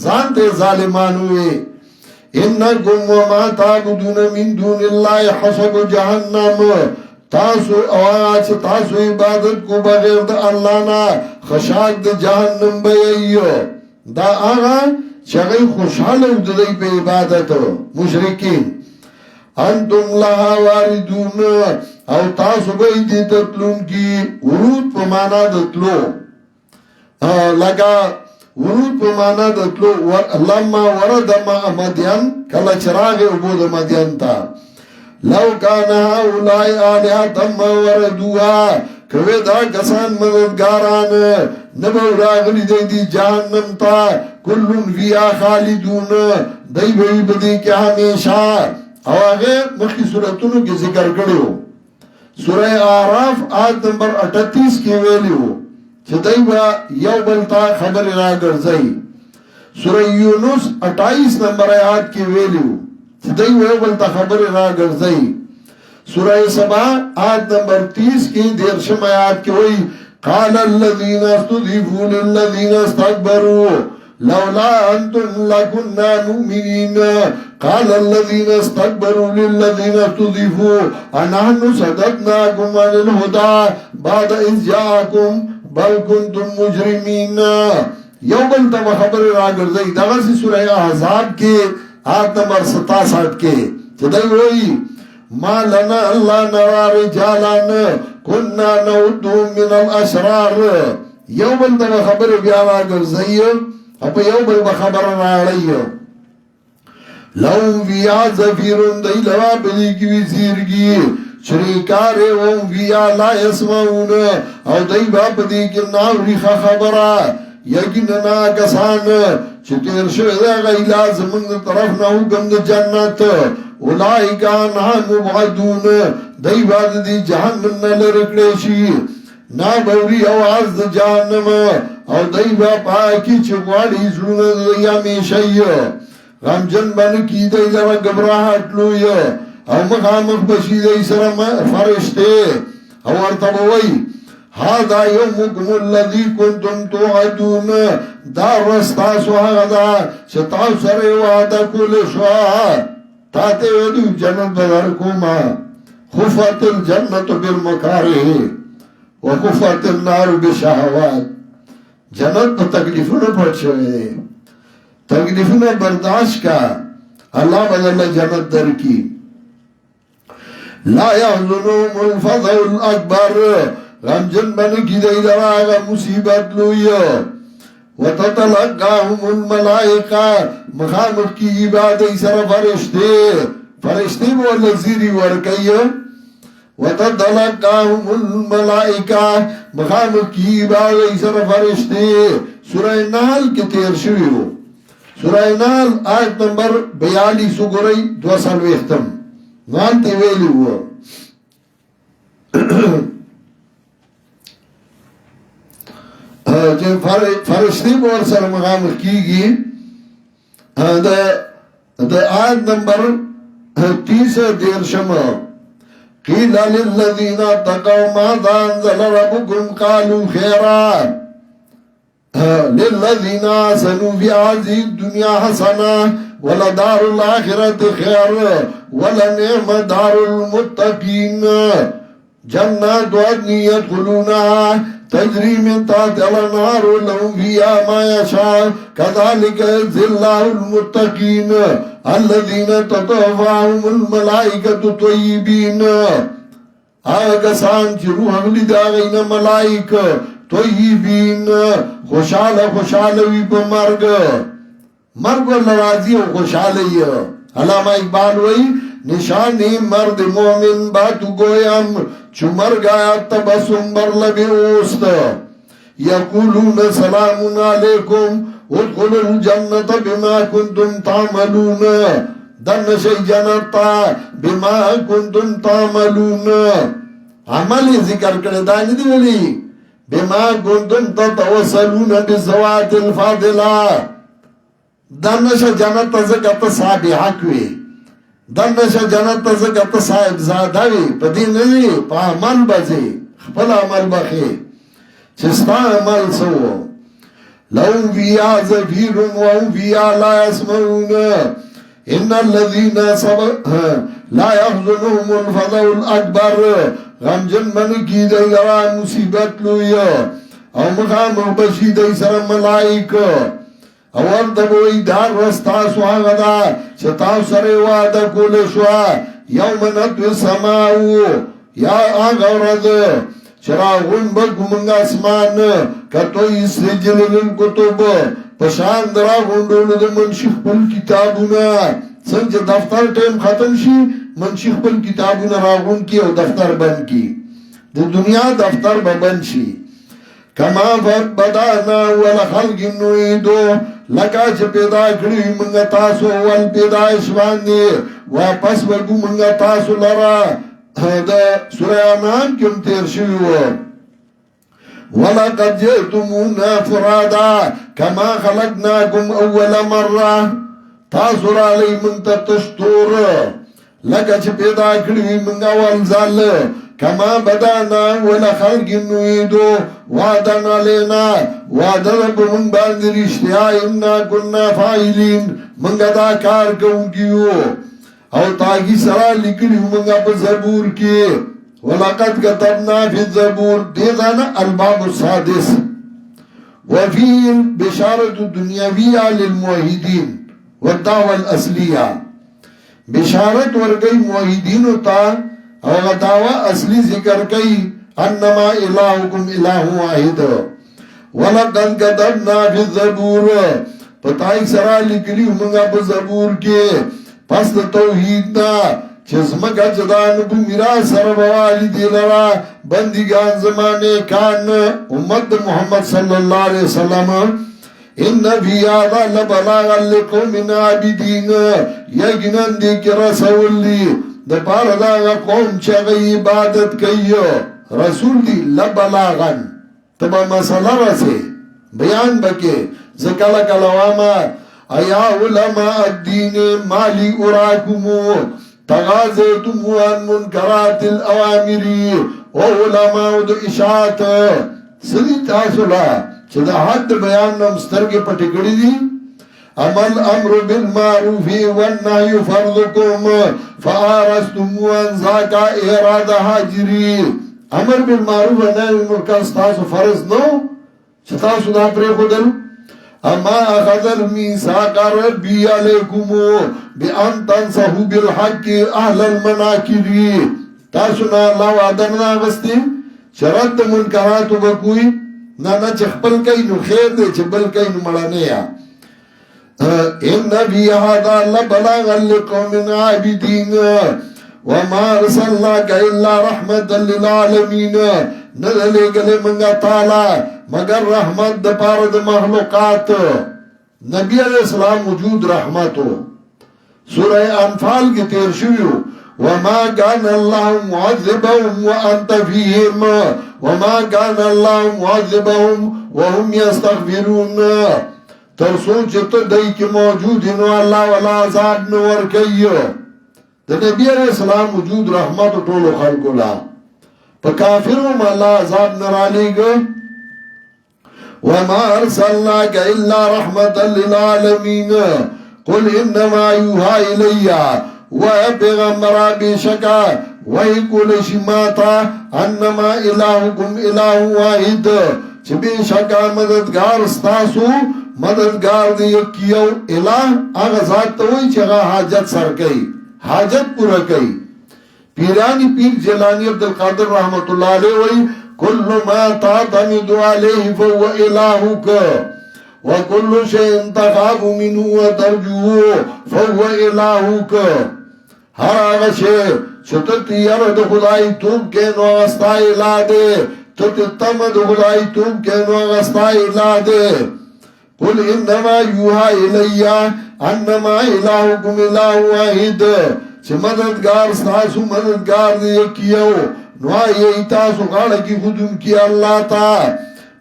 S2: زانتے ظالمان ہوئے انکم وما تعبدون من دون اللہ حسب جہنم تاسو آج تاسو عبادت کو بغیر دا اللہ نا خشاک دا جہنم بیئیو دا آغا چگئی خوشحال دی پہ عبادت مشرکین انتم لها واردون او تاسو بئی دی تطلون کی ورود پا مانا دتلو لگا ورود پا مانا دتلو لما ورد ما مدین کلا چراغ عبود مدین تا لو کانا اولائی آلیاتم وردوها کوئی دا کسان مددگاران نبو راغلی دی جہنم تا کلن فیا خالدون دی بھئی بدی کیا ہمیشہ او آگے مخی سورتونو کی ذکر کریو سورہ آراف آیت نمبر 38 کی ویلیو چه دی با یو بلتا خبر را گرزئی سورہ یونس 28 نمبر آیت کی ویلیو چه دی با یو بلتا خبر را گرزئی سورہ سبا آیت نمبر 30 کی دیرشم آیت کی ہوئی قال الذین استضیفوا للذین استکبروا لولا انتم لكنا مؤمنین قال الذين استكبروا للذين استضيفوا انحن صدقناكم عن الهدى بعد اذ جاءكم بل كنتم مجرمين یوبل تم خبر راگرزئی دغسی سورہ احزاب کے آیت نمبر 67 کے چدائی ہوئی ما لنا اللہ نرى رجالا كنا نعدهم من الاشرار یوبل تم خبر بیا راگرزئی اپا یوبل بخبر راڑئی لهم فيها زفير دی لوا بلی کی وزیرگی شریکارے وهم فيها لا يسمعون او دی باپ دی کی ناوری خبرہ یقیننا کسان چه تیر شوه دا غیلا زمان دا طرف ناو گم دا جنت اولئک عنها مبعدون دی بعد دی جہنم نلرکڑیشی نا بوری آواز دی جہنم او دی با پاکی چگواری زرون دی ہمیشہی غمجن بن کی دی لرا گبراہت لوی او مخامخ بشی دی سرم فرشتے او ارتبوئی هذا يومكم الذي كنتم توعدون دار رستاسو آغدا ستاو سر وعدا کل شوا تاتے ودو جنت بدرکوما خفت الجنت بالمکاره وخفت النار بشهوات جنت تکلیفون پڑ شوئے تکلیفون برداشت کا اللہ بدل جنت در کی لا يحزنهم الفضل الأكبر غمجن بن کی دی دراغ مصیبت لوی وتتلقاهم الملائکہ مخامخ کی عبادی سر فرشتے بولا زیری ورکی وتتلقاهم الملائکہ مخامخ کی عبادی سر فرشتے سورہ نحل کے تیر شوی ہو سورہ نحل آیت نمبر 42 گرئی 2 اختم نانتے ویلی ہوا فرشتی بور سر مغامخ کی گی دا آیت نمبر 30 دیرشم قیل للذین اتقوا ماذا انزل ربکم قالوا خیرا للذین آسنوا فی هذه الدنیا حسنہ ولدار الاخرت خیر ولنعم دار المتقین جنات عدن يدخلونها تجري من تحتها الانهار لهم فيها ما يشاء كذلك يجزي الله المتقين الذين تطوفاهم الملائكة طيبين آگسان چی روح اغلی داغین ملائک طیبین خوشحال وی پا مرگ و لرازی و خوشحالی علامہ اقبال وی نشانی مرد مومن باتو گویم چو مرگ آیا تبسم بر لبی اوست یقولون سلام علیکم ادخل الجنت بما کنتم تعملون دنشی جنتا بما کنتم تعملون عملی ذکر کردانی دی ولی بما کنتم تتوصلون بزوات الفاضلہ دنش جنت زکت صابحہ کوئی دنش جنت زکت صاحب زادوی پا دین نزی پا عمل بزی خپل عمل بخی چستا عمل سو لهم فيها زفير وهم فيها لا يسمعون ان الذين لا يحزنهم الفضل الاكبر غمجن من کی دی لرا مصیبت لوی او مخام بشی دی سر ملائک اور دبوی دار رستا سواغدا چتاو سر وعدا کول شوا یوم ندو سماو یا آغورد چراغون بگو منگ اسمان کتوی سجل للکتب پشان دراغون دولد منشیخ پل کتابونا سنچ دفتر ٹیم ختم شی منشیخ پل کتابونا راغون کی او دفتر بند کی دنیا دفتر بند شی کما بدانا والخلق نویدو لکا چه پیدا کری منگا تاسو والپیدایش باندی واپس بگو منگا تاسو لرا دا سورہ انعام کم تیر شویو وَلَقَدْ جِئْتُمُونَا فُرَادًا كَمَا خَلَقْنَاكُمْ أَوَّلَ مَرَّةٍ تاسو را لئی منتا تشتور لکا چه پیدا کری منگا والزال کما بدانا ولا خلق نویدو وعدن علینا وعدن پا من باند رشتیا انا کننا فائلین منگا دا کار کونکیو او تاکی سرا لکلی منگا پا زبور کی وَلَقَدْ كَتَبْنَا فِي الزَّبُورِ دیدانا الباب السادس وفی بشارت دنیاویہ للموحدین والدعوة الأصلیہ بشارت ورگئی موحدینو تا او دعوی اصلی ذکر کئی انما الہکم الہ واحد وَلَقَدْ كَتَبْنَا فِي الزَّبُورِ پتائی سرا لکلی منگا پا زبور کے پس توحیدنا چزمکا چدانبو میرا سربوالی دیلرا بندگان زمانے کان امت محمد صلی اللہ علیہ وسلم ان فی هذا لبلاغا لقوم عابدین یقینا دی کی رسول دی د پاره دا قوم چې عبادت کوي رسول دی لبلاغا تبا مسئلہ رسے بیان بکے زکالا کلواما ایا علماء الدین مالی اراکمو تغازیتمو عن منکرات الاوامری او علماء دو اشاعت سری تاسولا چه دا حد بیان نمستر کے پٹی کڑی دی عمل امر بالمعروف والنهی فرضکم فآرستمو عن ذاکا اراد حاجری امر بالمعروف والنهی المنکر ستاسو فرض نو ستاسو دا پری خودل اما اخذ المیثاق ربی علیکم بان تنصحوا بالحق اهل المناکر تاسو نا الله وعده نه غستی شرط منکرات وبکوي نه چخپل کین نو خیر دی چبل کین نو مړه یا ان فی هذا لبلاغا لقوم عابدین وما ارسلناک الا رحمتا للعالمین نلے گلے منگا تعالی مگر رحمت د پاره د مخلوقات نبی علیہ السلام وجود رحمتو سورہ انفال کی تیر شویو وما كان الله معذبهم وانت فيهم وما كان الله معذبهم وهم يستغفرون ترسو چت دای کی موجود نو الله ولا عذاب نو ور کایو د نبی علیہ السلام وجود رحمت ټول خلقو لا په کافرو الله عذاب نرالیگو وما ارسلناك الا رحمتا للعالمین قل انما یوحى الی و پیغمبر بشکا وی کل شماتا انما الہکم الہ واحد چه بشکا مددگار ستاسو مددگار دی کیو الہ آغا ذات توی چگا حاجت سر کئی حاجت پورا کئی پیرانی پیر جیلانی عبدالقادر رحمت اللہ علیہ وی کل ما تعتمد علیہ فهو الہک وکل شئن تخاف منہ وترجوه فهو الہک ہر آغا شے چھتت یرد خدای توب کے نو اغسطا الہ دے تتتمد خدای توب کے نو اغسطا الہ دے قل انما یوحى الی انما الہکم الہ واحد چه مددگار ستاسو مددگار دی کیو نو آئی تاسو غاڑا کی خودم کی اللہ تا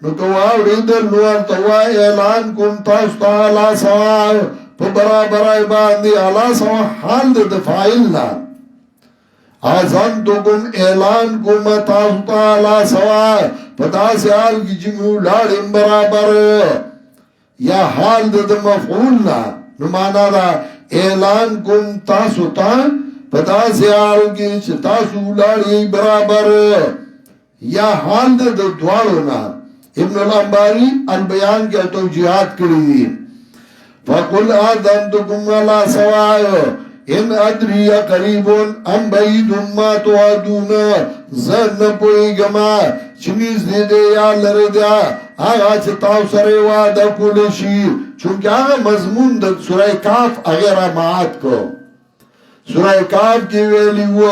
S2: نو کواوڑی در نوار توائی اعلان کن تاسو تا علا سوا پا برابر آئی باندی علا سوا حال دی دفائلنا آزان تو کم اعلان کن تاسو تا علا سوا پتا سے حال کی جمعو لارم برابر یا حال دی مفعولنا نو مانا دا اعلان کن تاسو تا پتا سے آل کی چه تاسو لاری برابر یا حال دے دوالونا ابن الانباری البیان کے توجیحات کری دی فَقُلْ آدَمْتُكُمْ عَلَى سَوَائِ ان ادری قریبون ام بعیدون ما توعدون زن نپوئی گما چنیز دے دے یا لر دیا آغا چتاو سر وعدہ کولشی چونکہ آغا مضمون دا سورہ کاف اغیر معاد کو سورہ کاف کی ویلی وہ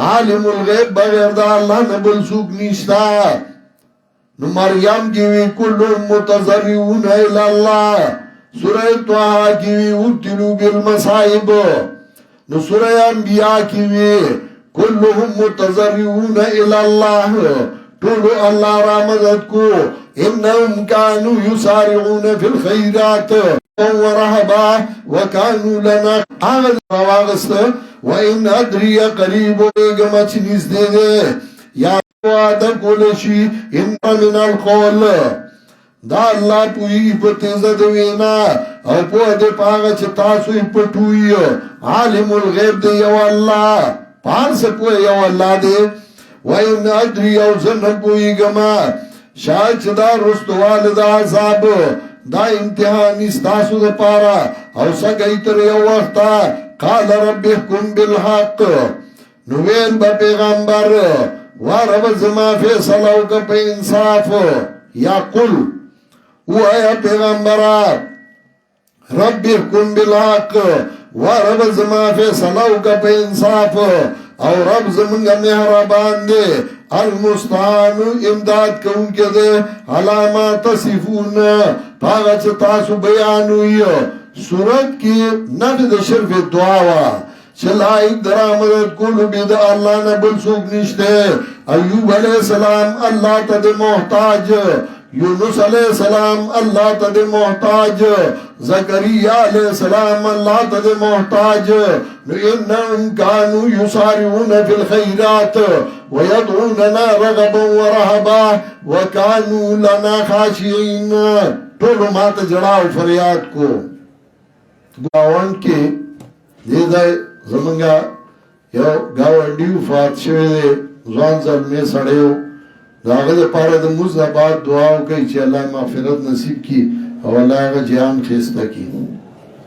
S2: عالم الغیب بغیر دا اللہ نبل سوک نیشتا نو مریم کی وی کلو متضرعون الاللہ سورہ توہا کی وی ابتلو بالمصائب نو سورہ انبیاء کی وی کلهم متضرعون الاللہ طولو اللہ را مدد کو انہم کانو یسارعون فی الخیرات ورحبا وکانو لنا آغاز رواغست وَإِنْ أَدْرِيَ قَرِيبُ اگمچ نیز دے دے یا وعدہ کولشی اِنَّ مِنَ الْقَوْلِ دا اللہ پوئی پتیزد وینا او پو دے پاگا چھ تاسو پٹوئی عالم الغیب دے یو اللہ پار سے پوئی یو اللہ دے وَإِنْ أَدْرِيَ وزن پوئی گما شاید چھ دا رستوال دا عذاب دا امتحان استاسو دا پارا او سگئی تر یو وقتا قال رب احکم بالحق نویل با پیغمبر وارب زما فیصلو کا پہ انصاف یا قل او اے پیغمبر رب احکم بالحق وارب زما فیصلو کا پہ انصاف او رب زمنگا مہربان دے المستعان امداد کون کے دے علامات تصفون پاگا چتاسو بیانوی سورت کی نفذ شرف دعاوا چلائک درامدت کلو بید اللہ نبل سوک نشتے ایوب علیہ السلام اللہ تا دے محتاج یونس علیہ السلام اللہ تا دے محتاج زکریہ علیہ السلام اللہ تا دے محتاج انہم کانو یسارعون فی الخیرات ویدعوننا رغبا ورہبا وکانو لنا خاشعین تولو مات جڑاو فریاد کو گاوان کے دیدائی زمانگا یو گاوانڈیو فات شوئے دے زوان ظلمی سڑیو داغه د پاره د موږ د بعد دعا وکړي چې الله مغفرت نصیب کړي او الله هغه جهان خسته کړي